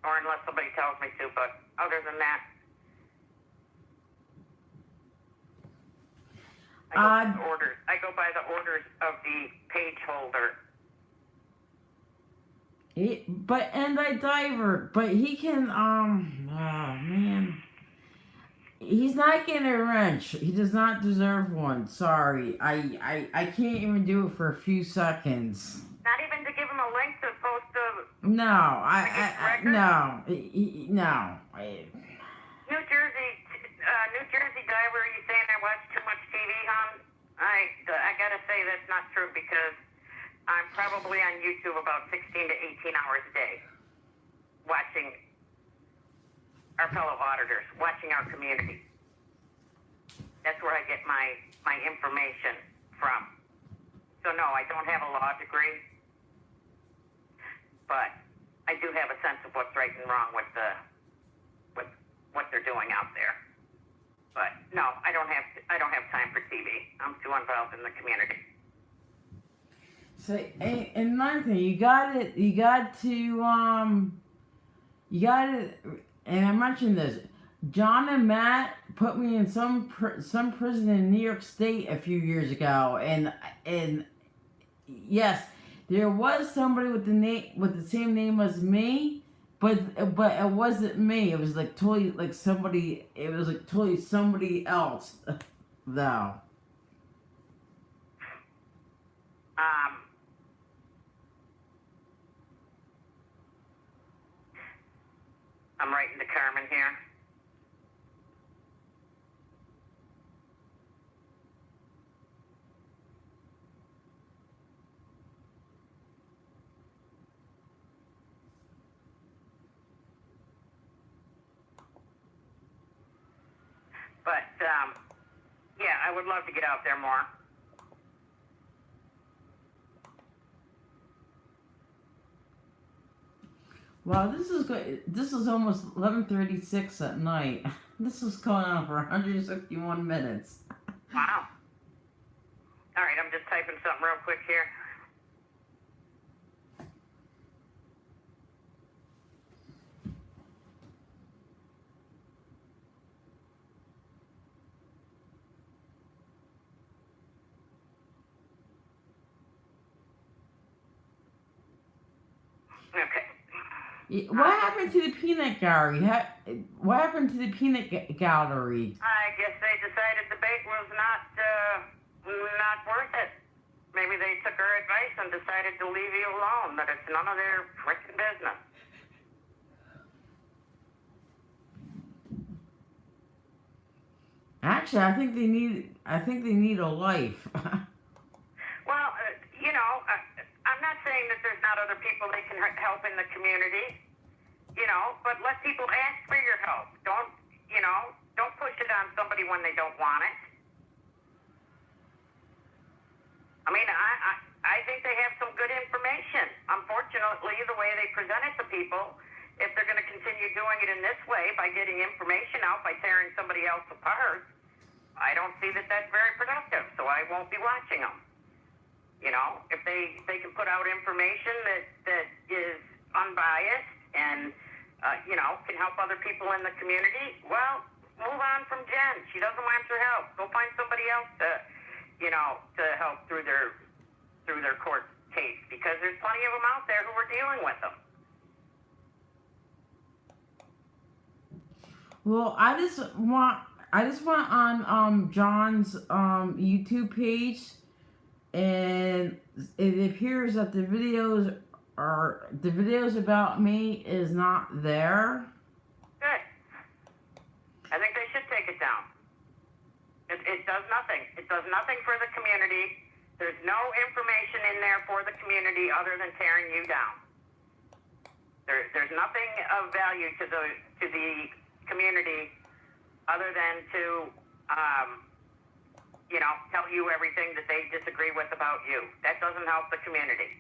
or unless somebody tells me to. But other than that, I go by the orders of the page holder.
And I diver, but he can, oh man. He's not getting a wrench. He does not deserve one. Sorry. I can't even do it for a few seconds.
Not even to give him a link to post the...
No, no.
New Jersey diver, are you saying I watch too much TV, hon? I gotta say that's not true because I'm probably on YouTube about 16 to 18 hours a day, watching our fellow auditors, watching our community. That's where I get my information from. So no, I don't have a law degree, but I do have a sense of what's right and wrong with what they're doing out there. But no, I don't have time for TV. I'm too involved in the community.
So, and another thing, you got to, and I mentioned this. John and Matt put me in some prison in New York State a few years ago, and yes, there was somebody with the same name as me, but it wasn't me. It was like totally like somebody. It was like totally somebody else, though.
I'm writing to Carmen here. But, yeah, I would love to get out there more.
Wow, this is good. This is almost 11:36 at night. This is going on for 161 minutes.
Wow. All right, I'm just typing something real quick here. Okay.
What happened to the peanut gallery? What happened to the peanut gallery?
I guess they decided the bait was not worth it. Maybe they took our advice and decided to leave you alone, that it's none of their frickin' business.
Actually, I think they need a life.
Well, you know, I'm not saying that there's not other people they can help in the community, you know, but let people ask for your help. Don't push it on somebody when they don't want it. I mean, I think they have some good information. Unfortunately, the way they present it to people, if they're going to continue doing it in this way by getting information out, by tearing somebody else apart, I don't see that that's very productive, so I won't be watching them. You know, if they can put out information that is unbiased and, you know, can help other people in the community, well, move on from Jen. She doesn't want your help. Go find somebody else to, you know, to help through their court case, because there's plenty of them out there who are dealing with them.
Well, I just went on John's YouTube page, and it appears that the videos about me is not there.
Good. I think they should take it down. It does nothing. It does nothing for the community. There's no information in there for the community other than tearing you down. There's nothing of value to the community other than to, you know, tell you everything that they disagree with about you. That doesn't help the community.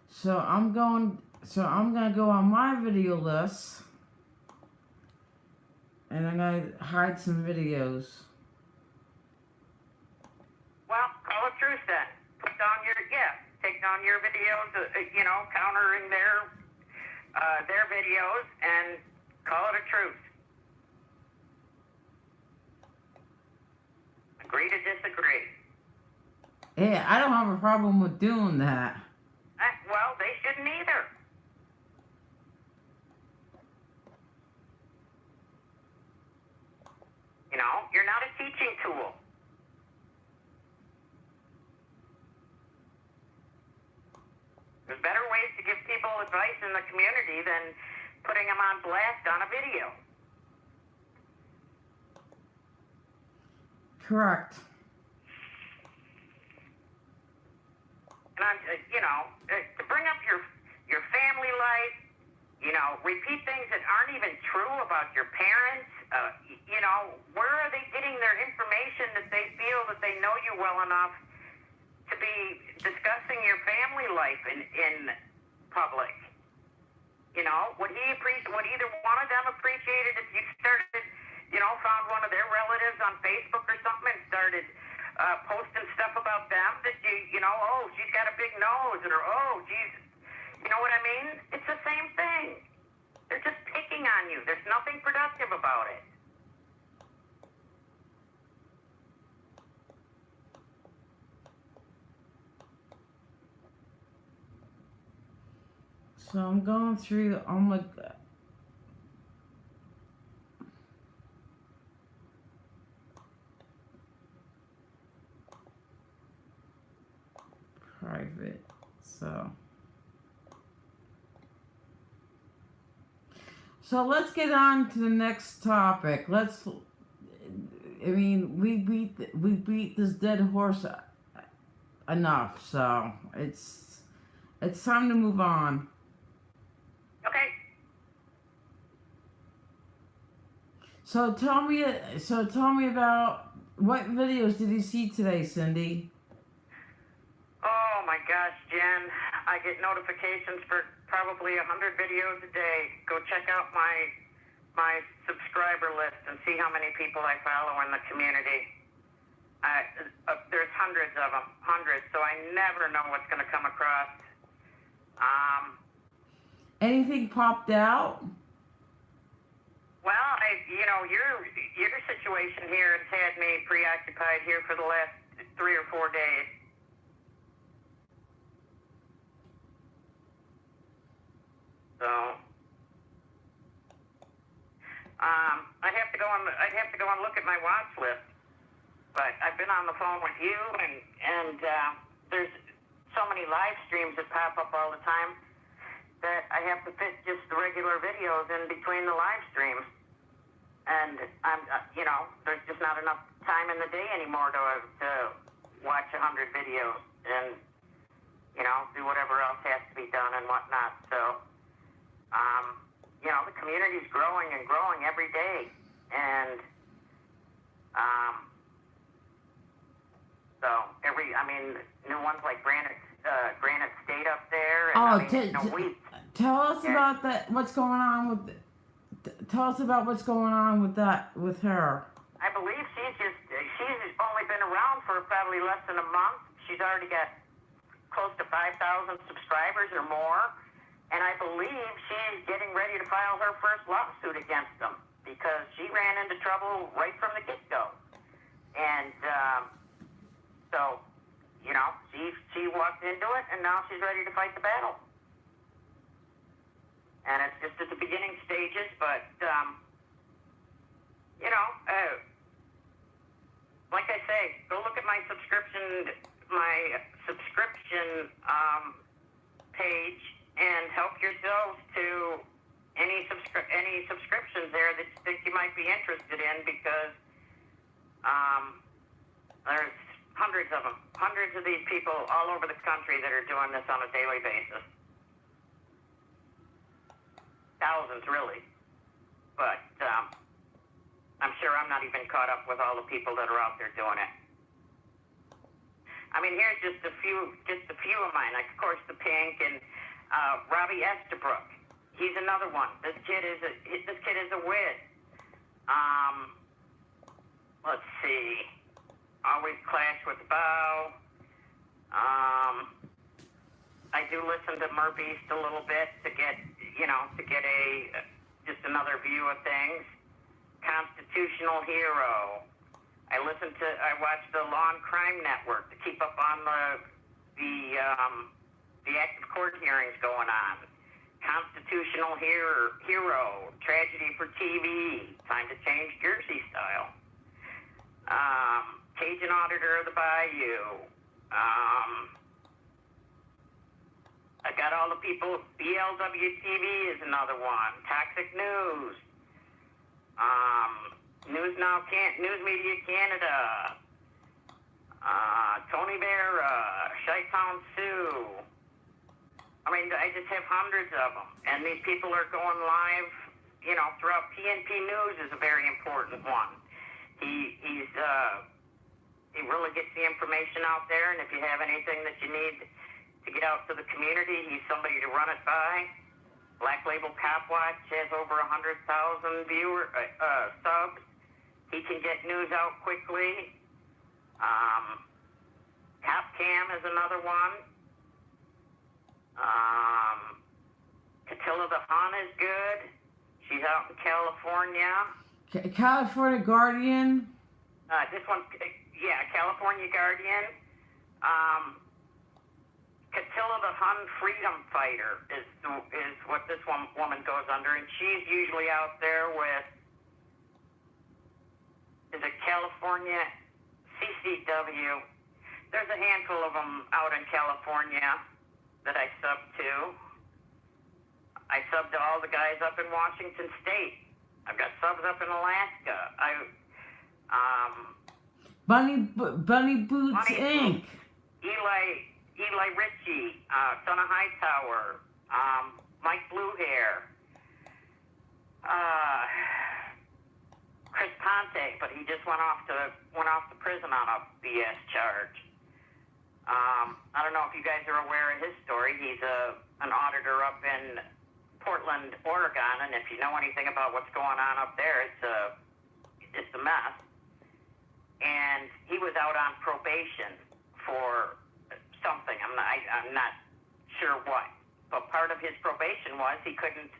So I'm gonna go on my video list, and I'm gonna hide some videos.
Well, call it truth then. Take down your videos, you know, countering their videos, and call it a truth. Agree to disagree.
Hey, I don't have a problem with doing that.
Well, they shouldn't either. You know, you're not a teaching tool. There's better ways to give people advice in the community than putting them on blast on a video.
Correct.
And I'm, you know, to bring up your family life, you know, repeat things that aren't even true about your parents. You know, where are they getting their information that they feel that they know you well enough to be discussing your family life in public? You know, would either one of them appreciate it if you started, you know, found one of their relatives on Facebook or something and started posting stuff about them that you know, oh, she's got a big nose, or oh, geez, you know what I mean? It's the same thing. They're just picking on you. There's nothing productive about it.
So I'm going through on the private. So let's get on to the next topic. I mean, we beat this dead horse enough. So it's time to move on.
Okay.
So tell me about what videos did you see today, Cindy?
Oh my gosh, Jen, I get notifications for probably 100 videos a day. Go check out my subscriber list and see how many people I follow in the community. There's hundreds of them, so I never know what's going to come across.
Anything popped out?
Well, your situation here has had me preoccupied here for the last 3 or 4 days. So, I'd have to go and look at my watch list. But I've been on the phone with you, and there's so many live streams that pop up all the time that I have to fit just the regular videos in between the live streams. And there's just not enough time in the day anymore to watch 100 videos and do whatever else has to be done and whatnot. So, the community's growing and growing every day, and new ones like Granite State up there. And,
tell us about that. What's going on with? Tell us about what's going on with her.
I believe she's only been around for probably less than a month. She's already got close to 5,000 subscribers or more, and I believe she's getting ready to file her first lawsuit against them because she ran into trouble right from the get-go. And so, she walked into it, and now she's ready to fight the battle. And it's just at the beginning stages, but, like I say, go look at my subscription page and help yourselves to any subscriptions there that you think you might be interested in, because there's hundreds of these people all over the country that are doing this on a daily basis. Thousands, really. But I'm sure I'm not even caught up with all the people that are out there doing it. I mean, here's just a few of mine. Like, of course, the Pink and Robbie Estabrook. He's another one. This kid is a whiz. Let's see. Always clash with Bow. I do listen to Murbeast a little bit to get just another view of things. Constitutional Hero. I watch the Law and Crime Network to keep up on the active court hearings going on. Constitutional Hero. Tragedy for TV. Time to change Jersey style. Cajun Auditor of the Bayou. I got all the people. BLWTV is another one. Toxic News. News Media Canada. Tony Vera. Chi-Town Sue. I mean, I just have hundreds of them. And these people are going live, throughout. PNP News is a very important one. He really gets the information out there, and if you have anything that you need to get out to the community, he's somebody to run it by. Black Label Cop Watch has over 100,000 subs. He can get news out quickly. Cop Cam is another one. Catilla the Hun is good. She's out in California.
California Guardian.
This one, California Guardian. Catilla the Hun Freedom Fighter is what this woman goes under, and she's usually out there with, is it California CCW? There's a handful of them out in California that I sub to. I sub to all the guys up in Washington State. I've got subs up in Alaska.
Bunny Boots Inc.
Eli Ritchie, Son of Hightower, Mike Bluehair, Chris Ponte, but he just went off to prison on a BS charge. I don't know if you guys are aware of his story. He's an auditor up in Portland, Oregon, and if you know anything about what's going on up there, it's a mess. And he was out on probation for something. I'm not sure what, but part of his probation was he couldn't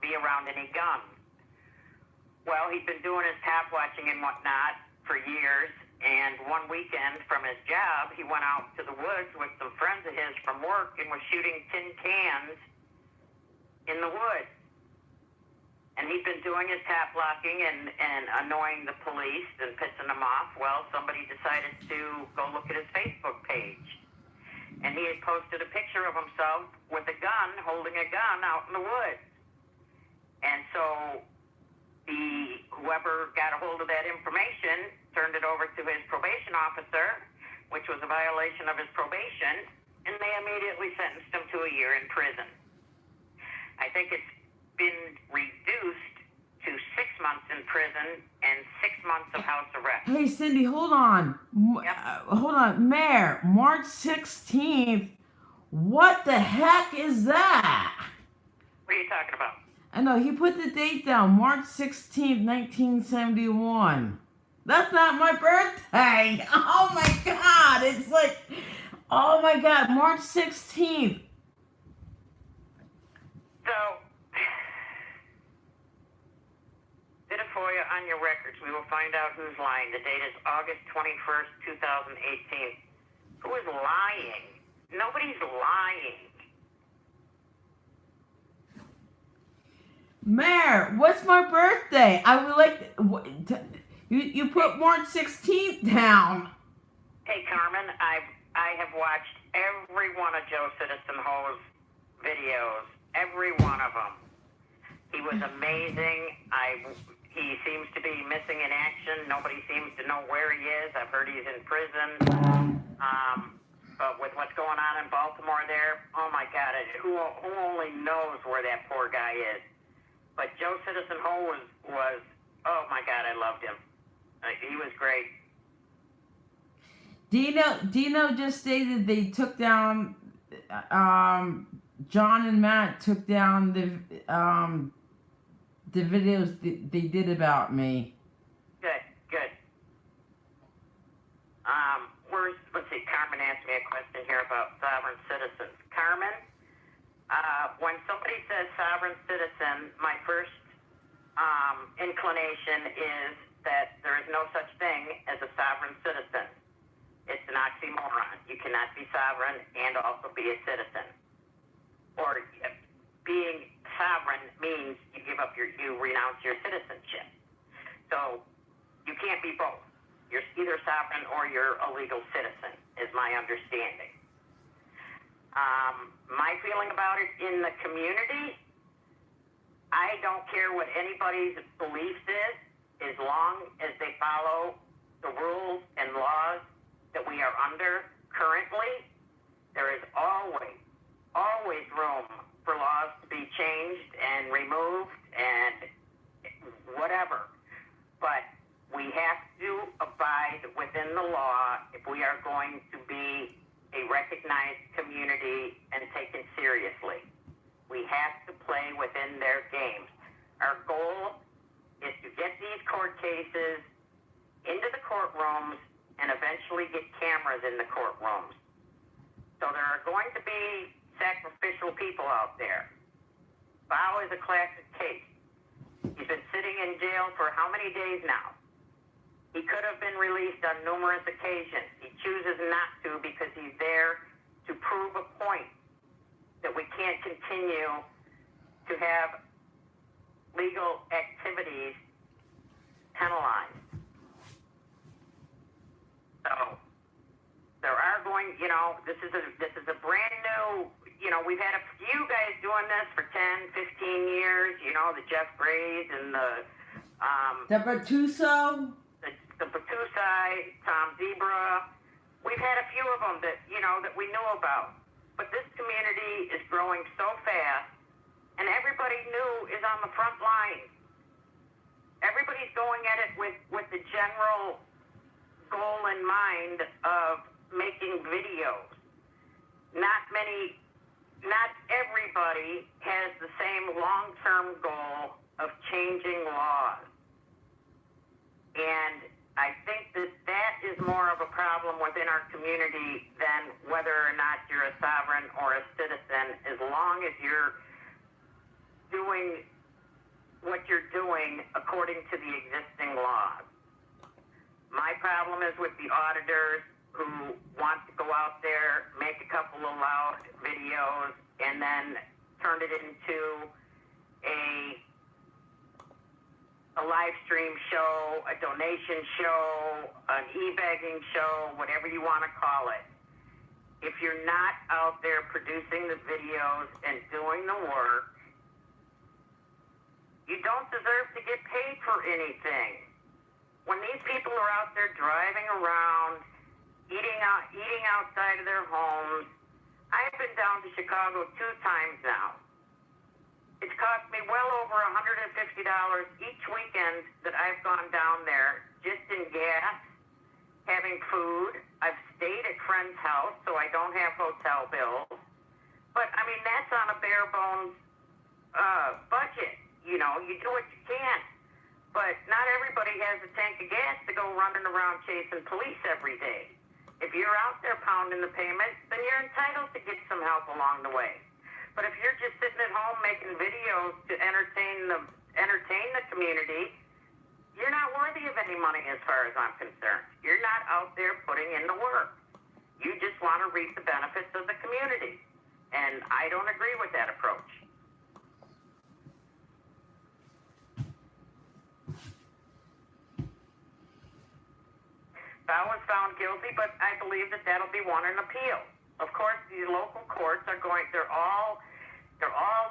be around any guns. Well, he'd been doing his tap watching and whatnot for years, and one weekend from his job, he went out to the woods with some friends of his from work and was shooting tin cans in the woods. And he'd been doing his tap locking and annoying the police and pissing them off. Well, somebody decided to go look at his Facebook page. And he had posted a picture of himself with a gun, holding a gun out in the woods. And so whoever got a hold of that information turned it over to his probation officer, which was a violation of his probation, and they immediately sentenced him to a year in prison. I think it's been reduced to 6 months in prison and 6 months of house arrest.
Hey, Cindy, hold on.
Yep.
Hold on. Mayor, March 16th. What the heck is that?
What are you talking about?
I know, he put the date down, March 16th, 1971. That's not my birthday. Oh my God. It's like, oh my God, March 16th.
So, did a FOIA on your records. We will find out who's lying. The date is August 21st, 2018. Who is lying? Nobody's lying.
Mayor, what's my birthday? I would like to, you put March 16th down.
Hey, Carmen, I have watched every one of Joe Citizen Ho's videos. Every one of them. He was amazing. He seems to be missing in action. Nobody seems to know where he is. I've heard he's in prison. But with what's going on in Baltimore there, oh my God, who only knows where that poor guy is. But Joe Citizen Ho was oh my God, I loved him. He was great.
Dino just stated they took down, John and Matt took down the videos they did about me.
Good. Let's see, Carmen asked me a question here about sovereign citizens. Carmen, when somebody says sovereign citizen, my first inclination is that there is no such thing as a sovereign citizen. It's an oxymoron. You cannot be sovereign and also be a citizen. Or being sovereign means you renounce your citizenship. So you can't be both. You're either sovereign or you're a legal citizen, is my understanding. My feeling about it in the community, I don't care what anybody's beliefs is, as long as they follow the rules and laws that we are under currently. There is always room for laws to be changed and removed and whatever. But we have to abide within the law if we are going to be a recognized community and taken seriously. We have to play within their games. Our goal is to get these court cases into the courtrooms and eventually get cameras in the courtrooms. So there are going to be sacrificial people out there. Bao is a classic case. He's been sitting in jail for how many days now? He could have been released on numerous occasions. He chooses not to because he's there to prove a point that we can't continue to have legal activities penalized. So there are going, this is a brand new, we've had a few guys doing this for 10, 15 years, the Jeff Grays and the
The Bertuso?
the Bertusai, Tom Zebra, We've had a few of them that, that we knew about. But this community is growing so fast, and everybody new is on the front line. Everybody's going at it with the general goal in mind of making videos. Not everybody has the same long-term goal of changing laws. And I think that is more of a problem within our community than whether or not you're a sovereign or a citizen, as long as you're doing what you're doing according to the existing laws. My problem is with the auditors who want to go out there, make a couple of loud videos, and then turn it into a live stream show, a donation show, an e-begging show, whatever you want to call it. If you're not out there producing the videos and doing the work, you don't deserve to get paid for anything. When these people are out there driving around, eating outside of their homes, I've been down to Chicago 2 times now. It's cost me well over $150 each weekend that I've gone down there, just in gas, having food. I've stayed at friends' house, so I don't have hotel bills. But, I mean, that's on a bare bones budget. You do what you can. But not everybody has a tank of gas to go running around chasing police every day. If you're out there pounding the pavement, then you're entitled to get some help along the way. But if you're just sitting at home making videos to entertain the community, you're not worthy of any money as far as I'm concerned. You're not out there putting in the work. You just want to reap the benefits of the community. And I don't agree with that approach. I was found guilty, but I believe that that'll be won in appeal. Of course, the local courts they're all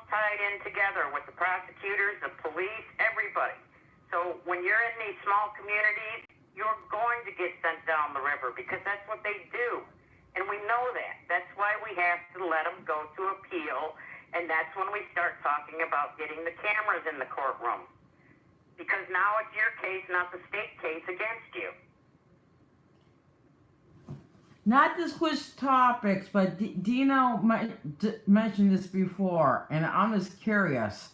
tied in together with the prosecutors, the police, everybody. So when you're in these small communities, you're going to get sent down the river because that's what they do. And we know that. That's why we have to let them go to appeal. And that's when we start talking about getting the cameras in the courtroom. Because now it's your case, not the state case against you.
Not to switch topics, but Dino mentioned this before, and I'm just curious.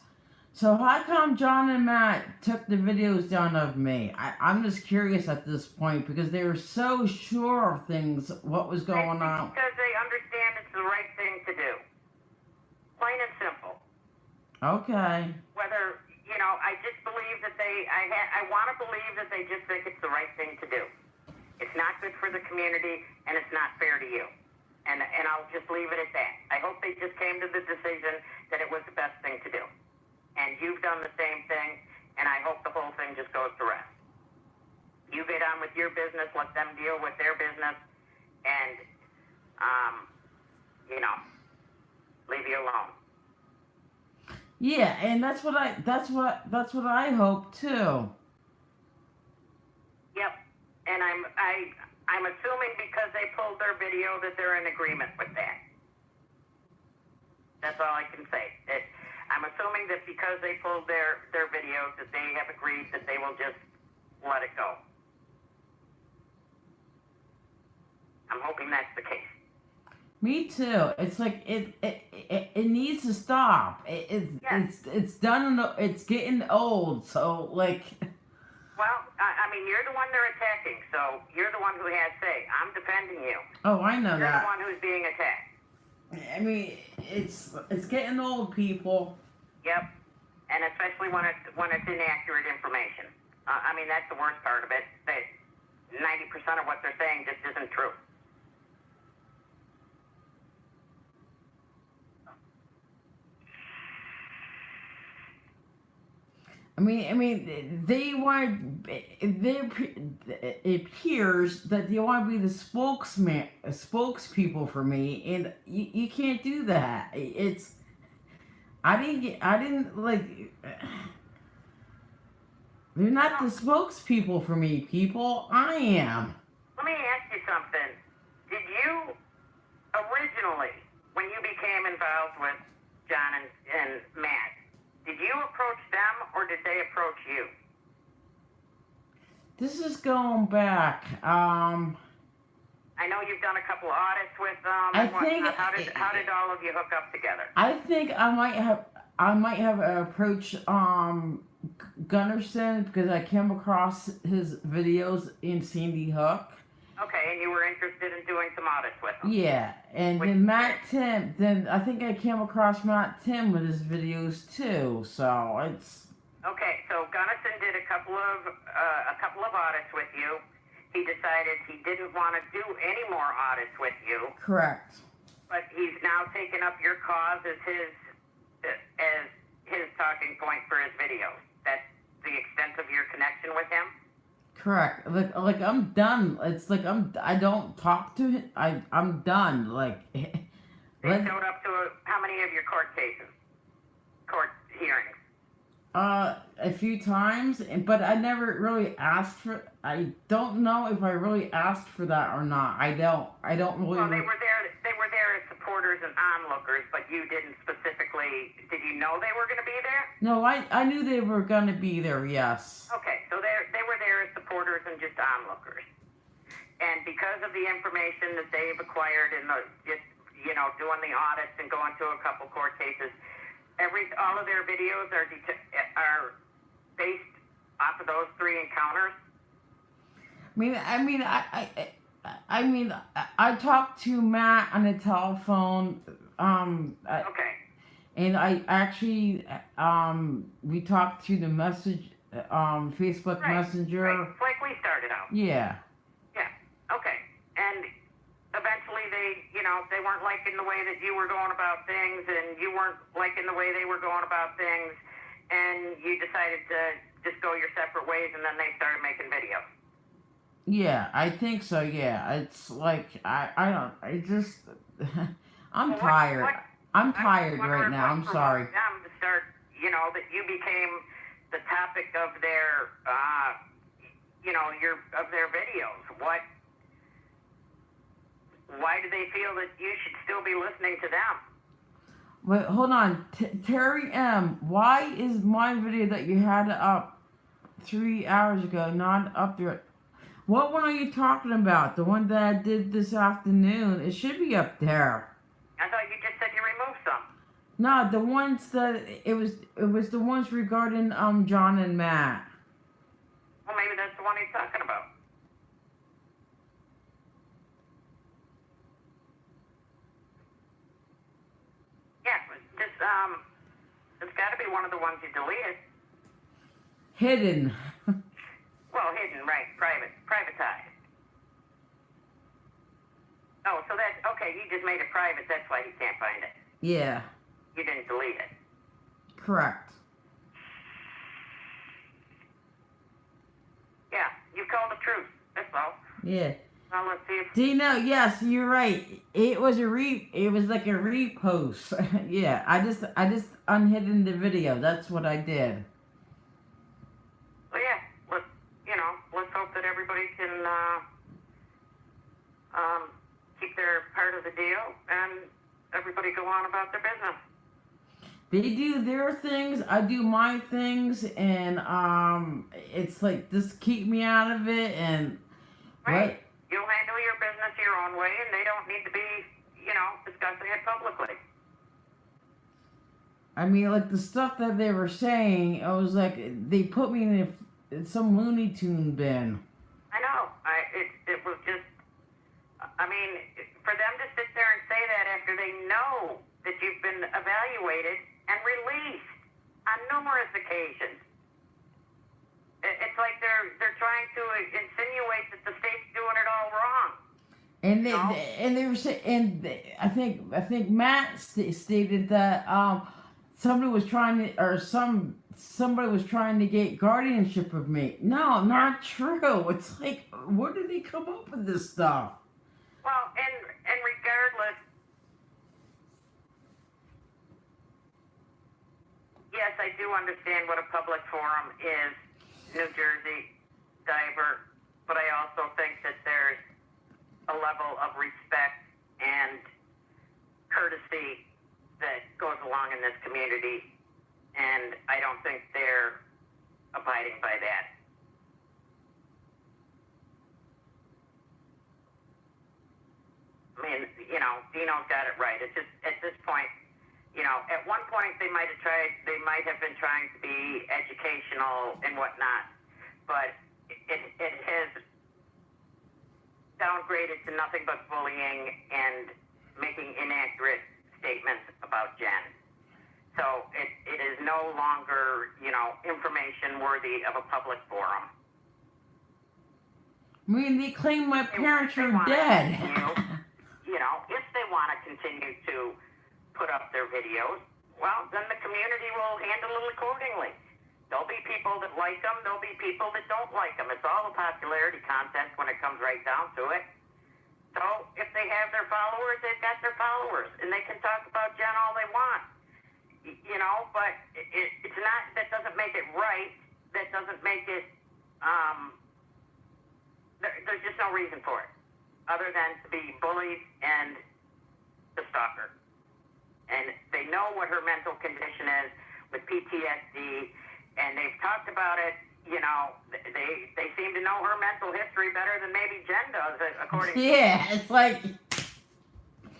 So how come John and Matt took the videos down of me? I'm just curious at this point because they were so sure of things, what was going on.
Because they understand it's the right thing to do. Plain and simple.
Okay.
Whether, I just believe that I want to believe that they just think it's the right thing to do. It's not good for the community, and it's not fair to you. And I'll just leave it at that. I hope they just came to the decision that it was the best thing to do. And you've done the same thing, and I hope the whole thing just goes to rest. You get on with your business, let them deal with their business, and, leave you alone.
Yeah, and that's what I hope too.
Yep. And I'm assuming because they pulled their video that they're in agreement with that. That's all I can say. I'm assuming that because they pulled their videos that they have agreed that they will just let it go. I'm hoping that's the case.
Me too. It's like it needs to stop. It's done. It's getting old. So like.
Well, I mean, you're the one they're attacking, so you're the one who has say. I'm defending you.
Oh, I know
You're
that.
the one who's being attacked.
I mean, it's getting old, people.
Yep, and especially when it's inaccurate information. I mean, that's the worst part of it. That 90% of what they're saying just isn't true.
I mean, they want. It appears that they want to be the spokespeople for me, and you can't do that. I didn't like. They're not the spokespeople for me, people. I am.
Let me ask you something. did you originally, when you became involved with John and Matt, did you approach them or did they approach you?
This is going back.
I know you've done a couple audits with them.
I
and whatnot.
think
How did all of you hook up together?
I think I might have approached Gunnarsson because I came across his videos in Sandy Hook.
Okay, and you were interested in doing some audits with them.
Yeah, and then Matt Tim. Then I think I came across Matt Tim with his videos too. So it's
okay. So Gunnarsson did a couple of audits with you. He decided he didn't want to do any more audits with you.
correct.
But he's now taken up your cause as his talking point for his videos. That's the extent of your connection with him.
Correct. Like I'm done. It's like I don't talk to him. I'm done. Like
They showed up to how many of your court hearings?
A few times, but I never really asked for. I don't know if I really asked for that or not. I don't really.
Well, they were there. They were there as supporters and onlookers, but you didn't specifically. Did you know they were going to be there?
No, I knew they were gonna be there. Yes.
Okay, so they were there as supporters and just onlookers, and because of the information that they've acquired in the just doing the audits and going to a couple court cases. All of their videos are based off of those three encounters.
I mean, I talked to Matt on the telephone.
Okay.
And I actually we talked through the message, Facebook Messenger.
Right. Like we started out.
Yeah.
Yeah. Okay. And eventually they weren't liking the way that you were going about things, and you weren't liking the way they were going about things, and you decided to just go your separate ways, and then they started making videos.
Yeah, I think so. Yeah, it's like I just I'm tired. I'm tired right now. I'm sorry.
Them to start, that you became the topic of their, their videos. Why do they feel that you should still be listening to them?
Wait, hold on. Terry M., why is my video that you had up 3 hours ago not up there? What one are you talking about? The one that I did this afternoon? It should be up there.
I thought you just said you removed some.
No, the ones that it was the ones regarding John and Matt.
Well, maybe that's the one he's talking about. It's got to be one of the ones you deleted.
Hidden.
Well, hidden, right? Privatized. Oh, so that's okay. You just made it private. That's why he can't find it.
Yeah.
You didn't delete it.
Correct.
Yeah, you called the truth. That's all.
Yeah.
Well, let's see if.
Dino, yes, you're right. It was like a repost. Yeah, I just unhidden the video. That's what I did.
Well, yeah. Let's hope that everybody can keep their part of the deal and everybody go on about their business.
They do their things, I do my things, and it's like just keep me out of it and
right.
What?
You'll handle your business your own way, and they don't need to be, discussing it publicly.
I mean, like the stuff that they were saying, I was like, they put me in some Looney Tune bin.
I know. It was just. I mean, for them to sit there and say that after they know that you've been evaluated and released on numerous occasions. It's like they're trying to insinuate that the state's doing it all wrong.
And they were saying, and I think Matt stated that somebody was trying to get guardianship of me. No, not true. It's like, where did they come up with this stuff?
Well, and regardless, yes, I do understand what a public forum is. New Jersey, Diver, but I also think that there's a level of respect and courtesy that goes along in this community, and I don't think they're abiding by that. I mean, Dino's got it right. It's just, at this point, at one point they might have been trying to be educational and whatnot, but it has downgraded to nothing but bullying and making inaccurate statements about Jen. So it is no longer, information worthy of a public forum.
I mean, they claim my parents are dead.
If they want to continue to put up their videos, well, then the community will handle it accordingly. There'll be people that like them. There'll be people that don't like them. It's all a popularity contest when it comes right down to it. So if they have their followers, they've got their followers, and they can talk about Jen all they want. But it's not. That doesn't make it right. That doesn't make it. There's just no reason for it, other than to be bullied and the stalker. And they know what her mental condition is with PTSD, and they've talked about it. They seem to know her mental history better than maybe Jen does, according to.
Yeah, it's like.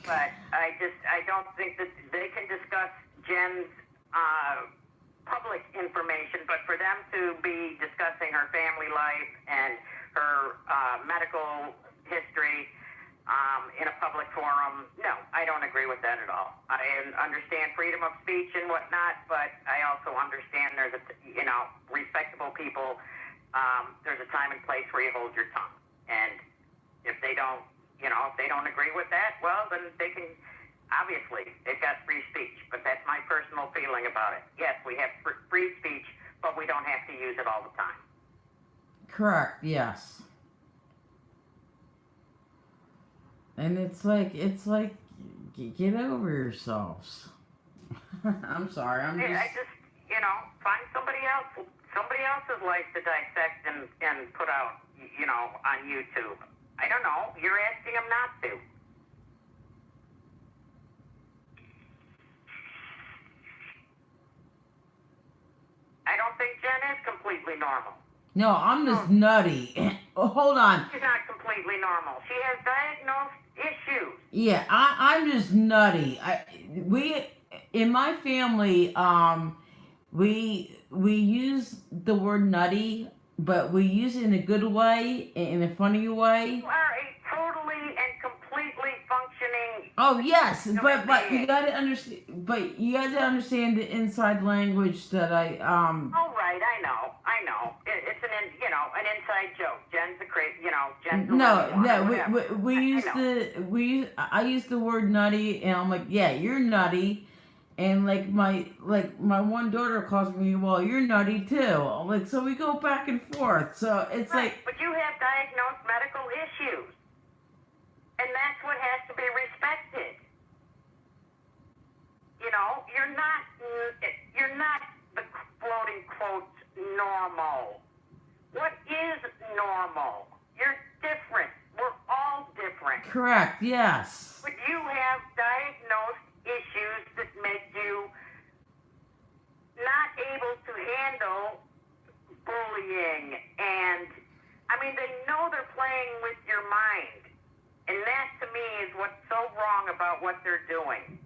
But I don't think that they can discuss Jen's public information, but for them to be discussing her family life and her medical history in a public forum, no, I don't agree with that at all. I understand freedom of speech and whatnot, but I also understand there's respectable people. There's a time and place where you hold your tongue, and if they don't, if they don't agree with that, well, then they can. Obviously, they've got free speech, but that's my personal feeling about it. Yes, we have free speech, but we don't have to use it all the time.
Correct, yes. And it's like, get over yourselves. I'm sorry, I
just, find somebody else's life to dissect and put out, on YouTube. I don't know, you're asking them not to. I don't think Jen is completely normal.
No, I'm just nutty. Hold on.
She's not completely normal. She has diagnosed issues.
Yeah, I'm just nutty. We in my family, we use the word nutty, but we use it in a good way, in a funny way.
You are a totally and completely functioning.
Oh yes, but you gotta understand. But you got to understand the inside language that I.
Oh right, I know. It's an inside joke. Jen's a crazy. Jen's a
we use I use the word nutty, and I'm like, yeah, you're nutty, and like my one daughter calls me, well, you're nutty too. Like, so we go back and forth. So it's
right,
like.
But you have diagnosed medical issues, and that's what has to be respected. You're not the quoting quote normal. What is normal? You're different. We're all different.
Correct, yes.
But you have diagnosed issues that make you not able to handle bullying, and they know they're playing with your mind, and that to me is what's so wrong about what they're doing.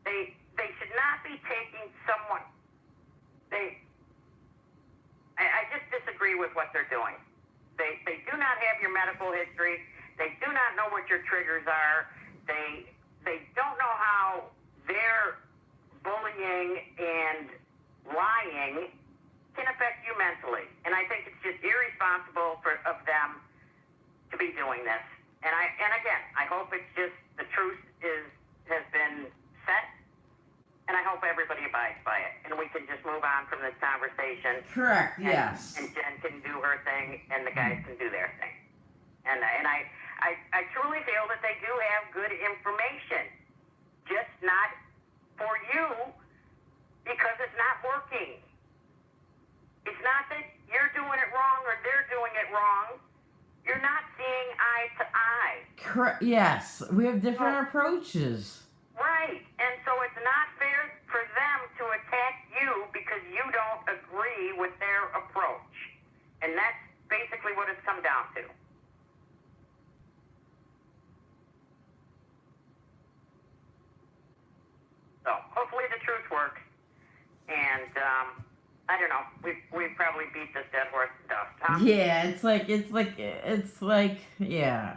They should not be taking someone. I just disagree with what they're doing. They do not have your medical history. They do not know what your triggers are. They don't know how their bullying and lying can affect you mentally. And I think it's just irresponsible of them to be doing this. And again, I hope it's just the truth has been set. And I hope everybody abides by it, and we can just move on from this conversation.
Correct. Yes.
And Jen can do her thing, and the guys can do their thing. And I truly feel that they do have good information, just not for you, because it's not working. It's not that you're doing it wrong or they're doing it wrong. You're not seeing eye to eye.
Yes, we have different approaches.
Right. And so it's not fair for them to attack you because you don't agree with their approach. And that's basically what it's come down to. So hopefully the truth works. And I don't know. We've probably beat this dead horse to dust, huh?
Yeah, it's like, yeah.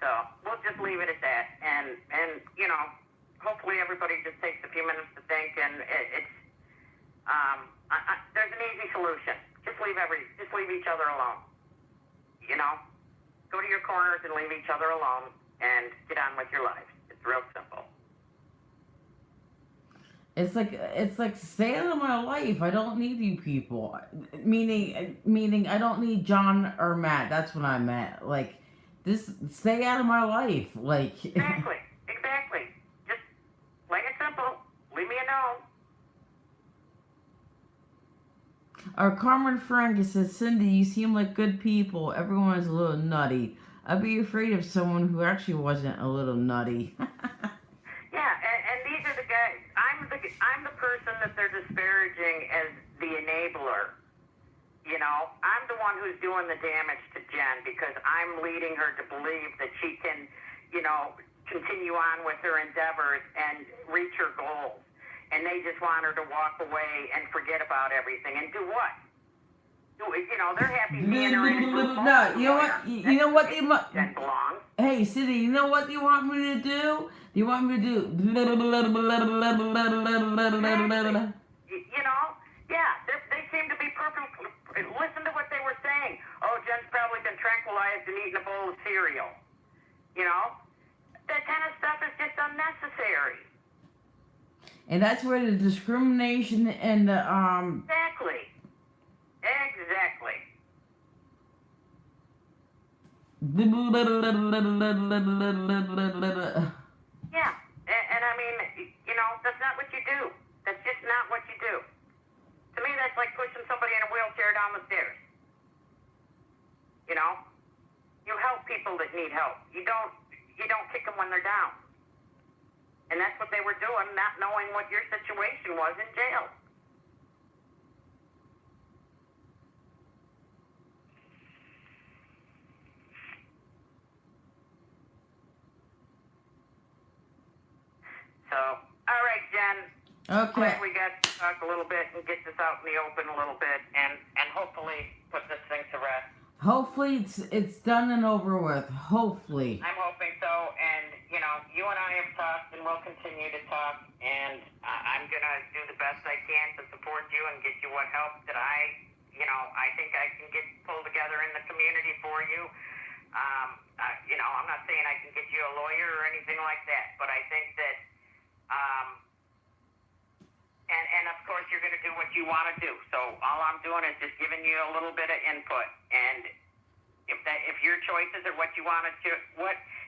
So we'll just leave it at that. And you know, hopefully everybody just takes a few minutes to think. And it's there's an easy solution. Just leave each other alone. You know, go to your corners and leave each other alone and get on with your lives. It's real simple.
It's like stay out of my life. I don't need you people. Meaning I don't need John or Matt. That's what I meant. Like, this, stay out of my life. Like,
Exactly. Just plain and simple. Leave me alone.
our Carmen Frank says, Cindy, you seem like good people. Everyone is a little nutty. I'd be afraid of someone who actually wasn't a little nutty.
Yeah, and these are the guys. I'm the person that they're disparaging as the enabler. You know, I'm the one who's doing the damage to Jen because I'm leading her to believe that she can, you know, continue on with her endeavors and reach her goals. And they just want her to walk away and forget about everything. And do what? You know, they're happy seeing her in a group.
No, you know what? You know what they want?
Jen belongs.
Hey, Cindy, you know what you want me to do? You want me to do?
You know, yeah, they seem to be perfect. Listen to what they were saying. Oh, Jen's probably been tranquilized and eaten a bowl of cereal. You know, that kind of stuff is just unnecessary.
And that's where the discrimination and the
Exactly. Yeah, and I mean, you know, that's not what you do. That's just not what you do. To me, that's like pushing somebody in a wheelchair down the stairs. You know, you help people that need help. You don't kick them when they're down. And that's what they were doing, not knowing what your situation was in jail. So, all right, Jen.
Okay.
Glad we got to talk a little bit and get this out in the open a little bit, and hopefully put this thing to rest.
Hopefully it's done and over with. Hopefully.
I'm hoping so, and you know, you and I have talked, and we'll continue to talk, and I'm gonna do the best I can to support you and get you what help that I think I can get pulled together in the community for you. You know, I'm not saying I can get you a lawyer or anything like that, but I think that, and of course you're going to do what you want to do. So all I'm doing is just giving you a little bit of input. And if your choices are what you want to do,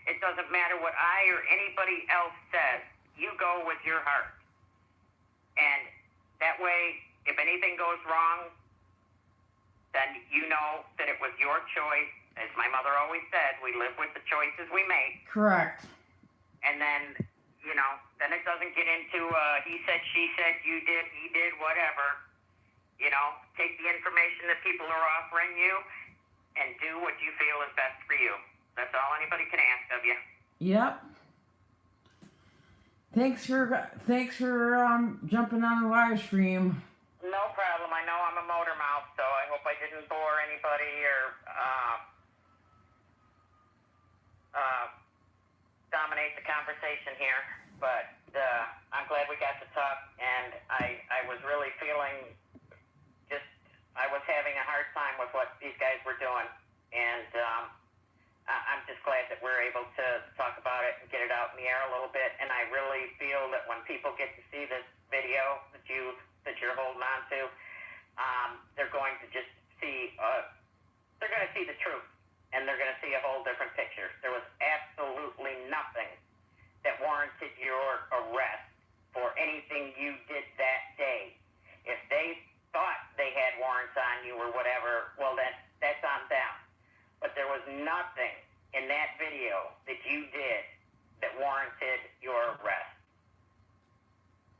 it doesn't matter what I or anybody else says. You go with your heart. And that way, if anything goes wrong, then you know that it was your choice. As my mother always said, we live with the choices we make.
Correct.
And then, you know, then it doesn't get into he said, she said, you did, he did, whatever. You know, take the information that people are offering you and do what you feel is best for you. That's all anybody can ask of you.
Yep. Thanks for jumping on the live stream.
No problem. I know I'm a motor mouth, so I hope I didn't bore anybody or dominate the conversation here. But I'm glad we got to talk, and I was really feeling I was having a hard time with what these guys were doing, and I'm just glad that we're able to talk about it and get it out in the air a little bit. And I really feel that when people get to see this video that you're holding on to, they're going to just see they're going to see the truth, and they're going to see a whole different picture. There was absolutely nothing that warranted your arrest for anything you did that day. If they thought they had warrants on you or whatever, well, that's on them. But there was nothing in that video that you did that warranted your arrest?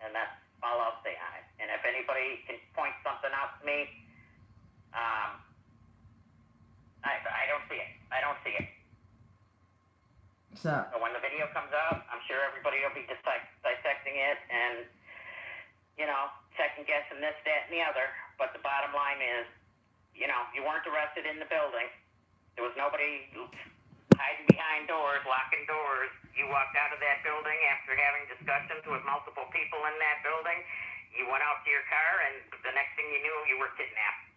And that's all I'll say on it. And if anybody can point something out to me, I don't see it. I don't see it.
So
when the video comes out, I'm sure everybody will be dissecting it and, second guessing this, that, and the other. But the bottom line is, you weren't arrested in the building. There was nobody hiding behind doors, locking doors. You walked out of that building after having discussions with multiple people in that building. You went out to your car, and the next thing you knew, you were kidnapped.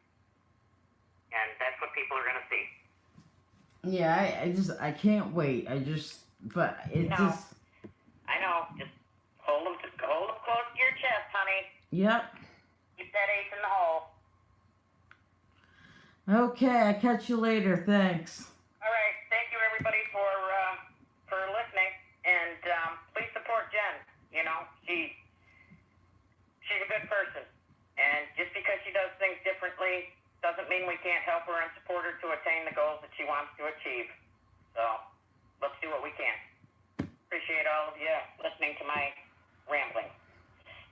And that's what people are going to see.
yeah, I can't wait. But it just.
I know. Just hold them close to your chest, honey.
Yep.
Keep that ace in the hole.
Okay, I'll catch you later. Thanks.
All right. Thank you, everybody, for listening. And please support Jen. She's a good person. And just because she does things differently doesn't mean we can't help her and support her to attain the goals that she wants to achieve. So let's do what we can. Appreciate all of you listening to my rambling.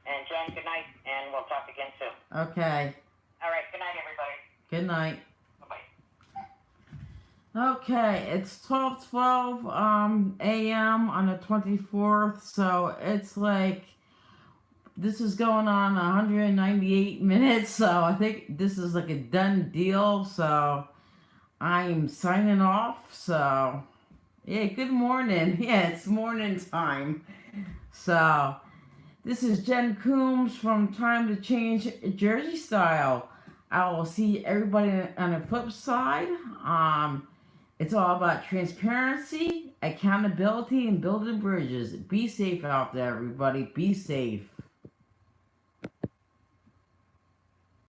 And Jen, good night, and we'll talk again soon.
Okay.
All right. Good night, everybody.
Good night.
Bye-bye.
Okay, it's 12:12 a.m. on the 24th, so it's like this is going on 198 minutes, so I think this is like a done deal, so I'm signing off. So yeah, good morning. Yeah, it's morning time. So this is Jen Coombs from Time to Change Jersey Style. I will see everybody on the flip side. It's all about transparency, accountability, and building bridges. Be safe out there, everybody. Be safe.